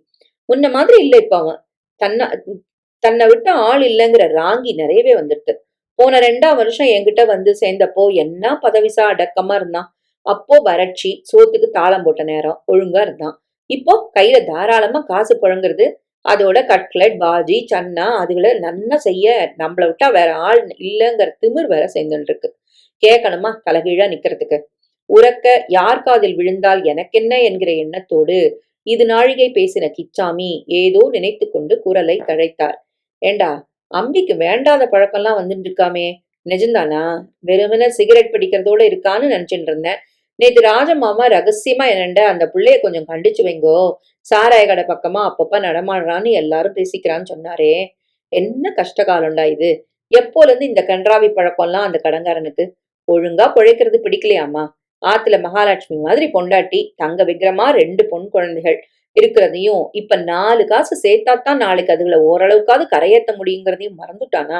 முன்ன மாதிரி இல்ல இப்ப அவன். தன்னை தன்னை விட்டு ஆள் இல்லைங்கிற ராங்கி நிறையவே வந்துடுது. போன 2ஆம் வருஷம் என்கிட்ட வந்து சேர்ந்தப்போ என்ன பதவிசா அடக்கமா இருந்தான். அப்போ வறட்சி, சோத்துக்கு தாளம் போட்ட நேரம், ஒழுங்கா இருந்தான். இப்போ கையில தாராளமா காசு புழங்குறது. அதோட கட்லெட், பாஜி, சன்னா அதுகளை நன்னா செய்ய நம்மள விட்டா வேற ஆள் இல்லைங்கிற திமிர் வேற சேர்ந்துட்டு இருக்கு. கேட்கணுமா தலைகீழா நிக்கிறதுக்கு? உறக்க யார் காதில் விழுந்தால் எனக்கென்ன என்கிற எண்ணத்தோடு இது நாழிகை பேசின கிச்சாமி ஏதோ நினைத்து கொண்டு குரலை தழைத்தார். ஏண்டா, அம்பிக்கு வேண்டாத பழக்கம்லாம் வந்துட்டு இருக்காமே, நிஜம்தானா? வெறுமன சிகரெட் பிடிக்கிறதோட இருக்கான்னு நினைச்சுட்டு இருந்தேன். நேத்து ராஜமாமா ரகசியமா என்னண்ட அந்த பிள்ளைய கொஞ்சம் கண்டிச்சு வைங்கோ, சாராய கடை பக்கமா அப்பப்ப நடமாடுறான்னு எல்லாரும் பேசிக்கிறான்னு சொன்னாரே. என்ன கஷ்டகாலம்டா இது! எப்போல இருந்து இந்த கன்றாவி பழக்கம்லாம் அந்த கடங்காரனுக்கு? ஒழுங்கா பிழைக்கிறது பிடிக்கலையாமா? ஆத்துல மகாலட்சுமி மாதிரி பொண்டாட்டி, தங்க விக்கிரமா 2 பொன் குழந்தைகள் இருக்கிறதையும், இப்ப 4 காசு சேர்த்தாத்தான் நாளைக்கு அதுகளை ஓரளவுக்காவது கரையேற்ற முடியுங்கிறதையும் மறந்துட்டானா?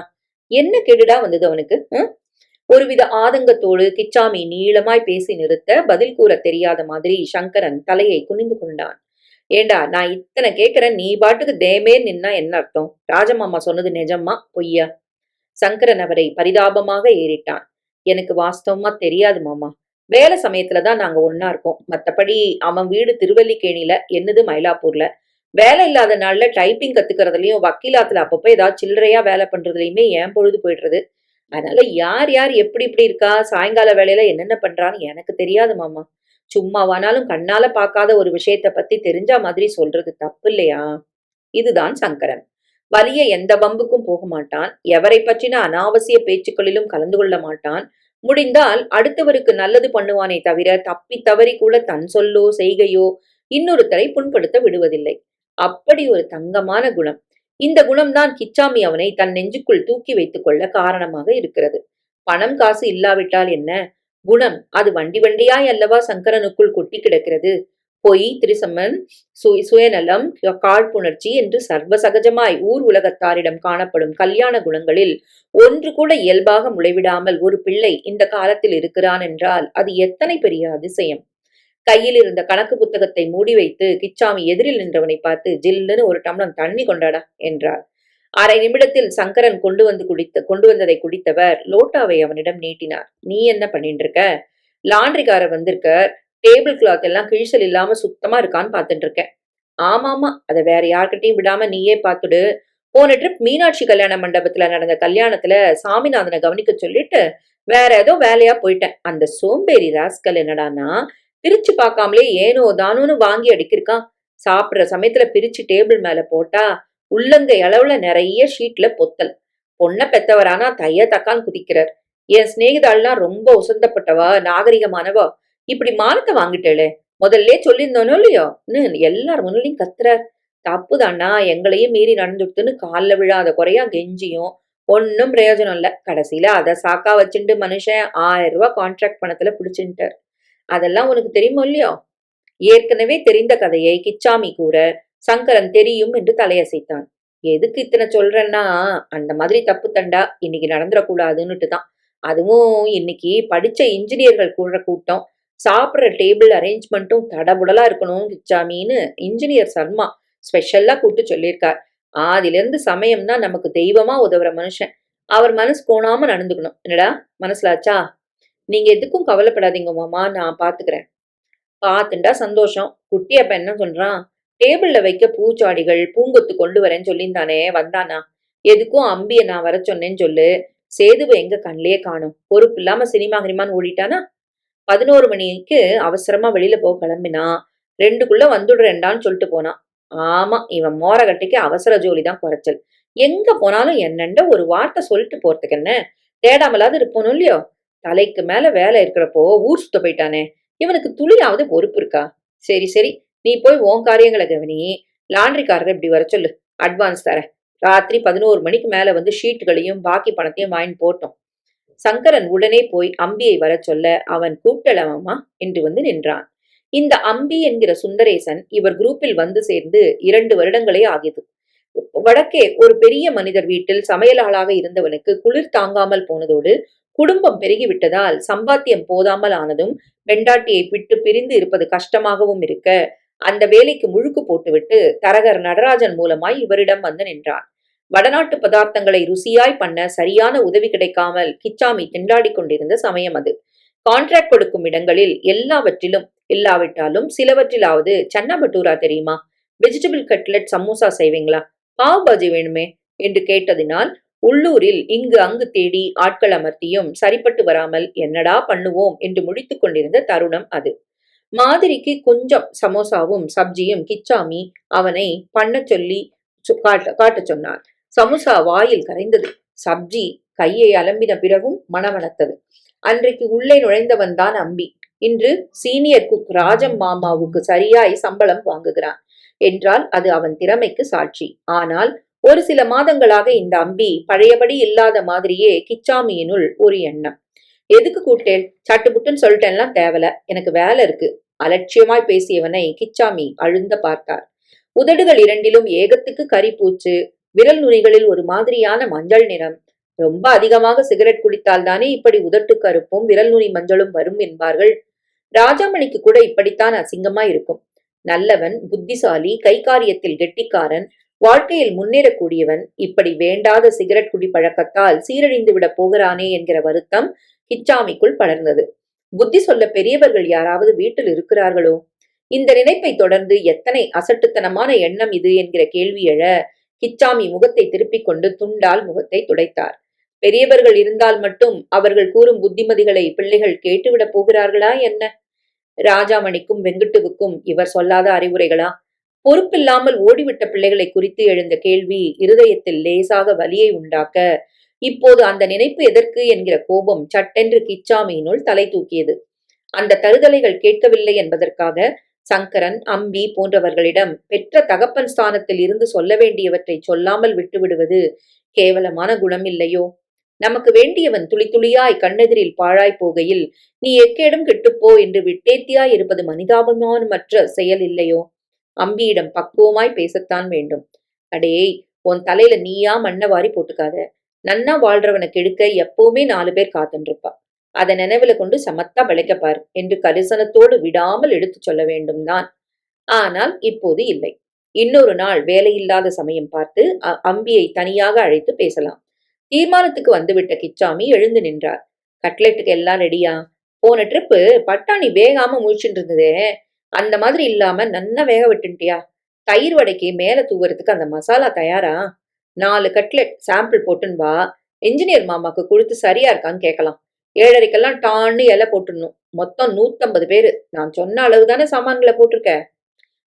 என்ன கெடுடா வந்தது அவனுக்கு? ஒருவித ஆதங்கத்தோடு கிச்சாமி நீளமாய் பேசி நிறுத்த பதில் கூற தெரியாத மாதிரி சங்கரன் தலையை குனிந்து கொண்டான். ஏண்டா, நான் இத்தனை கேட்கிறேன், நீ பாட்டுக்கு தேமே நின்னா என்ன அர்த்தம்? ராஜமாமா சொன்னது நிஜமா பொய்யா? சங்கரன் அவரை பரிதாபமாக ஏறிட்டான். எனக்கு வாஸ்தவமா தெரியாது மாமா. வேலை சமயத்துலதான் நாங்க ஒன்னா இருக்கோம். மத்தபடி அவன் வீடு திருவல்லிக்கேணியில, என்னது மயிலாப்பூர்ல. வேலை இல்லாத நாள்ல டைப்பிங் கத்துக்கிறதுலயும் வக்கீலாத்துல அப்பப்ப ஏதாவது சில்லறையா வேலை பண்றதுலயுமே ஏன் பொழுது போயிடுறது. அதனால யார் யார் எப்படி இப்படி இருக்கா, சாயங்கால வேலையில என்னென்ன பண்றான்னு எனக்கு தெரியாது மாமா. சும்மாவானாலும் கண்ணால பார்க்காத ஒரு விஷயத்த பத்தி தெரிஞ்சா மாதிரி சொல்றது தப்பு இல்லையா? இதுதான் சங்கரன். வலிய எந்த வம்புக்கும் போக மாட்டான். எவரை பற்றின அனாவசிய பேச்சுக்களிலும் கலந்து கொள்ள மாட்டான். முடிந்தால் அடுத்தவருக்கு நல்லது பண்ணுவானே தவிர தப்பி தவறி கூட தன் சொல்லோ செய்கையோ இன்னொருத்தரை புண்படுத்த விடுவதில்லை. அப்படி ஒரு தங்கமான குணம். இந்த குணம்தான் கிச்சாமி அவனை தன் நெஞ்சுக்குள் தூக்கி வைத்துக் கொள்ள காரணமாக இருக்கிறது. பணம் காசு இல்லாவிட்டால் என்ன? குணம் அது வண்டி வண்டியாய் அல்லவா சங்கரனுக்குள் கொட்டி கிடக்கிறது. பொய், திரிசம்மன், சுயநலம், காழ்ப்புணர்ச்சி என்று சர்வசகஜமாய் ஊர் உலகத்தாரிடம் காணப்படும் கல்யாண குணங்களில் ஒன்று கூட இயல்பாக முளைவிடாமல் ஒரு பிள்ளை இந்த காலத்தில் இருக்கிறான் என்றால் அது எத்தனை பெரிய அதிசயம்! கையில் இருந்த கணக்கு புத்தகத்தை மூடி வைத்து கிச்சாமி எதிரில் நின்றவனை பார்த்து, ஜில்லுன்னு ஒரு டம்ளர் தண்ணி கொண்டாடா என்றார். அரை நிமிடத்தில் சங்கரன் கொண்டு வந்ததை குடித்தவர் லோட்டாவை அவனிடம் நீட்டினார். நீ என்ன பண்ணிட்டு இருக்க? லாண்ட்ரிக்கார வந்திருக்க, டேபிள் கிளாத் எல்லாம் கிழிசல் இல்லாம சுத்தமா இருக்கான்னு பாத்துட்டு இருக்கேன். ஆமாமா, அதை வேற யார்கிட்டையும் விடாம நீயே பாத்துடு. போன ட்ரிப் மீனாட்சி கல்யாண மண்டபத்துல நடந்த கல்யாணத்துல சாமிநாதனை கவனிக்க சொல்லிட்டு வேற ஏதோ வேலையா போயிட்டேன். அந்த சோம்பேறி ராஸ்கல் என்னடானா பிரிச்சு பார்க்காமலே ஏனோ தானோன்னு வாங்கி அடிக்கிருக்கான். சாப்பிடுற சமயத்துல பிரிச்சு டேபிள் மேல போட்டா உள்ளங்கை அளவுல நிறைய ஷீட்ல பொத்தல். பொண்ண பெத்தவரானா தைய தக்கான்னு குதிக்கிறார். என் சிநேகிதாள்லாம் ரொம்ப உசந்தப்பட்டவா, நாகரிகமானவா. இப்படி மானத்தை வாங்கிட்டேளே, முதல்ல சொல்லியிருந்தோனோ இல்லையோன்னு எல்லார் முன்னிலையும் கத்துறார். தப்புதாண்ணா, எங்களையும் மீறி நடந்துடுத்துன்னு காலில் விழாத குறையா கெஞ்சியும் ஒன்னும் பிரயோஜனம் இல்ல. கடைசியில அதை சாக்கா வச்சுட்டு மனுஷன் 1000 ரூபாய் கான்ட்ராக்ட் பணத்துல பிடிச்சுட்டார். அதெல்லாம் உனக்கு தெரியுமோ இல்லையோ? ஏற்கனவே தெரிந்த கதையை கிச்சாமி கூற சங்கரன் தெரியும் என்று தலையசைத்தான். எதுக்கு இத்தனை சொல்றேன்னா, அந்த மாதிரி தப்பு தண்டா இன்னைக்கு நடந்துடக்கூடாதுன்னுட்டு தான். அதுவும் இன்னைக்கு படிச்ச இன்ஜினியர்கள் கூடுற கூட்டம். சாப்பிட்ற டேபிள் அரேஞ்ச்மெண்ட்டும் தடபுடலா இருக்கணும் கிச்சாமின்னு இன்ஜினியர் சர்மா ஸ்பெஷல்லா கூப்பிட்டு சொல்லியிருக்கார். ஆதிலிருந்து சமயம்னா நமக்கு தெய்வமா உதவுற மனுஷன். அவர் மனசு கோணாம நடந்துக்கணும். என்னடா மனசுலாச்சா? நீங்க எதுக்கும் கவலைப்படாதீங்க மாமா, நான் பாத்துக்கிறேன். பாத்துண்டா சந்தோஷம். குட்டி அப்ப என்ன சொல்றான்? டேபிள்ல வைக்க பூச்சாடிகள் பூங்கொத்து கொண்டு வரேன்னு சொல்லியிருந்தானே, வந்தானா? எதுக்கும் அம்பிய நான் வர சொன்னேன்னு சொல்லு. சேதுவை எங்க கண்லயே காணோம். பொறுப்பு இல்லாம சினிமா கினிமான்னு ஓடிட்டானா? 11 மணிக்கு அவசரமா வெளியில போக கிளம்பினா, 2க்குள்ள வந்துடுறேன்டான்னு சொல்லிட்டு போனான். ஆமா, இவன் மோரகட்டைக்கு அவசர ஜோலிதான் குறைச்சல். எங்க போனாலும் என்னண்ட ஒரு வார்த்தை சொல்லிட்டு போறதுக்கு என்ன? தேடாமலாவது இருப்போனும் இல்லையோ? தலைக்கு மேல வேலை இருக்கிறப்போ ஊர் சுத்த போயிட்டானே, இவனுக்கு துளியாவது பொறுப்பு இருக்கா? சரி சரி, நீ போய் உன் காரியங்களை கவனி. லாண்டரிக்காரரை இப்படி வர சொல்லு. அட்வான்ஸ் தரேன். ராத்திரி 11 மணிக்கு மேல வந்து ஷீட்டுகளையும் பாக்கி பணத்தையும் வாங்கி போட்டோம். சங்கரன் உடனே போய் அம்பியை வரச் சொல்ல, அவன் கூப்பிட்டலவம்மா என்று வந்து நின்றான். இந்த அம்பி என்கிற சுந்தரேசன் இவர் குரூப்பில் வந்து சேர்ந்து 2 வருடங்களே ஆகியது. வடக்கே ஒரு பெரிய மனிதர் வீட்டில் சமையலாளாக இருந்தவனுக்கு குளிர் தாங்காமல் போனதோடு குடும்பம் பெருகிவிட்டதால் சம்பாத்தியம் போதாமல் ஆனதும் பெண்டாட்டியை விட்டு பிரிந்து இருப்பது கஷ்டமாகவும் இருக்க அந்த வேலைக்கு முழுக்கு போட்டுவிட்டு தரகர் நடராஜன் மூலமாய் இவரிடம் வந்து நின்றான். வடநாட்டு பதார்த்தங்களை ருசியாய் பண்ண சரியான உதவி கிடைக்காமல் கிச்சாமி திண்டாடி கொண்டிருந்த சமயம் அது. கான்ட்ராக்ட் கொடுக்கும் இடங்களில் எல்லாவற்றிலும் இல்லாவிட்டாலும் சிலவற்றிலாவது சன்னா பட்டூரா தெரியுமா? வெஜிடபிள் கட்லெட் சமோசா செய்வீங்களா? பாவ் பாஜி வேணுமே என்று கேட்டதினால் உள்ளூரில் இங்கு அங்கு தேடி ஆட்கள் அமர்த்தியும் சரிப்பட்டு வராமல் என்னடா பண்ணுவோம் என்று முடித்துக் கொண்டிருந்த தருணம் அது. மாதிரிக்கு கொஞ்சம் சமோசாவும் சப்ஜியும் கிச்சாமி அவனை பண்ண சொல்லி காட்டச் சொன்னார். சமோசா வாயில் கரைந்தது. சப்ஜி கையை அலம்பின பிறகும் மணமணத்தது. அன்றைக்கு உள்ளே நுழைந்தவன் தான் அம்பி. இன்று சீனியர் குக் ராஜம் மாமாவுக்கு சரியாய் சம்பளம் வாங்குகிறான் என்றால் அது அவன் திறமைக்கு சாட்சி. ஆனால் ஒரு சில மாதங்களாக இந்த அம்பி பழையபடி இல்லாத மாதிரியே கிச்சாமியினுள் ஒரு எண்ணம். எதுக்கு கூட்டேன்? சட்டுப்புட்டுன்னு சொல்லிட்டேன்லாம் தேவல, எனக்கு வேலை இருக்கு. அலட்சியமாய் பேசியவனை கிச்சாமி அழுந்த பார்த்தார். உதடுகள் இரண்டிலும் ஏகத்துக்கு கரிப்பூச்சு, விரல் நுனிகளில் ஒரு மாதிரியான மஞ்சள் நிறம். ரொம்ப அதிகமாக சிகரெட் குடித்தால் தானே இப்படி உதட்டு கருப்பும் விரல் நுனி மஞ்சளும் வரும் என்பார்கள். ராஜாமணிக்கு கூட இப்படித்தான் அசிங்கமா இருக்கும். நல்லவன், புத்திசாலி, கை காரியத்தில் கெட்டிக்காரன், வாழ்க்கையில் முன்னேறக்கூடியவன் இப்படி வேண்டாத சிகரெட் குடி பழக்கத்தால் சீரழிந்து விட போகிறானே என்கிற வருத்தம் கிச்சாமிக்குள் படர்ந்தது. புத்தி சொல்ல பெரியவர்கள் யாராவது வீட்டில் இருக்கிறார்களோ? இந்த நினைப்பை தொடர்ந்து எத்தனை அசட்டுத்தனமான எண்ணம் இது என்கிற கேள்வி எழ கிச்சாமி முகத்தை திருப்பிக் கொண்டு துண்டால் முகத்தை துடைத்தார். பெரியவர்கள் இருந்தால் மட்டும் அவர்கள் கூறும் புத்திமதிகளை பிள்ளைகள் கேட்டுவிடப் போகிறார்களா என்ன? ராஜாமணிக்கும் வெங்கட்டுவுக்கும் இவர் சொல்லாத அறிவுரைகளா? பொறுப்பில்லாமல் ஓடிவிட்ட பிள்ளைகளை குறித்து எழுந்த கேள்வி இருதயத்தில் லேசாக வலியை உண்டாக்க, இப்போது அந்த நினைப்பு எதற்கு என்கிற கோபம் சட்டென்று கிச்சாமியினுள் தலை தூக்கியது. அந்த தருதலைகள் கேட்கவில்லை என்பதற்காக சங்கரன், அம்பி போன்றவர்களிடம் பெற்ற தகப்பன் ஸ்தானத்தில் இருந்து சொல்ல வேண்டியவற்றை சொல்லாமல் விட்டுவிடுவது கேவலமான குணம் இல்லையோ? நமக்கு வேண்டியவன் துளி துளியாய் கண்ணெதிரில் பாழாய் போகையில் நீ எக்கேடும் கெட்டுப்போ என்று விட்டேத்தியாய் இருப்பது மனிதாபிமானமற்ற செயல் இல்லையோ? அம்பியிடம் பக்குவமாய் பேசத்தான் வேண்டும். அடேய், உன் தலையில நீயா மண்ண வாரி போட்டுக்காத. நன்னா வாழ்றவனை கெடுக்க எப்பவுமே 4 பேர் காத்துருப்பா. அதை நினைவுல கொண்டு சமத்தா பிழைக்கப்பார் என்று கரிசனத்தோடு விடாமல் எடுத்து சொல்ல வேண்டும் தான். ஆனால் இப்போது இல்லை. இன்னொரு நாள் வேலையில்லாத சமயம் பார்த்து அம்பியை தனியாக அழைத்து பேசலாம். தீர்மானத்துக்கு வந்துவிட்ட கிச்சாமி எழுந்து நின்றார். கட்லெட்டுக்கு எல்லாம் ரெடியா? போன ட்ரிப்பு பட்டாணி வேகாம முழிச்சுட்டு இருந்ததே, அந்த மாதிரி இல்லாம நன்னா வேக விட்டுட்டியா? தயிர் வடைக்கு மேல தூவுறதுக்கு அந்த மசாலா தயாரா? 4 கட்லெட் சாம்பிள் போட்டுன்னு வா. இன்ஜினியர் மாமாக்கு கொடுத்து சரியா இருக்கான்னு கேட்கலாம். 7:30க்கெல்லாம் டான்னு இலை போட்டுடணும். மொத்தம் 150 பேரு. நான் சொன்ன அளவுதானே சாமான்களை போட்டிருக்க?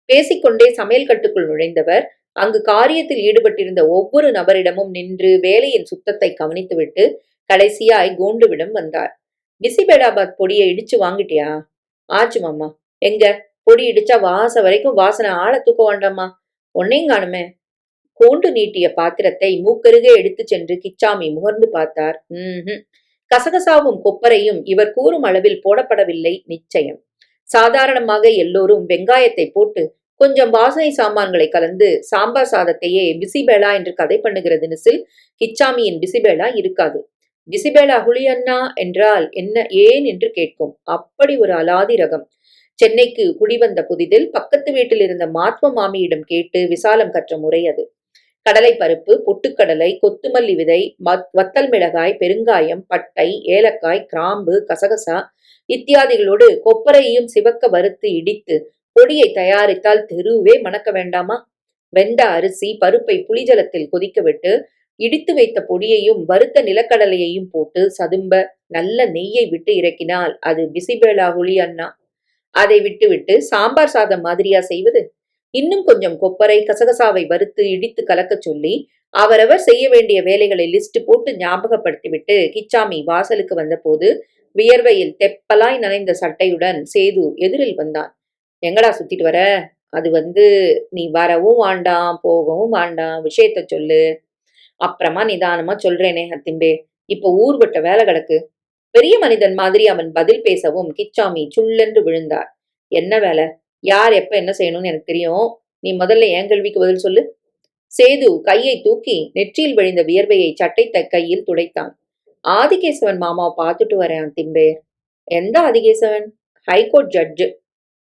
பேசிக்கொண்டே சமையல் கட்டுக்குள் நுழைந்தவர் அங்கு காரியத்தில் ஈடுபட்டிருந்த ஒவ்வொரு நபரிடமும் நின்று வேலையின் சுத்தத்தை கவனித்துவிட்டு கடைசியாய் கோண்டுவிடம் வந்தார். பிசிபேடாபாத் பொடியை இடிச்சு வாங்கிட்டியா? ஆச்சு மாமா. எங்க? பொடி இடிச்சா வாசம் வரைக்கும் வாசனை ஆள தூக்க வேண்டாமா? ஒன்னையும் காணுமே. கோண்டு நீட்டிய பாத்திரத்தை மூக்கருகே எடுத்து சென்று கிச்சாமி முகர்ந்து பார்த்தார். கசகசாவும் கொப்பரையும் இவர் கூறும் அளவில் போடப்படவில்லை நிச்சயம். சாதாரணமாக எல்லோரும் வெங்காயத்தை போட்டு கொஞ்சம் வாசனை சாமான்களை கலந்து சாம்பார் சாதத்தையே பிசிபேளா என்று கதை பண்ணுகிற தினசில் கிச்சாமியின் பிசிபேளா இருக்காது. பிசிபேளா ஹுளியன்னா என்றால் என்ன ஏன் என்று கேட்கும். அப்படி ஒரு அலாதி ரகம். சென்னைக்கு குடிவந்த புதிதில் பக்கத்து வீட்டில் இருந்த மாத்வ மாமியிடம் கேட்டு விசாலம் கற்ற முறை அது. கடலை பருப்பு, பொட்டுக்கடலை, கொத்துமல்லி விதை, வத்தல் மிளகாய், பெருங்காயம், பட்டை, ஏலக்காய், கிராம்பு, கசகசா இத்தியாதிகளோடு கொப்பரையும் சிவக்க வறுத்து இடித்து பொடியை தயாரித்தால் தெருவே மணக்க வேண்டாமா? வெந்த அரிசி பருப்பை புளிஜலத்தில் கொதிக்க விட்டு இடித்து வைத்த பொடியையும் வறுத்த நிலக்கடலையையும் போட்டு சதும்ப நல்ல நெய்யை விட்டு இறக்கினால் அது பிசிபேலா புளி அண்ணா. அதை விட்டுவிட்டு சாம்பார் சாதம் மாதிரியா செய்வது? இன்னும் கொஞ்சம் கொப்பரை கசகசாவை வறுத்து இடித்து கலக்கச் சொல்லி அவரவர் செய்ய வேண்டிய வேலைகளை லிஸ்ட் போட்டு ஞாபகப்படுத்திவிட்டு கிச்சாமி வாசலுக்கு வந்தபோது வியர்வையில் தெப்பலாய் நனைந்த சட்டையுடன் சேது எதிரில் வந்தான். எங்கடா சுத்திட்டு வர? அது நீ வரவும் வேண்டாம் போகவும் வேண்டாம், விஷயத்த சொல்லு. அப்புறமா நிதானமா சொல்றேனே அத்திம்பே, இப்ப ஊர்வட்ட வேலை கிடக்கு. பெரிய மனிதன் மாதிரி அவன் பதில் பேசவும் கிச்சாமி சுள்ளென்று விழுந்தார். என்ன வேலை? யார் எப்ப என்ன செய்யணும்னு எனக்கு தெரியும். நீ முதல்ல என் கேள்விக்கு பதில் சொல்லு. சேது கையை தூக்கி நெற்றியில் வழிந்த வியர்வையை சட்டை கையில் துடைத்தான். ஆதிகேசவன் மாமாவை பார்த்துட்டு வரேன் திம்பே. எந்த ஆதிகேசவன்? High court judge.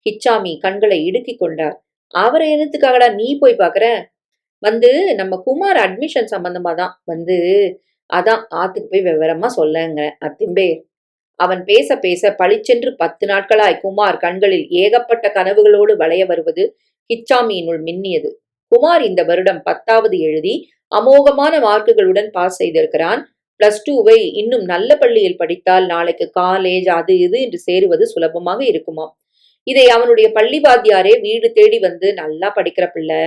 கிச்சாமி கண்களை இடுக்கிக் கொண்டார். அவரை என்னத்துக்காகடா நீ போய் பாக்குற? நம்ம குமார் அட்மிஷன் சம்பந்தமா தான் அதான் ஆத்துக்கு போய் விவரமா சொல்லங்க அத்திம்பே. அவன் பேச பேச பளிச்சென்று 10 நாட்களாய் குமார் கண்களில் ஏகப்பட்ட கனவுகளோடு வளைய வருவது கிச்சாமியினுள் மின்னியது. குமார் இந்த வருடம் 10வது எழுதி அமோகமான மார்க்குகளுடன் பாஸ் செய்திருக்கிறான். +2வை இன்னும் நல்ல பள்ளியில் படித்தால் நாளைக்கு காலேஜ் அது இது என்று சேருவது சுலபமாக இருக்குமாம். இதை அவனுடைய பள்ளி வாத்தியாரே வீடு தேடி நல்லா படிக்கிற பிள்ளை,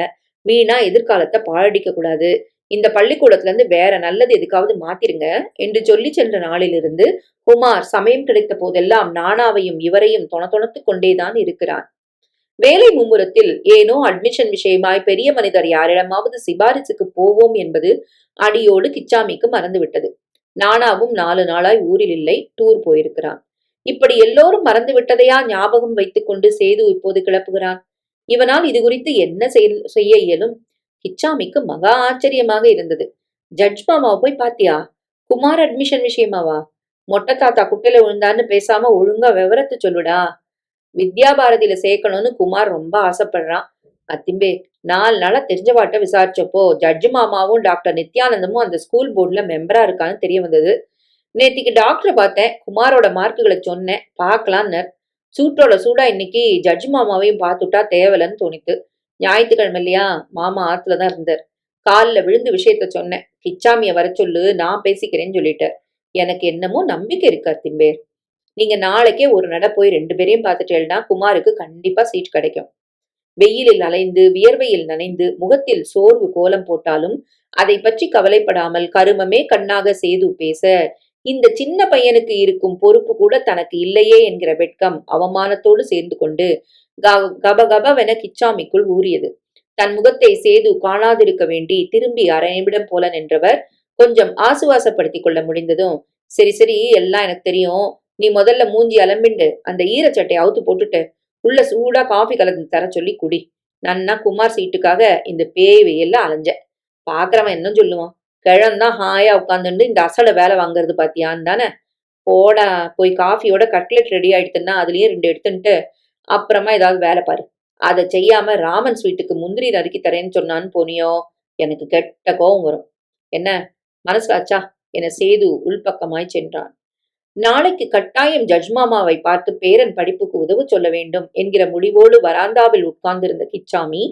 வீணா எதிர்காலத்தை பாழடிக்க கூடாது, இந்த பள்ளிக்கூடத்துல இருந்து வேற நல்லது எதுக்காவது மாத்திருங்க என்று சொல்லி சென்ற நாளிலிருந்து குமார் சமயம் கிடைத்த போதெல்லாம் நானாவையும் இவரையும் தொணத்து கொண்டேதான் இருக்கிறான். வேலை மும்முரத்தில் ஏனோ அட்மிஷன் விஷயமாய் பெரிய மனிதர் யாரிடமாவது சிபாரிசுக்கு போவோம் என்பது அடியோடு கிச்சாமிக்கு மறந்துவிட்டது. நானாவும் 4 நாளாய் ஊரில் இல்லை, டூர் போயிருக்கிறான். இப்படி எல்லோரும் மறந்து விட்டதையா ஞாபகம் வைத்துக் கொண்டு சேது இப்போது கிளப்புகிறான். இவனால் இது குறித்து என்ன செய்ய இயலும்? கிச்சாமிக்கு மகா ஆச்சரியமாக இருந்தது. ஜட்ஜ் மாமாவை போய் பாத்தியா? குமார் அட்மிஷன் விஷயமாவா? மொட்டை தாத்தா குட்டையில விழுந்தான்னு பேசாம ஒழுங்கா விவரத்தை சொல்லுடா. வித்யா பாரதியில சேர்க்கணும்னு குமார் ரொம்ப ஆசைப்படுறான். அத்திம்பே, 4 நாளா தெரிஞ்சவாட்ட விசாரிச்சப்போ ஜட்ஜு மாமாவும் டாக்டர் நித்யானந்தமும் அந்த ஸ்கூல் போர்டுல மெம்பரா இருக்கான்னு தெரிய வந்தது. நேத்திக்கு டாக்டரை பார்த்தேன், குமாரோட மார்க்குகளை சொன்னேன், பார்க்கலான்னு. சூட்டோட சூடா இன்னைக்கு ஜட்ஜு மாமாவையும் பார்த்துட்டா தேவலன்னு தோணித்து. ஞாயிற்றுக்கிழமை இல்லையா, மாமா ஆத்துலதான் இருந்தார். காலில் விழுந்து விஷயத்த சொன்னேன். கிச்சாமிய வர சொல்லு, நான் பேசிக்கிறேன்னு சொல்லிட்டார். எனக்கு என்னமோ நம்பிக்கை இருக்கு அத்திம்பேர். நீங்க நாளைக்கே ஒரு நட போய் 2 பேரையும் பார்த்துட்டேன்னா குமாருக்கு கண்டிப்பா சீட் கிடைக்கும். வெயிலில் அலைந்து வியர்வையில் நனைந்து முகத்தில் சோர்வு கோலம் போட்டாலும் அதை பற்றி கவலைப்படாமல் கருமமே கண்ணாக சேது பேச, இந்த சின்ன பையனுக்கு இருக்கும் பொறுப்பு கூட தனக்கு இல்லையே என்கிற வெட்கம் அவமானத்தோடு சேர்ந்து கொண்டு கபகபவென கிச்சாமிக்குள் ஊறியது. தன் முகத்தை சேது காணாதிருக்க வேண்டி திரும்பி அரை நிமிடம் போல நின்றவர் கொஞ்சம் ஆசுவாசப்படுத்திக் கொள்ள முடிந்ததும், சரி சரி எல்லாம் எனக்கு தெரியும், நீ முதல்ல மூஞ்சி அலம்பிண்டு அந்த ஈரச்சட்டை அவுத்து போட்டுட்டு உள்ள சூடா காஃபி கலந்து தர சொல்லி குடி. நன்னா குமார் சீட்டுக்காக இந்த பேய் வெயில்ல அலைஞ்ச. பாக்குறவன் என்ன சொல்லுவான்? கிழந்தான் ஹாயா உட்காந்துட்டு இந்த அசட வேலை வாங்குறது பாத்தியான்னு தானே. போடா, போய் காஃபியோட கட்லெட் ரெடி ஆயிடுத்துன்னா அதுலயும் 2 எடுத்துட்டு அப்புறமா ஏதாவது வேலை பாரு. அதை செய்யாம ராமன் ஸ்வீட்டுக்கு முந்திரி நறுக்கி தரேன்னு சொன்னான்னு போனியோ, எனக்கு கெட்ட கோபம் வரும். என்ன மனசாச்சா என சேது உள்பக்கமாய் சென்றான். நாளைக்கு கட்டாயம் ஜட்ஜ் மாமாவை பார்த்து பேரன் படிப்புக்கு உதவு சொல்ல வேண்டும் என்கிற முடிவோடு வராந்தாவில் உட்கார்ந்திருந்த கிச்சாமி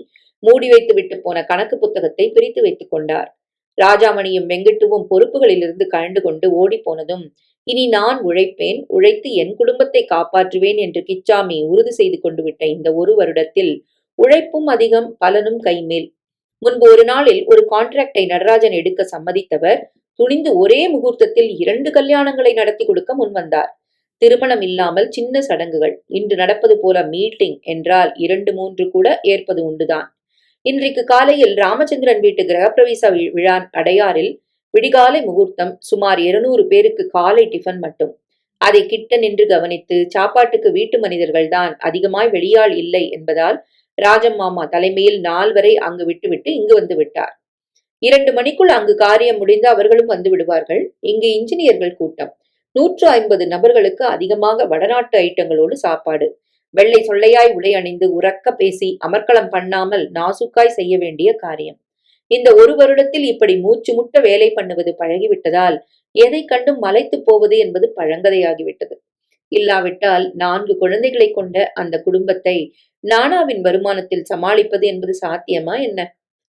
மூடி வைத்து விட்டு போன கணக்கு புத்தகத்தை பிரித்து வைத்துக் கொண்டார். ராஜாமணியும் வெங்கட்டுவும் பொறுப்புகளிலிருந்து கழண்டு கொண்டு ஓடி போனதும், இனி நான் உழைப்பேன், உழைத்து என் குடும்பத்தை காப்பாற்றுவேன் என்று கிச்சாமி உறுதி செய்து கொண்டு விட்ட இந்த 1 வருடத்தில் உழைப்பும் அதிகம், பலனும் கைமேல். முன்பு ஒரு நாளில் ஒரு கான்ட்ராக்டை நடராஜன் எடுக்க சம்மதித்தவர் துணிந்து ஒரே முகூர்த்தத்தில் 2 கல்யாணங்களை நடத்தி கொடுக்க முன்வந்தார். திருமணம் இல்லாமல் சின்ன சடங்குகள். இன்று நடப்பது போல மீட்டிங் என்றால் 2, 3 கூட ஏற்பது உண்டுதான். இன்றைக்கு காலையில் ராமச்சந்திரன் வீட்டு கிரகப்பிரவேச விழா அடையாறில் விடிகாலை முகூர்த்தம். சுமார் 200 பேருக்கு காலை டிஃபன் மட்டும். அதை கிட்ட நின்று கவனித்து சாப்பாட்டுக்கு வீட்டு மனிதர்கள் தான் அதிகமாய் வெளியாள் இல்லை என்பதால் ராஜம் மாமா தலைமையில் 4 வரை அங்கு விட்டுவிட்டு இங்கு வந்து விட்டார். 2 மணிக்குள் அங்கு காரியம் முடிந்து அவர்களும் வந்து விடுவார்கள். இங்கு இன்ஜினியர்கள் கூட்டம். 150 நபர்களுக்கு அதிகமாக வடநாட்டு ஐட்டங்களோடு சாப்பாடு. வெள்ளை சொல்லையாய் உடை அணிந்து உறக்க பேசி அமர்க்களம் பண்ணாமல் நாசுக்காய் செய்ய வேண்டிய காரியம். இந்த 1 வருடத்தில் இப்படி மூச்சு முட்ட வேலை பண்ணுவது பழகிவிட்டதால் எதை கண்டும் மலைத்து போவது என்பது பழங்கதையாகிவிட்டது. இல்லாவிட்டால் 4 குழந்தைகளை கொண்ட அந்த குடும்பத்தை நானாவின் வருமானத்தில் சமாளிப்பது என்பது சாத்தியமா என்ன?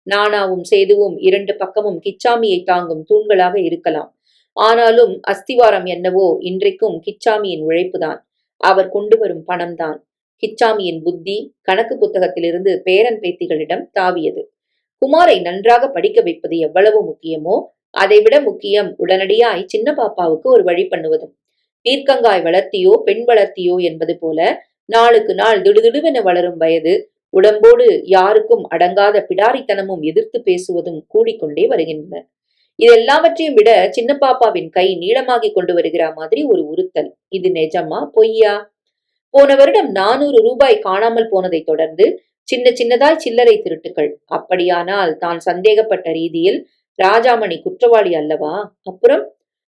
நானாவும் சேதுவும் 2 பக்கமும் கிச்சாமியை தாங்கும் தூண்களாக இருக்கலாம். ஆனாலும் அஸ்திவாரம் என்னவோ இன்றைக்கும் கிச்சாமியின் உழைப்புதான். அவர் கொண்டு வரும் பணம்தான். கிச்சாமியின் புத்தி கணக்கு புத்தகத்திலிருந்து பேரன் பேத்திகளிடம் தாவியது. குமாரை நன்றாக படிக்க வைப்பது எவ்வளவு முக்கியமோ அதைவிட முக்கியம் உடனடியாய் சின்ன பாப்பாவுக்கு ஒரு வழி பண்ணுவதும். பீர்க்கங்காய் வளர்த்தியோ பெண் வளர்த்தியோ என்பது போல நாளுக்கு நாள் திடுதிடுவென வளரும் வயது, உடம்போடு யாருக்கும் அடங்காத பிடாரித்தனமும் எதிர்த்து பேசுவதும் கூடிக்கொண்டே வருகின்றன. இதெல்லாவற்றையும் விட சின்ன பாப்பாவின் கை நீளமாகி கொண்டு வருகிற மாதிரி ஒரு உறுத்தல். இது நிஜமா பொய்யா? போன வருடம் 400 ரூபாய் காணாமல் போனதை தொடர்ந்து சின்ன சின்னதாய் சில்லறை திருட்டுகள். அப்படியானால் தான் சந்தேகப்பட்ட ரீதியில் ராஜாமணி குற்றவாளி அல்லவா? அப்புறம்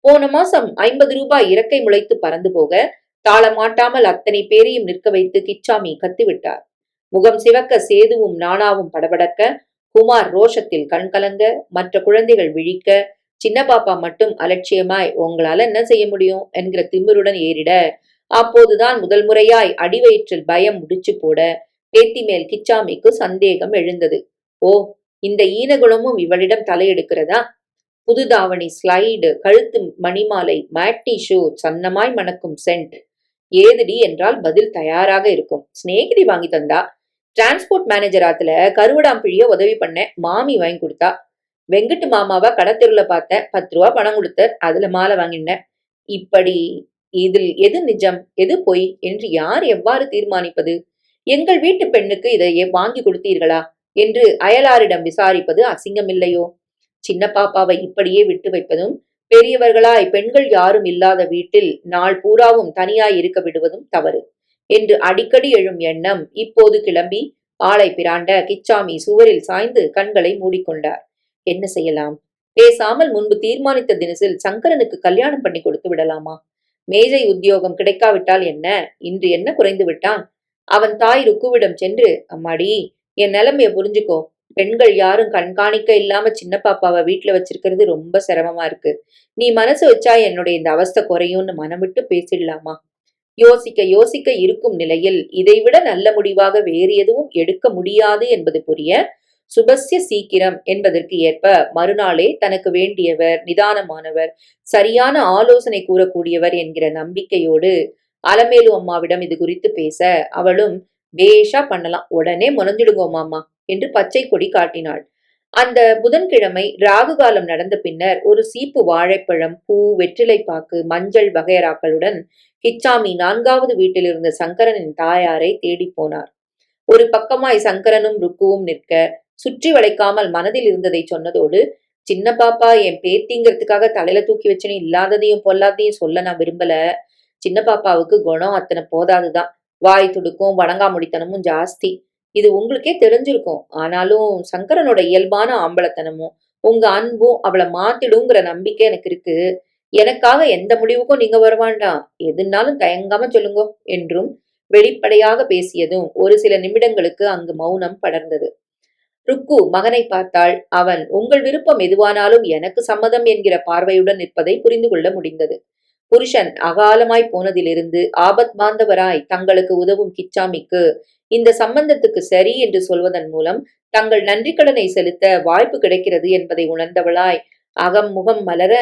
போன மாசம் 50 ரூபாய் இறக்கை முளைத்து பறந்து போக தாளமாட்டாமல் அத்தனை பேரையும் நிற்க வைத்து கிச்சாமி கத்திவிட்டார். முகம் சிவக்க சேதுவும் நானாவும் படபடக்க, குமார் ரோஷத்தில் கண்கலங்க, மற்ற குழந்தைகள் விழிக்க, சின்ன பாப்பா மட்டும் அலட்சியமாய் உங்களால என்ன செய்ய முடியும் என்கிற திமிருடன் ஏறிட, அப்போதுதான் முதல் முறையாய் அடிவயிற்றில் பயம் முடிச்சு போட பேத்தி மேல் கிச்சாமிக்கு சந்தேகம் எழுந்தது. ஓ, இந்த ஈனகுணமும் இவளிடம் தலையெடுக்கிறதா? புது தாவணி, ஸ்லைடு, கழுத்து மணிமாலை, மேட்னி ஷூ, சன்னமாய் மணக்கும் சென்ட். ஏதுடி என்றால் பதில் தயாராக இருக்கும். சிநேகிதி வாங்கி தந்தா. டிரான்ஸ்போர்ட் மேனேஜர் ஆத்துல கருவடாம்பிழிய உதவி பண்ண மாமி வாங்கி கொடுத்தா. வெங்கட்டு மாமாவா கடத்தெருல பார்த்தேன், 10 ரூபா பணம் கொடுத்தார், அதுல மாலை வாங்கினேன். இப்படி இதில் எது நிஜம் எது பொய் என்று யார் எவ்வாறு தீர்மானிப்பது? எங்கள் வீட்டு பெண்ணுக்கு இதை வாங்கி கொடுத்தீர்களா என்று அயலாரிடம் விசாரிப்பது அசிங்கமில்லையோ? சின்ன பாப்பாவை இப்படியே விட்டு வைப்பதும், பெரியவர்களாய் பெண்கள் யாரும் இல்லாத வீட்டில் நாள் பூராவும் தனியாய் இருக்க விடுவதும் தவறு என்று அடிக்கடி எழும் எண்ணம் இப்போது கிளம்பி ஆளை பிராண்ட கிச்சாமி சுவரில் சாய்ந்து கண்களை மூடிக்கொண்டார். என்ன செய்யலாம்? பேசாமல் முன்பு தீர்மானித்த தினசில் சங்கரனுக்கு கல்யாணம் பண்ணி கொடுத்து விடலாமா? மேஜை உத்தியோகம் கிடைக்காவிட்டால் என்ன? இன்று என்ன குறைந்து விட்டான்? அவன் தாய் ருக்குவிடம் சென்று, அம்மாடி, என் நிலைமைய புரிஞ்சுக்கோ. பெண்கள் யாரும் கண்காணிக்க இல்லாம சின்ன பாப்பாவை வீட்டுல வச்சிருக்கிறது ரொம்ப சிரமமா இருக்கு. நீ மனசு வச்சா என்னுடைய இந்த அவஸ்தை குறையும்னு மனம் விட்டு பேசிடலாமா? யோசிக்க யோசிக்க இருக்கும் நிலையில் இதைவிட நல்ல முடிவாக வேறு எதுவும் எடுக்க முடியாது என்பது புரிய, சுபஸ்ய சீக்கிரம் என்பதற்கு ஏற்ப மறுநாளே தனக்கு வேண்டியவர், நிதானமானவர், சரியான ஆலோசனை கூறக்கூடியவர் என்கிற நம்பிக்கையோடு அலமேலு அம்மாவிடம் இது குறித்து பேச, அவளும் பேஷா பண்ணலாம், உடனே முனைஞ்சிடுங்கோ மாமா என்று பச்சை கொடி காட்டினாள். அந்த புதன்கிழமை ராகு காலம் நடந்த பின்னர் ஒரு சீப்பு வாழைப்பழம், பூ, வெற்றிலை பாக்கு, மஞ்சள் வகையராக்களுடன் கிச்சாமி 4வது வீட்டில் இருந்த சங்கரனின் தாயாரை தேடி போனார். ஒரு பக்கமாய் சங்கரனும் ருக்குவும் நிற்க, சுற்றி வளைக்காமல் மனதில் இருந்ததை சொன்னதோடு, சின்ன பாப்பா என் பேத்திங்கிறதுக்காக தலையில தூக்கி வச்சுன்னு இல்லாததையும் பொல்லாதையும் சொல்ல நான் விரும்பல. சின்ன பாப்பாவுக்கு குணம் அத்தனை போதாதுதான். வாய் துடுக்கும், வணங்காமுடித்தனமும் ஜாஸ்தி. இது உங்களுக்கே தெரிஞ்சிருக்கும். ஆனாலும் சங்கரனோட இயல்பான ஆம்பளத்தனமும் உங்க அன்பும் அவளை மாத்திடுங்கிற நம்பிக்கை எனக்கு இருக்கு. எனக்காக எந்த முடிவுக்கும் நீங்க வருவாண்டாம், எதுனாலும் தயங்காம சொல்லுங்க என்றும் வெளிப்படையாக பேசியதும் ஒரு சில நிமிடங்களுக்கு அங்கு மௌனம் படர்ந்தது. ருக்கு மகனை பார்த்தாள். அவன் உங்கள் விருப்பம் எதுவானாலும் எனக்கு சம்மதம் என்கிற பார்வையுடன் நிற்பதை புரிந்து கொள்ள முடிந்தது. புருஷன் அகாலமாய் போனதிலிருந்து ஆபத் பாந்தவராய் தங்களுக்கு உதவும் கிச்சாமிக்கு இந்த சம்பந்தத்துக்கு சரி என்று சொல்வதன் மூலம் தங்கள் நன்றிக்கடனை செலுத்த வாய்ப்பு கிடைக்கிறது என்பதை உணர்ந்தவளாய் அகம் முகம் மலர,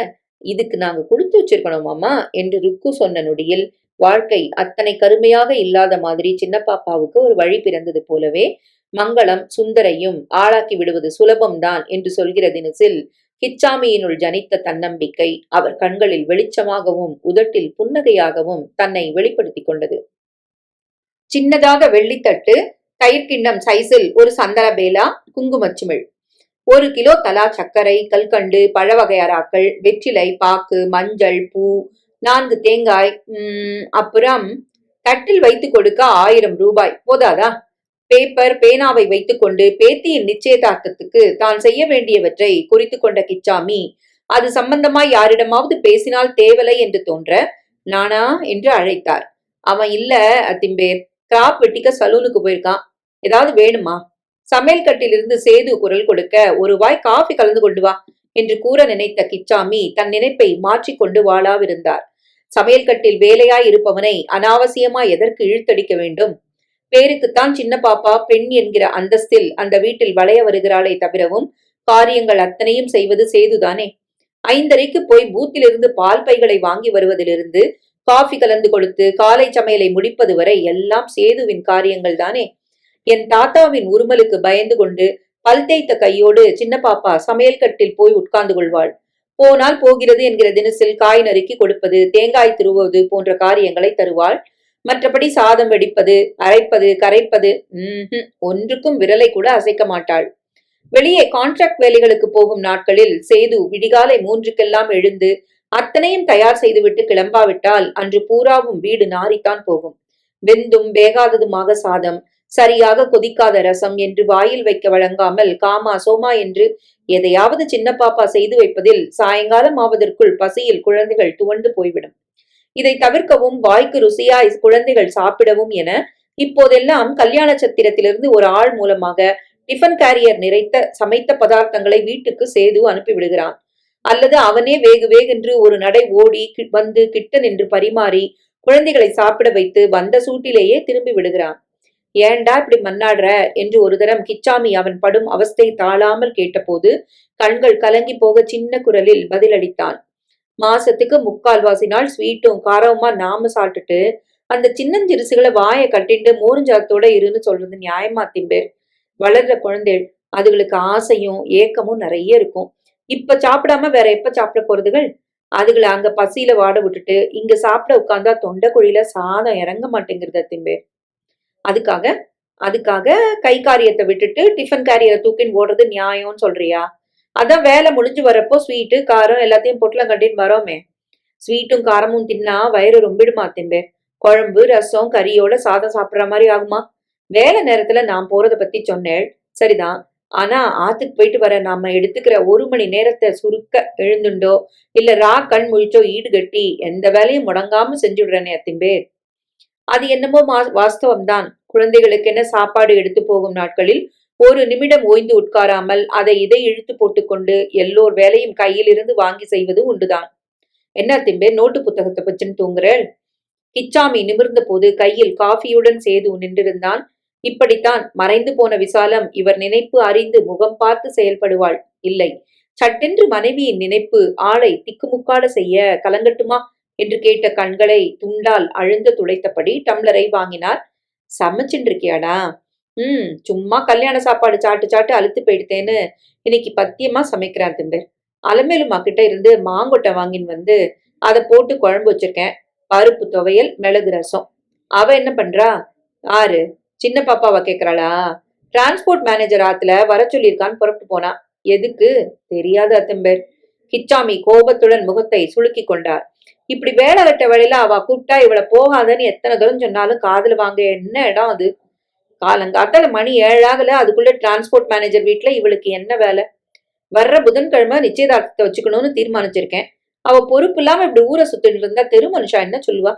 இதுக்கு நாங்க கொடுத்து வச்சிருக்கணுமாமா என்று ருக்கு சொன்ன நொடியில் வாழ்க்கை அத்தனை கருமையாக இல்லாத மாதிரி சின்ன பாப்பாவுக்கு ஒரு வழி பிறந்தது போலவே மங்களம் சுந்தரையும் ஆளாக்கி விடுவது சுலபம்தான் என்று சொல்கிற தினசில் கிச்சாமியினுள் ஜனித்த தன்னம்பிக்கை அவர் கண்களில் வெளிச்சமாகவும் உதட்டில் புன்னகையாகவும் தன்னை வெளிப்படுத்திக் கொண்டது. சின்னதாக வெள்ளித்தட்டு, தயிர்கிண்ணம் சைஸில் ஒரு சந்தன பேலா, குங்குமச்சிமிழ், 1 கிலோ தலா சர்க்கரை, கல்கண்டு, பழ வகையராக்கள், வெற்றிலை பாக்கு, மஞ்சள், பூ, 4 தேங்காய், அப்புறம் தட்டில் வைத்துக் கொடுக்க 1000 ரூபாய் போதாதா? பேப்பர் பேனாவை வைத்துக்கொண்டு பேத்தியின் நிச்சயதார்த்தத்துக்கு தான் செய்ய வேண்டியவற்றை குறித்து கொண்ட கிச்சாமி அது சம்பந்தமாய் யாரிடமாவது பேசினால் தேவலை என்று தோன்ற நானா என்று அழைத்தார். அவன் இல்ல அத்திம்பேர், கிராப் வெட்டிக்க சலூனுக்கு போயிருக்கான், ஏதாவது வேணுமா? சமையல் கட்டிலிருந்து சேது குரல் கொடுக்க, 1 வாய் காஃபி கலந்து கொண்டு வா என்று கூற நினைத்த கிச்சாமி தன் நினைப்பை மாற்றிக்கொண்டு வாளாவிருந்தார். சமையல் கட்டில் வேலையாய் இருப்பவனை அனாவசியமாய் எதற்கு இழுத்தடிக்க வேண்டும்? பேருக்குத்தான் சின்ன பாப்பா பெண் என்கிற அந்தஸ்தில் அந்த வீட்டில் வளைய வருகிறாளே தவிரவும் காரியங்கள் அத்தனையும் செய்வது சேதுதானே. 5:30க்கு போய் பூத்திலிருந்து பால் பைகளை வாங்கி வருவதிலிருந்து காஃபி கலந்து கொடுத்து காலை சமையலை முடிப்பது வரை எல்லாம் சேதுவின் காரியங்கள் தானே. என் தாத்தாவின் உருமலுக்கு பயந்து கொண்டு பல் தேய்த்த கையோடு சின்ன பாப்பா சமையல் கட்டில் போய் உட்கார்ந்து கொள்வாள். போனால் போகிறது என்கிற தினசில் காய் நறுக்கி கொடுப்பது, தேங்காய் திருவுவது போன்ற காரியங்களை தருவாள். மற்றபடி சாதம் வெடிப்பது, அரைப்பது, கரைப்பது ஒன்றுக்கும் விரலை கூட அசைக்க மாட்டாள். வெளியே கான்ட்ராக்ட் வேலைகளுக்கு போகும் நாட்களில் சேது விடிகாலை 3க்கெல்லாம் எழுந்து அத்தனையும் தயார் செய்துவிட்டு கிளம்பாவிட்டால் அன்று பூராவும் வீடு நாறித்தான் போகும். வெந்தும் வேகாததுமாக சாதம், சரியாக கொதிக்காத ரசம் என்று வாயில் வைக்க வழங்காமல் காமா சோமா என்று எதையாவது சின்ன பாப்பா செய்து வைப்பதில் சாயங்காலம் ஆவதற்குள் பசியில் குழந்தைகள் துவண்டு போய்விடும். இதை தவிர்க்கவும் வாய்க்கு ருசியாய் குழந்தைகள் சாப்பிடவும் என இப்போதெல்லாம் கல்யாண சத்திரத்திலிருந்து ஒரு ஆள் மூலமாக டிஃபன் கேரியர் நிறைத்த சமைத்த பதார்த்தங்களை வீட்டுக்கு சேது அனுப்பிவிடுகிறான். அல்லது அவனே வேகு வேகென்று ஒரு நடை ஓடி வந்து கிட்ட நின்று பரிமாறி குழந்தைகளை சாப்பிட வைத்து வந்த சூட்டிலேயே திரும்பி விடுகிறான். ஏண்டா இப்படி மன்னாடுற என்று ஒரு தரம் கிச்சாமி அவன் படும் அவஸ்தை தாழாமல் கேட்டபோது கண்கள் கலங்கி போக சின்ன குரலில் பதிலளித்தான். மாசத்துக்கு 3/4 நாள் ஸ்வீட்டும் காரவுமா நாம சாப்பிட்டுட்டு அந்த சின்னஞ்சிறுசுகளை வாயை கட்டிட்டு மோருஞ்சாத்தோட இருன்னு சொல்றது நியாயமா திம்பேர்? வளர்ற குழந்தைகள் அதுகளுக்கு ஆசையும் ஏக்கமும் நிறைய இருக்கும். இப்ப சாப்பிடாம வேற எப்ப சாப்பிட போறதுகள்? அதுகளை அங்க பசியில வாட விட்டுட்டு இங்க சாப்பிட உட்கார்ந்தா தொண்டை குழியில சாதம் இறங்க மாட்டேங்கிறத திம்பேர். அதுக்காக அதுக்காக கை காரியத்தை விட்டுட்டு டிஃபன் கேரியரை தூக்கின்னு ஓடுறது நியாயம்னு சொல்றியா? அதான் வேலை முடிஞ்சு வரப்போ ஸ்வீட்டு காரம் எல்லாத்தையும் பொட்டலம் கட்டின்னு வரோமே. ஸ்வீட்டும் காரமும் தின்னா வயிறு ரொம்பிடுமா திம்பேர்? குழம்பு ரசம் கறியோட சாதம் சாப்பிட்ற மாதிரி ஆகுமா? வேலை நேரத்துல நான் போறத பத்தி சொன்னேன், சரிதான். ஆனா ஆத்துக்கு போயிட்டு வர நாம எடுத்துக்கிற 1 மணி நேரத்தை சுருக்க எழுந்துண்டோ இல்ல கண் முழிச்சோ ஈடு கட்டி எந்த வேலையும் முடங்காம செஞ்சுடுறேனே அத்திம்பேர். அது என்னமோ வாஸ்தவம்தான். குழந்தைகளுக்கு என்ன சாப்பாடு எடுத்து போகும் நாட்களில் ஒரு நிமிடம் ஓய்ந்து உட்காராமல் அதை இதை இழுத்து போட்டுக்கொண்டு எல்லோர் வேலையும் கையிலிருந்து வாங்கி செய்வது உண்டுதான். என்ன திம்பேர் நோட்டு புத்தகத்தை பச்சுன்னு தூங்குறேள்? கிச்சாமி நிமிர்ந்த போது கையில் காஃபியுடன் சேது நின்றிருந்தான். இப்படித்தான் மறைந்து போன விசாலம் இவர் நினைப்பு அறிந்து முகம் பார்த்து செயல்படுவாள். இல்லை, சட்டென்று மனைவியின் நினைப்பு ஆளை திக்குமுக்காட செய்ய கலங்கட்டுமா என்று கேட்ட கண்களை துண்டால் அழுந்த துளைத்தபடி டம்ளரை வாங்கினார். சமைச்சுட்டு இருக்கியாடா? சும்மா கல்யாண சாப்பாடு சாட்டு சாட்டு அழுத்து போயிடுத்தேன்னு இன்னைக்கு பத்தியமா சமைக்கிறான் திம்பர். அலமேலுமா கிட்ட இருந்து மாங்கொட்டை வாங்கின்னு வந்து அதை போட்டு குழம்பு வச்சிருக்கேன். பருப்பு துவையல், மிளகு ரசம். அவ என்ன பண்றா? ஆறு சின்ன பாப்பாவா கேக்குறாளா? டிரான்ஸ்போர்ட் மேனேஜர் ஆத்துல வர சொல்லியிருக்கான்னு புறப்பட்டு போனா. எதுக்கு தெரியாது அத்தம்பேர். கிச்சாமி கோபத்துடன் முகத்தை சுளுக்கி கொண்டார். இப்படி வேலை கட்ட வேலையில அவ கூப்பிட்டா இவளை போகாதன்னு எத்தனை தூரம் சொன்னாலும் காதுல வாங்க என்ன இடம் அது? காலங்காத்தால மணி 7 ஆகல, அதுக்குள்ள டிரான்ஸ்போர்ட் மேனேஜர் வீட்டுல இவளுக்கு என்ன வேலை? வர்ற புதன்கிழமை நிச்சயதார்த்தத்தை வச்சுக்கணும்னு தீர்மானிச்சிருக்கேன். அவ பொறுப்பு இல்லாம இப்படி ஊரை சுத்திட்டு இருந்தா தெரு மனுஷா என்ன சொல்லுவா?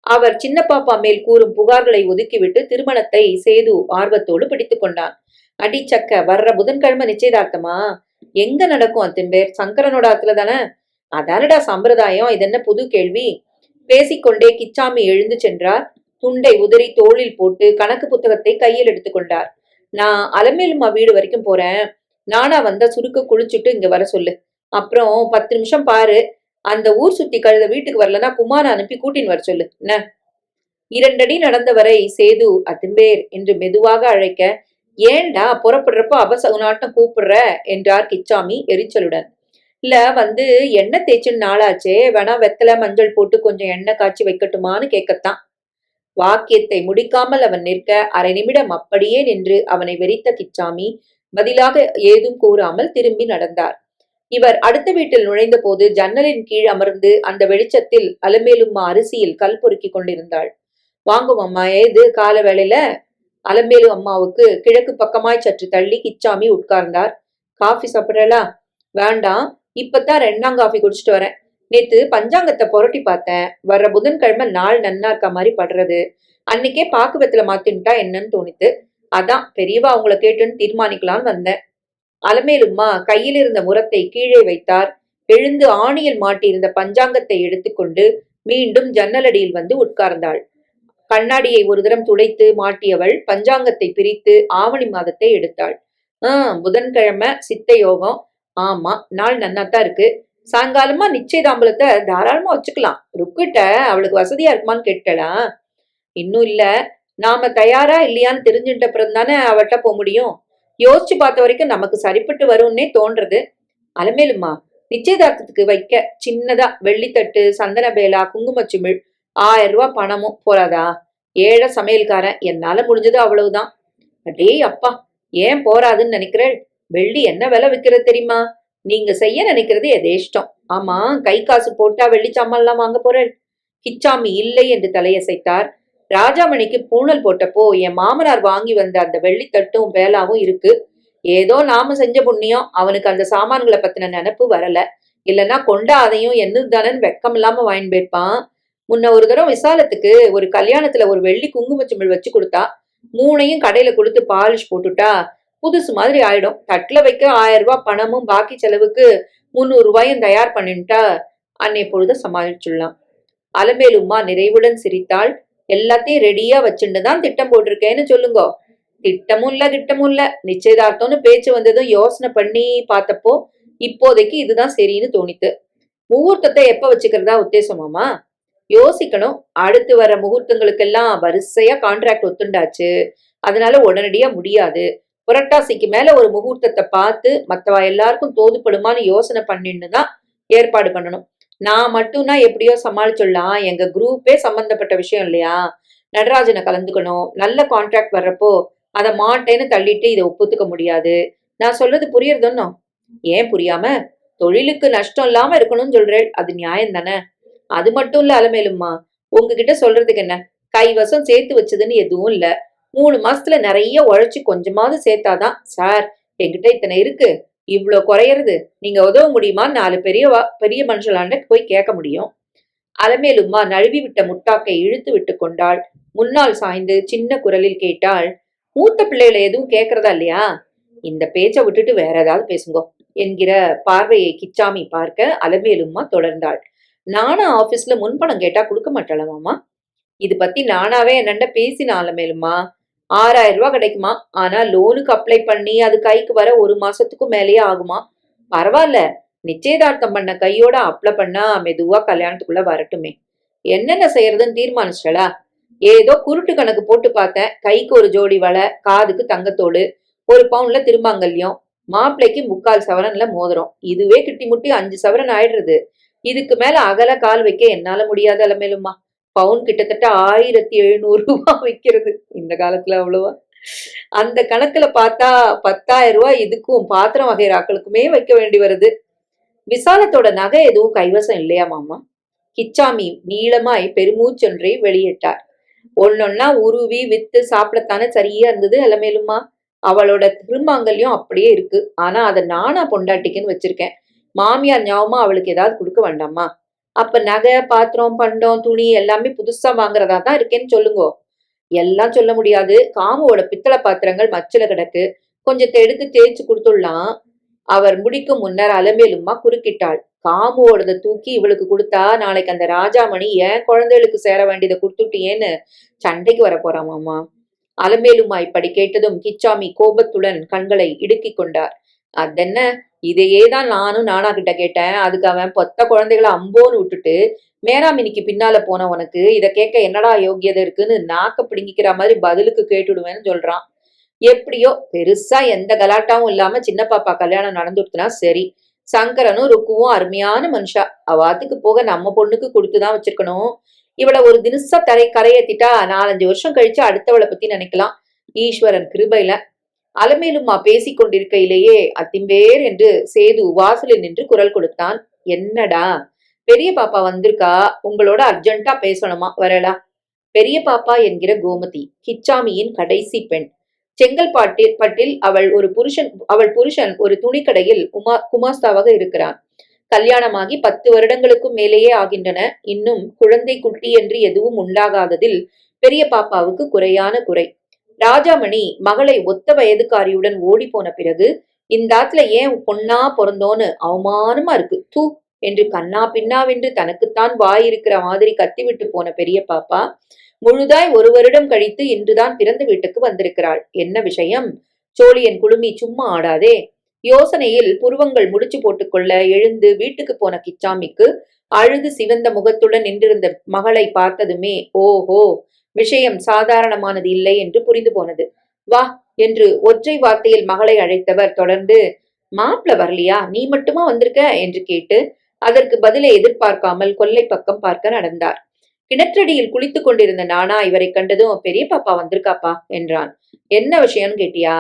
அவர் சின்ன பாப்பா மேல் கூறும் புகார்களை ஒதுக்கிவிட்டு திருமணத்தை சேது ஆர்வத்தோடு பிடித்துக் கொண்டான். அடிச்சக்க வர்ற புதன்கிழமை நிச்சயதார்த்தமா? எங்க நடக்கும் அத்திம்பேர்? சங்கரனோட ஆத்துல தானே? அதானடா சம்பிரதாயம். இது என்ன புது கேள்வி? பேசிக்கொண்டே கிச்சாமி எழுந்து சென்றார். துண்டை உதறி தோளில் போட்டு கணக்கு புத்தகத்தை கையில் எடுத்துக்கொண்டார். நான் அலமேலுமா வீடு வரைக்கும் போறேன். நானா வந்தா சுருக்க குளிச்சுட்டு இங்க வர சொல்லு. அப்புறம் 10 நிமிஷம் பாரு. அந்த ஊர் சுத்தி கழுத வீட்டுக்கு வரலன்னா குமார அனுப்பி கூட்டின்னு வர சொல்லு. என்ன? 2 அடி நடந்தவரை சேது அத்திம்பேர் என்று மெதுவாக அழைக்க, ஏண்டா புறப்படுறப்போ அபசகுனாட்டம் கூப்பிடுற என்றார் கிச்சாமி எரிச்சலுடன். இல்ல வந்து எண்ணெய் தேய்ச்சுன்னு நாளாச்சே, வேணா வெத்தலை மஞ்சள் போட்டு கொஞ்சம் எண்ணெய் காய்ச்சி வைக்கட்டுமான்னு கேட்கத்தான். வாக்கியத்தை முடிக்காமல் அவன் நிற்க 1/2 நிமிடம் அப்படியே நின்று அவனை வெறித்த கிச்சாமி பதிலாக ஏதும் கூறாமல் திரும்பி நடந்தார். இவர் அடுத்த வீட்டில் நுழைந்த போது ஜன்னலின் கீழ் அமர்ந்து அந்த வெளிச்சத்தில் அலமேலும்மா அரிசியில் கல் பொறுக்கி கொண்டிருந்தாள். வாங்கும் அம்மா, ஏது கால வேளையில? அலமேலு அம்மாவுக்கு கிழக்கு பக்கமாய் சற்று தள்ளி கிச்சாமி உட்கார்ந்தார். காஃபி சாப்பிடறா? வேண்டாம், இப்பதான் 2ஆம் காஃபி குடிச்சிட்டு வரேன். நேத்து பஞ்சாங்கத்தை புரட்டி பார்த்தேன். வர்ற புதன்கிழமை நாள் நன்னா இருக்க மாதிரி படுறது. அன்னைக்கே பாக்குவத்துல மாத்தின்ட்டா என்னன்னு தோணித்து. அதான் பெரியவா அவங்கள கேட்டுன்னு தீர்மானிக்கலான்னு வந்தேன். அலமேலும்மா கையில் இருந்த முரத்தை கீழே வைத்தார். எழுந்து ஆணியில் மாட்டியிருந்த பஞ்சாங்கத்தை எடுத்துக்கொண்டு மீண்டும் ஜன்னலடியில் வந்து உட்கார்ந்தாள். கண்ணாடியை ஒரு தரம் துடைத்து மாட்டியவள் பஞ்சாங்கத்தை பிரித்து ஆவணி மாதத்தை எடுத்தாள். புதன்கிழமை சித்த யோகம். ஆமா, நாள் நன்னாத்தான் இருக்கு. சாயங்காலமா நிச்சயதாம்பலத்தை தாராளமா வச்சுக்கலாம். ருக்கிட்ட அவளுக்கு வசதியா இருக்குமான்னு கேட்டலா? இன்னும் இல்ல. நாம தயாரா இல்லையான்னு தெரிஞ்சுட்ட அப்புறம் தானே அவட்ட போக முடியும். யோசிச்சு பார்த்த வரைக்கும் நமக்கு சரிப்பட்டு வரும்னே தோன்றது. அலமேலுமா, நிச்சயதார்த்தத்துக்கு வைக்க சின்னதா வெள்ளித்தட்டு, சந்தன பேலா, குங்குமச்சிமிழ், 1000 ரூபாய் பணமும் போறாதா? ஏழை சமையல்காரன், என்னால முடிஞ்சது அவ்வளவுதான். அடே அப்பா, ஏன் போறாதுன்னு நினைக்கிறேள்? வெள்ளி என்ன விலை விற்கிறது தெரியுமா? நீங்க செய்ய நினைக்கிறது எதேஷ்டம். ஆமா, கை காசு போட்டா வெள்ளி சாமான்லாம் வாங்க போறேள்? கிச்சாமி இல்லை என்று தலையசைத்தார். ராஜாமணிக்கு பூணல் போட்டப்போ என் மாமனார் வாங்கி வந்த அந்த வெள்ளித்தட்டும் பேலாவும் இருக்கு. ஏதோ நாம செஞ்ச புண்ணியம், அவனுக்கு அந்த சாமான்களை பத்தின நினப்பு வரல. இல்லைன்னா கொண்டா அதையும் என்னதானன்னு வெக்கம் இல்லாம வாங்கி போயிருப்பான். முன்ன ஒரு தடவை விசாலத்துக்கு ஒரு கல்யாணத்துல ஒரு வெள்ளி குங்குமச்சிமிழ் வச்சு கொடுத்தா. 3ஐயும் கடையில கொடுத்து பாலிஷ் போட்டுட்டா புதுசு மாதிரி ஆயிடும். தட்டுல வைக்க 1000 ரூபாய் பணமும் பாக்கி செலவுக்கு 300 ரூபாயும் தயார் பண்ணிட்டா அன்னை பொழுத சமாளிச்சுடலாம். அலமேலும்மா நிறைவுடன் சிரித்தாள். எல்லாத்தையும் ரெடியா வச்சுட்டு தான் திட்டம் போட்டிருக்கேன்னு சொல்லுங்க. திட்டமும் இல்ல கிட்டமும் இல்ல. நிச்சயதார்த்தம்னு பேச்சு வந்ததும் யோசனை பண்ணி பார்த்தப்போ இப்போதைக்கு இதுதான் சரின்னு தோணித்து. முகூர்த்தத்தை எப்ப வச்சுக்கிறதா உத்தேசமாமா? யோசிக்கணும். அடுத்து வர முகூர்த்தங்களுக்கெல்லாம் வரிசையா கான்ட்ராக்ட் ஒத்துண்டாச்சு. அதனால உடனடியா முடியாது. புரட்டாசிக்கு மேல ஒரு முகூர்த்தத்தை பார்த்து மத்தவா எல்லாருக்கும் தோதுப்படுமான்னு யோசனை பண்ணின்னு தான் ஏற்பாடு பண்ணணும். நான் மட்டும்னா எப்படியோ சமாளிச்சுடலாம். எங்க குரூப்பே சம்பந்தப்பட்ட விஷயம் இல்லையா? நடராஜனை கலந்துக்கணும். நல்ல கான்ட்ராக்ட் வர்றப்போ அதை மாட்டேன்னு தள்ளிட்டு இதை ஒப்புத்துக்க முடியாது. நான் சொல்றது புரியறதுன்னோ? ஏன் புரியாம? தொழிலுக்கு நஷ்டம் இல்லாம இருக்கணும்னு சொல்றேன். அது நியாயம் தானே? அது மட்டும் இல்ல அலமேலும்மா, உங்ககிட்ட சொல்றதுக்கு என்ன? கைவசம் சேர்த்து வச்சதுன்னு எதுவும் இல்ல. 3 மாசத்துல நிறைய உழைச்சு கொஞ்சமாவது சேர்த்தாதான். சார், என்கிட்ட இத்தனை இருக்கு, இவ்வளோ குறையறது, நீங்க உதவ முடியுமா? 4 பெரிய மனுஷலாண்ட போய் கேட்க முடியும். அலமேலும்மா நழுவி விட்ட முட்டாக்கை இழுத்து விட்டு கொண்டாள். முன்னால் சாய்ந்து சின்ன குரலில் கேட்டாள். மூத்த பிள்ளைகளை எதுவும் கேட்கறதா இல்லையா? இந்த பேச்சை விட்டுட்டு வேற ஏதாவது பேசுங்கோ என்கிற பார்வையை கிச்சாமி பார்க்க அலமேலும்மா தொடர்ந்தாள். நானா ஆபீஸ்ல முன்பணம் கேட்டா கொடுக்க மாட்டாளமாமா? இது பத்தி நானாவே என்னண்ட பேசின அலமேலும்மா. 6000 ரூபாய் கிடைக்குமா? ஆனா லோனுக்கு அப்ளை பண்ணி அது கைக்கு வர 1 மாசத்துக்கும் மேலேயே ஆகுமா? பரவாயில்ல, நிச்சயதார்த்தம் பண்ண கையோட அப்ளை பண்ணா மெதுவா கல்யாணத்துக்குள்ள வரட்டுமே. என்னென்ன செய்யறதுன்னு தீர்மானிச்சலா? ஏதோ குருட்டு கணக்கு போட்டு பார்த்தேன். கைக்கு ஒரு ஜோடி வலை, காதுக்கு தங்கத்தோடு, 1 பவுன்ல திருமாங்கல்யம், மாப்பிள்ளைக்கு 3/4 சவரன்ல மோதிரம். இதுவே கிட்டி முட்டி 5 சவரன் ஆயிடுறது. இதுக்கு மேல அகல கால் வைக்க என்னால முடியாது அலமேலும்மா. பவுன் கிட்டத்தட்ட 1700 ரூபாய் வைக்கிறது இந்த காலத்துல. அவ்வளவா? அந்த கணக்குல பார்த்தா 10,000 ரூபாய் இதுக்கும் பாத்திரம் வகைராக்களுக்குமே வைக்க வேண்டி வருது. விசாலத்தோட நகை எதுவும் கைவசம் இல்லையா மாமா? கிச்சாமி நீளமாய் பெருமூச்சொன்றை வெளியிட்டார். ஒன்னொன்னா உருவி வித்து சாப்பிடத்தானே சரியா இருந்தது அலமேலும்மா. அவளோட திருமாங்கல்யம் அப்படியே இருக்கு. ஆனா அதை நானா பொண்டாட்டிக்குன்னு வச்சிருக்கேன். மாமியார் ஞாபகமா அவளுக்கு ஏதாவது கொடுக்க வேண்டாமா? அப்ப நகை, பாத்திரம், பண்டம், துணி எல்லாமே புதுசா வாங்குறதா தான் இருக்கேன்னு சொல்லுங்கோ. எல்லாம் சொல்ல முடியாது. காமுவோட பித்தளை பாத்திரங்கள் மச்சில கிடக்கு. கொஞ்சத்தை எடுத்து தேய்ச்சு கொடுத்துடலாம். அவர் முடிக்கும் முன்னர் அலமேலும்மா குறுக்கிட்டாள். காமுவோடத தூக்கி இவளுக்கு கொடுத்தா நாளைக்கு அந்த ராஜாமணி ஏன் குழந்தைகளுக்கு சேர வேண்டியதை கொடுத்துட்டியேன்னு சண்டைக்கு வர போறாமாமா. அலமேலும்மா இப்படி கேட்டதும் கிச்சாமி கோபத்துடன் கண்களை இடுக்கிக் கொண்டார். அதென்ன, இதையே தான் நானும் நானா கிட்ட கேட்டேன். அதுக்கு அவன் பொத்த குழந்தைகளை அம்போன்னு விட்டுட்டு மேராமினிக்கு பின்னால போன உனக்கு இதை கேட்க என்னடா யோகியதை இருக்குன்னு நாக்க பிடுங்கிக்கிற மாதிரி பதிலுக்கு கேட்டுடுவேன்னு சொல்றான். எப்படியோ பெருசா எந்த கலாட்டாவும் இல்லாம சின்ன பாப்பா கல்யாணம் நடந்துடுத்துனா சரி. சங்கரனும் ருக்குவும் அருமையான மனுஷா. அவாத்துக்கு போக நம்ம பொண்ணுக்கு கொடுத்துதான் வச்சிருக்கணும். இவளை ஒரு தினசா கரையேத்திட்டா 4-5 வருஷம் கழிச்சு அடுத்தவளை பத்தி நினைக்கலாம். ஈஸ்வரன் கிருபையில. அலமேலும்மா பேசிக் கொண்டிருக்கையிலேயே அத்திம்பேர் என்று சேது வாசலில் நின்று குரல் கொடுத்தான். என்னடா? பெரிய பாப்பா வந்திருக்கா, உங்களோட அர்ஜென்ட்டா பேசணுமா, வரலா? பெரிய பாப்பா என்கிற கோமதி கிச்சாமியின் கடைசி பெண். செங்கல்பட்டில் அவள் புருஷன் ஒரு துணிக்கடையில் குமாஸ்தாவாக இருக்கிறான். கல்யாணமாகி 10 வருடங்களுக்கும் மேலேயே ஆகின்றன. இன்னும் குழந்தை குட்டி என்று எதுவும் உண்டாகாததில் பெரிய பாப்பாவுக்கு குறையான குறை. ராஜாமணி மகளை ஒத்த வயதுக்காரியுடன் ஓடி போன பிறகு இந்த ஆத்துல ஏன் பொண்ணா பிறந்தோன்னு அவமானமா இருக்கு. தூ என்று கண்ணா பின்னாவென்று தனக்குத்தான் வாய் இருக்கிற மாதிரி கத்திவிட்டு போன பெரிய பாப்பா முழுதாய் ஒரு வருடம் கழித்து இன்றுதான் பிறந்த வீட்டுக்கு வந்திருக்கிறாள். என்ன விஷயம்? சோழியன் குழுமி சும்மா ஆடாதே. யோசனையில் புருவங்கள் முடிச்சு போட்டுக்கொள்ள எழுந்து வீட்டுக்கு போன கிச்சாமிக்கு அழுது சிவந்த முகத்துடன் நின்றிருந்த மகளை பார்த்ததுமே ஓஹோ, விஷயம் சாதாரணமானது இல்லை என்று புரிந்து போனது. வா என்று ஒற்றை வார்த்தையில் மகளை அழைத்தவர் தொடர்ந்து, மாப்பிள வரலையா, நீ மட்டுமா வந்திருக்க என்று கேட்டு அதற்கு பதிலை எதிர்பார்க்காமல் கொல்லை பக்கம் பார்க்க நடந்தார். கிணற்றடியில் குளித்துக் கொண்டிருந்த நானா இவரை கண்டதும், பெரிய பாப்பா வந்திருக்காப்பா என்றான். என்ன விஷயம்னு கேட்டியா?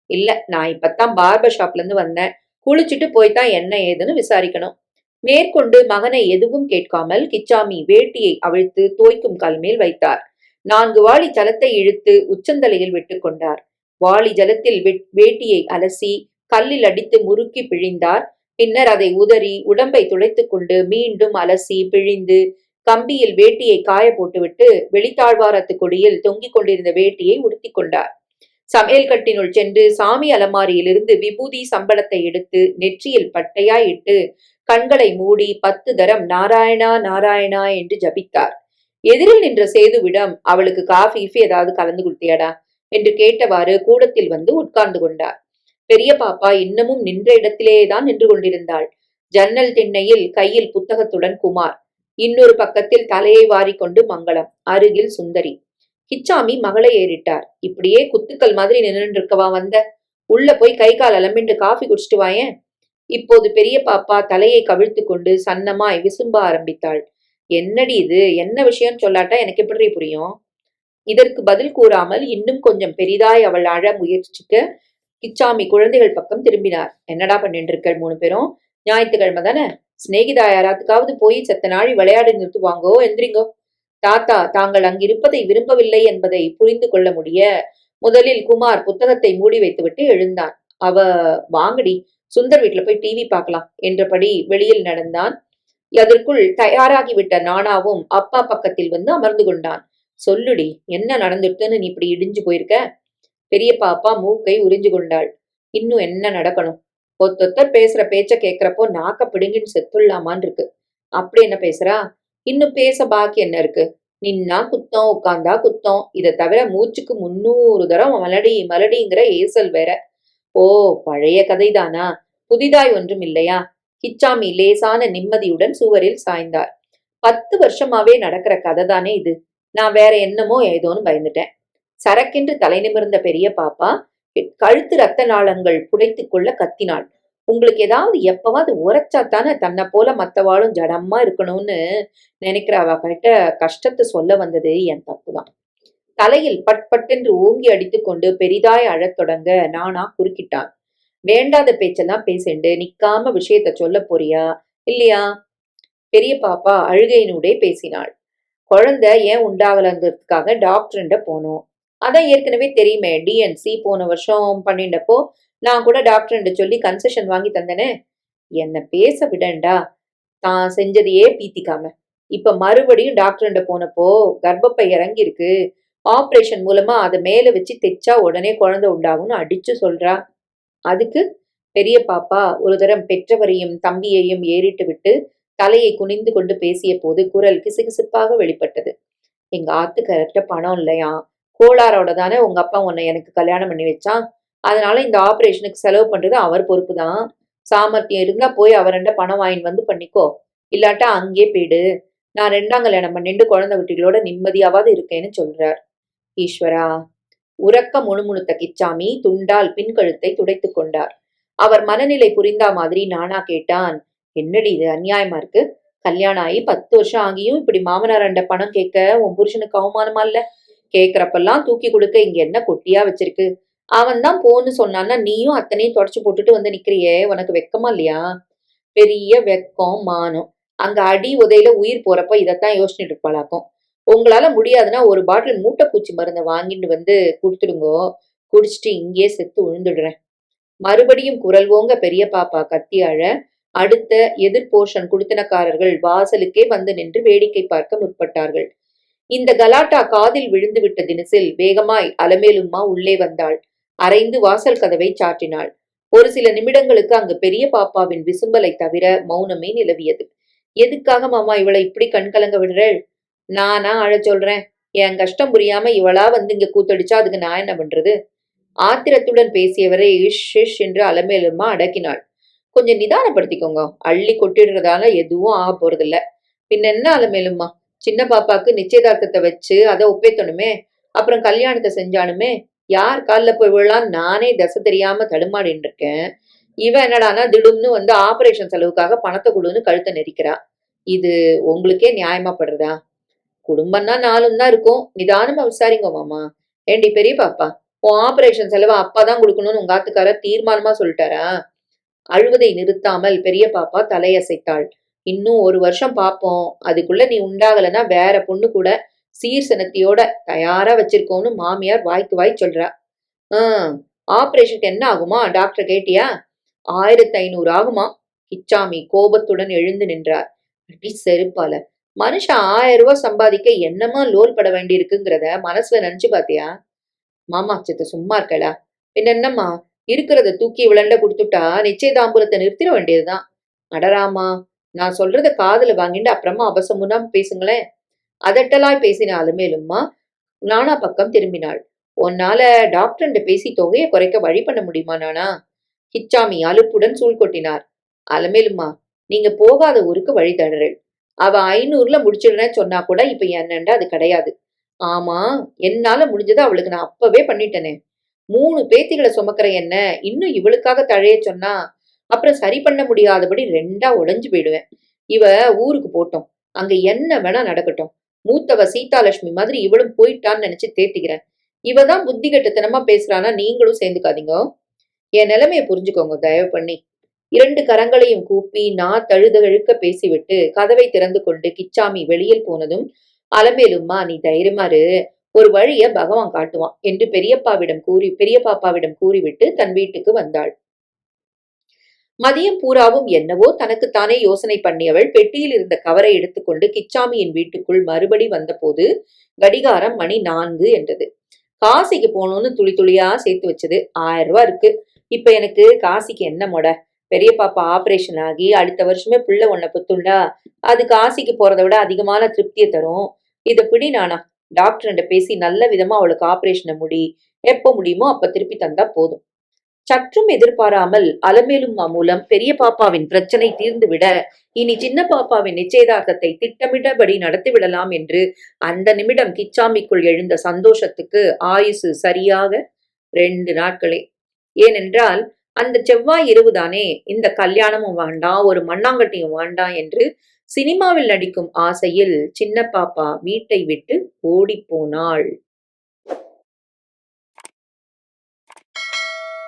இல்ல, நான் இப்பத்தான் பார்பர் ஷாப்ல இருந்து வந்தேன். குளிச்சுட்டு போய்தான் என்ன ஏதுன்னு விசாரிக்கணும். மேற்கொண்டு மகனை எதுவும் கேட்காமல் கிச்சாமி வேட்டியை அவிழ்த்து தோய்க்கும் கால் மேல் வைத்தார். 4 வாளி ஜலத்தை இழுத்து உச்சந்தலையில் விட்டு கொண்டார். வாளி ஜலத்தில் வேட்டியை அலசி கல்லில் அடித்து முறுக்கி பிழிந்தார். பின்னர் அதை உதறி உடம்பை துடைத்துக் கொண்டு மீண்டும் அலசி பிழிந்து கம்பியில் வேட்டியை காய போட்டுவிட்டு வெளித்தாழ்வாரத்து கொடியில் தொங்கிக் கொண்டிருந்த வேட்டியை உடுத்திக் கொண்டார். சமையல் கட்டினுள் சென்று சாமி அலமாரியிலிருந்து விபூதி சம்பளத்தை எடுத்து நெற்றியில் பட்டையாய் இட்டு கண்களை மூடி 10 தரம் நாராயணா நாராயணா என்று ஜபித்தார். எதிரில் நின்ற சேதுவிடம், அவளுக்கு காஃபி ஏதாவது கலந்து கொடுத்தியாடா என்று கேட்டவாறு கூடத்தில் வந்து உட்கார்ந்து கொண்டார். பெரிய பாப்பா இன்னமும் நின்ற இடத்திலேதான் நின்று கொண்டிருந்தாள். ஜன்னல் திண்ணையில் கையில் புத்தகத்துடன் குமார், இன்னொரு பக்கத்தில் தலையை வாரிக்கொண்டு மங்களம், அருகில் சுந்தரி. கிச்சாமி மகளை ஏறிட்டார். இப்படியே குத்துக்கள் மாதிரி நின்று இருக்கவா வந்த? உள்ள போய் கை கால் அலம்பிண்டு காஃபி குடிச்சிட்டு வாயேன். இப்போது பெரிய பாப்பா தலையை கவிழ்த்து கொண்டு சன்னமாய் விசும்ப ஆரம்பித்தாள். என்னடி இது, என்ன விஷயம் சொல்லாட்டா எனக்கு எப்படி புரியும்? இதற்கு பதில் கூறாமல் இன்னும் கொஞ்சம் பெரிதாய் அவள் அழ முயற்சிக்க கிச்சாமி குழந்தைகள் பக்கம் திரும்பினார். என்னடா பண்ணிட்டு இருக்க 3 பேரும்? ஞாயிற்றுக்கிழமை தானே, சிநேகிதா யாராத்துக்காவது போய் செத்த நாழி விளையாடி நிறுத்து வாங்கோ, எந்திரிங்கோ. தாத்தா தாங்கள் அங்கிருப்பதை விரும்பவில்லை என்பதை புரிந்து கொள்ள முடிய முதலில் குமார் புத்தகத்தை மூடி வைத்துவிட்டு எழுந்தான். அவ வாங்கடி, சுந்தர் வீட்டுல போய் டிவி பார்க்கலாம் என்றபடி வெளியில் நடந்தான். அதற்குள் தயாராகிவிட்ட நானாவும் அப்பா பக்கத்தில் வந்து அமர்ந்து கொண்டான். சொல்லுடி, என்ன நடந்துட்டுன்னு நீ இப்படி இடிஞ்சு போயிருக்க? பெரிய பாப்பா மூக்கை உறிஞ்சு கொண்டாள். இன்னும் என்ன நடக்கணும்? ஒத்தொத்தர் பேசுற பேச்ச கேக்குறப்போ நாக்க பிடுங்கின்னு செத்துள்ளாமான் இருக்கு. அப்படி என்ன பேசுறா? இன்னும் பேச பாக்கி என்ன இருக்கு? நின்னா குத்தம், உட்கார்ந்தா குத்தம். இதை தவிர மூச்சுக்கு 300 தரம் மலடி மலடிங்கிற ஏசல் வேற. ஓ, பழைய கதைதானா? புதிதாய் ஒன்றும் இல்லையா? கிச்சாமி லேசான நிம்மதியுடன் சுவரில் சாய்ந்தார். 10 வருஷமாவே நடக்கிற கதை தானே இது. நான் வேற என்னமோ ஏதோன்னு பயந்துட்டேன். சரக்கென்று தலை நிமிர்ந்த பெரிய பாப்பா கழுத்து ரத்த நாளங்கள் புடைத்துக் கொள்ள கத்தினாள். உங்களுக்கு ஏதாவது எப்பவாவது உரைச்சாத்தானே தன்னை போல மத்தவாளும் ஜடமா இருக்கணும்னு நினைக்கிற அவ கிட்ட கஷ்டத்தை சொல்ல வந்தது என் தப்புதான். தலையில் பட்பட்டென்று ஓங்கி அடித்துக்கொண்டு பெரிதாய் அழத் தொடங்க நானா குறுக்கிட்டான். வேண்டாத பேச்செல்லாம் பேசிண்டு நிக்காம விஷயத்த சொல்ல போறியா இல்லையா? பெரிய பாப்பா அழுகையினூடே பேசினாள். குழந்தை ஏன் உண்டாகலங்கிறதுக்காக டாக்டர்கிட்ட போனோம். அதான் ஏற்கனவே தெரியுமே. டிஎன்சி போன வருஷம் பண்ணிண்டப்போ நான் கூட டாக்டர்கிட்ட சொல்லி கன்செஷன் வாங்கி தந்தனே. என்ன பேச விடண்டா, தான் செஞ்சதையே பீத்திக்காம. இப்ப மறுபடியும் டாக்டர்கிட்ட போனப்போ கர்ப்பப்பை இறங்கி இருக்கு, ஆபரேஷன் மூலமா அதை மேல வச்சு தைச்சா உடனே குழந்தை உண்டாகும்னு அடிச்சு சொல்றா. அதுக்கு பெரிய பாப்பா ஒரு தரம் பெற்றவரையும் தம்பியையும் ஏறிட்டு விட்டு தலையை குனிந்து கொண்டு பேசிய போது குரல் கிசுகிசுப்பாக வெளிப்பட்டது. எங்க ஆத்துக்காரர்கிட்ட பணம் இல்லையா, கோளாரோட தானே உங்க அப்பா உன்னை எனக்கு கல்யாணம் பண்ணி வச்சான். அதனால இந்த ஆபரேஷனுக்கு செலவு பண்றது அவர் பொறுப்பு தான். சாமர்த்தியம் இருந்தா போய் அவர்கிட்ட பணம் வாங்கிட்டு வந்து பண்ணிக்கோ, இல்லாட்டா அங்கே போயிடு. நான் 2ஆம் கல்யாணம் பண்ணிட்டு குழந்தை குட்டிகளோட நிம்மதியாவது இருக்கேன்னு சொல்றார். ஈஸ்வரா! உறக்க முணுமுணுத்த கிச்சாமி துண்டால் பின்கழுத்தை துடைத்துக் கொண்டார். அவர் மனநிலை புரிந்தா மாதிரி நானா கேட்டான். என்னடி இது அநியாயமா இருக்கு? கல்யாணம் ஆகி 10 வருஷம் ஆகியும் இப்படி மாமனாரண்ட பணம் கேட்க உன் புருஷனுக்கு அவமானமா இல்ல? கேக்குறப்பெல்லாம் தூக்கி கொடுக்க இங்க என்ன கொட்டியா வச்சிருக்கு? அவன் தான் போன்னு சொன்னான்னா நீயும் அத்தனையும் தொடச்சு போட்டுட்டு வந்து நிக்கிறியே, உனக்கு வெக்கமா இல்லையா? பெரிய வெக்கம் மானம். அங்க அடி உதையில உயிர் போறப்ப இதத்தான் யோசிச்சுட்டு இருப்பாளாக்கும். உங்களால முடியாதுன்னா ஒரு பாட்டில் மூட்டைப்பூச்சி மருந்தை வாங்கிட்டு வந்து கொடுத்துடுங்கோ, குடிச்சிட்டு இங்கேயே செத்து விழுந்துடுறேன். மறுபடியும் குரல் ஓங்க பெரிய பாப்பா கத்தி அழ அடுத்த எதிர் போர்ஷன் குடித்தனக்காரர்கள் வாசலுக்கே வந்து நின்று வேடிக்கை பார்க்க முற்பட்டார்கள். இந்த கலாட்டா காதில் விழுந்து விட்ட தினசில் வேகமாய் அலமேலும்மா உள்ளே வந்தாள். அரைந்து வாசல் கதவை சாற்றினாள். ஒரு சில நிமிடங்களுக்கு அங்கு பெரிய பாப்பாவின் விசும்பலை தவிர மௌனமே நிலவியது. எதுக்காக மாமா இவளை இப்படி கண்கலங்க விடுறேள்? நானா அழச் சொல்றேன்? என் கஷ்டம் புரியாம இவளா வந்து இங்க கூத்தடிச்சா அதுக்கு நான் என்ன பண்றது? ஆத்திரத்துடன் பேசியவரை இஷ் இஷ் என்று அலமேலுமா அடக்கினாள். கொஞ்சம் நிதானப்படுத்திக்கோங்க. அள்ளி கொட்டிடுறதால எதுவும் ஆக போறதில்ல. பின்ன என்ன அலமேலுமா? சின்ன பாப்பாக்கு நிச்சயதார்த்தத்தை வச்சு அதை ஒப்பேத்தணுமே, அப்புறம் கல்யாணத்தை செஞ்சானுமே, யார் காலில் போய் விழலாம் நானே தசை தெரியாம தடுமாடின்னு இருக்கேன். இவன் என்னடானா திடும்னு வந்து ஆபரேஷன் செலவுக்காக பணத்தை கொடுன்னு கழுத்தை நெரிக்கிறா. இது உங்களுக்கே நியாயமா படுறதா? குடும்பம்னா நாலும் தான் இருக்கும். நிதானமா விசாரிங்க மாமா. ஏண்டி பெரிய பாப்பா, உன் ஆபரேஷன் செலவு அப்பாதான் கொடுக்கணும்னு உங்க ஆத்துக்காரர் தீர்மானமா சொல்லிட்டாரா? அழுவதை நிறுத்தாமல் பெரிய பாப்பா தலையசைத்தாள். இன்னும் 1 வருஷம் பாப்போம். அதுக்குள்ள நீ உண்டாகலன்னா வேற பொண்ணு கூட சீர்சனத்தியோட தயாரா வச்சிருக்கோம்னு மாமியார் வாய்க்கு வாய் சொல்றா. ஆஹ் ஆபரேஷனுக்கு என்ன ஆகுமா? டாக்டர் கேட்டியா? 1500 ஆகுமா? கிச்சாமி கோபத்துடன் எழுந்து நின்றார். அடி செருப்பால, மனுஷன் 1000 ரூபாய் சம்பாதிக்க என்னமா லோல் பட வேண்டியிருக்குங்கிறத மனசுல நினைச்சு பாத்தியா? மாமா சித்த சும்மா இருக்கலா? பின்ன என்னம்மா, இருக்கிறத தூக்கி விளண்ட கொடுத்துட்டா நிச்சயதாம்பூலத்தை நிறுத்திட வேண்டியதுதான். அடராமா, நான் சொல்றத காதுல வாங்கிட்டு அப்புறமா அபசமுன்னா பேசுங்களேன். அதட்டலாய் பேசின அலுமேலும்மா நானா பக்கம் திரும்பினாள். உன்னால டாக்டர்கிட்ட பேசி தொகையை குறைக்க வழி பண்ண முடியுமா நானா? கிச்சாமி அலுப்புடன் சூழ் கொட்டினார். அலமேலுமா, நீங்க போகாத ஊருக்கு வழி தடுறேள். அவ 500ல முடிச்சிடுறேன்னு சொன்னா கூட இப்ப என்னண்டா அது கிடையாது. ஆமா, என்னால முடிஞ்சதை அவளுக்கு நான் அப்பவே பண்ணிட்டேனே. 3 பேத்திகளை சுமக்கிற என்ன இன்னும் இவளுக்காக தழைய சொன்னா அப்புறம் சரி பண்ண முடியாதபடி 2ஆ உடைஞ்சு போயிடுவேன். இவ ஊருக்கு போட்டோம், அங்க என்ன வேணா நடக்கட்டும். மூத்தவ சீதாலட்சுமி மாதிரி இவளும் போயிட்டான்னு நினைச்சு தேத்திக்கிறேன். இவதான் புத்தி கட்டுத்தனமா பேசுறானா நீங்களும் சேர்ந்துக்காதீங்க. என் நிலைமையை புரிஞ்சுக்கோங்க தயவு பண்ணி. 2 கரங்களையும் கூப்பி நான் தழுதழுக்க பேசிவிட்டு கதவை திறந்து கொண்டு கிச்சாமி வெளியில் போனதும், அலமேலும்மா நீ தைரியமாரு, ஒரு வழிய பகவான் காட்டுவான் என்று பெரிய பாப்பாவிடம் கூறிவிட்டு தன் வீட்டுக்கு வந்தாள். மதியம் பூராவும் என்னவோ தனக்குத்தானே யோசனை பண்ணியவள் பெட்டியில் இருந்த கவரை எடுத்துக்கொண்டு கிச்சாமியின் வீட்டுக்குள் மறுபடி வந்தபோது கடிகாரம் மணி 4 என்றது. காசிக்கு போகணும்னு துளி துளியா சேர்த்து வச்சது 1000 ரூபாய் இருக்கு. இப்ப எனக்கு காசிக்கு என்ன மொட? பெரிய பாப்பா ஆபரேஷன் ஆகி அடுத்த வருஷமே புள்ள ஒன்ன புத்துண்டா, அது காசிக்கு போறதை விட அதிகமான திருப்தியை தரும். இத பிடி நானா, டாக்டர்கிட்ட பேசி நல்ல விதமா அவளுக்கு ஆபரேஷனை முடி, எப்ப முடியுமோ அப்ப திருப்பி தந்தா போதும். சற்றும் எதிர்பாராமல் அலமேலும்மா மூலம் பெரிய பாப்பாவின் பிரச்சனை தீர்ந்துவிட இனி சின்ன பாப்பாவின் நிச்சயதார்த்தத்தை திட்டமிட்டபடி நடத்திவிடலாம் என்று அந்த நிமிடம் கிச்சாமிக்குள் எழுந்த சந்தோஷத்துக்கு ஆயுசு சரியாக 2 நாட்களே. ஏனென்றால் அந்த செவ்வாய் இரவுதானே இந்த கல்யாணமும் வேண்டாம், ஒரு மண்ணாங்கட்டியும் வேண்டாம் என்று சினிமாவில் நடிக்கும் ஆசையில் சின்ன பாப்பா வீட்டை விட்டு ஓடிப்போனாள்.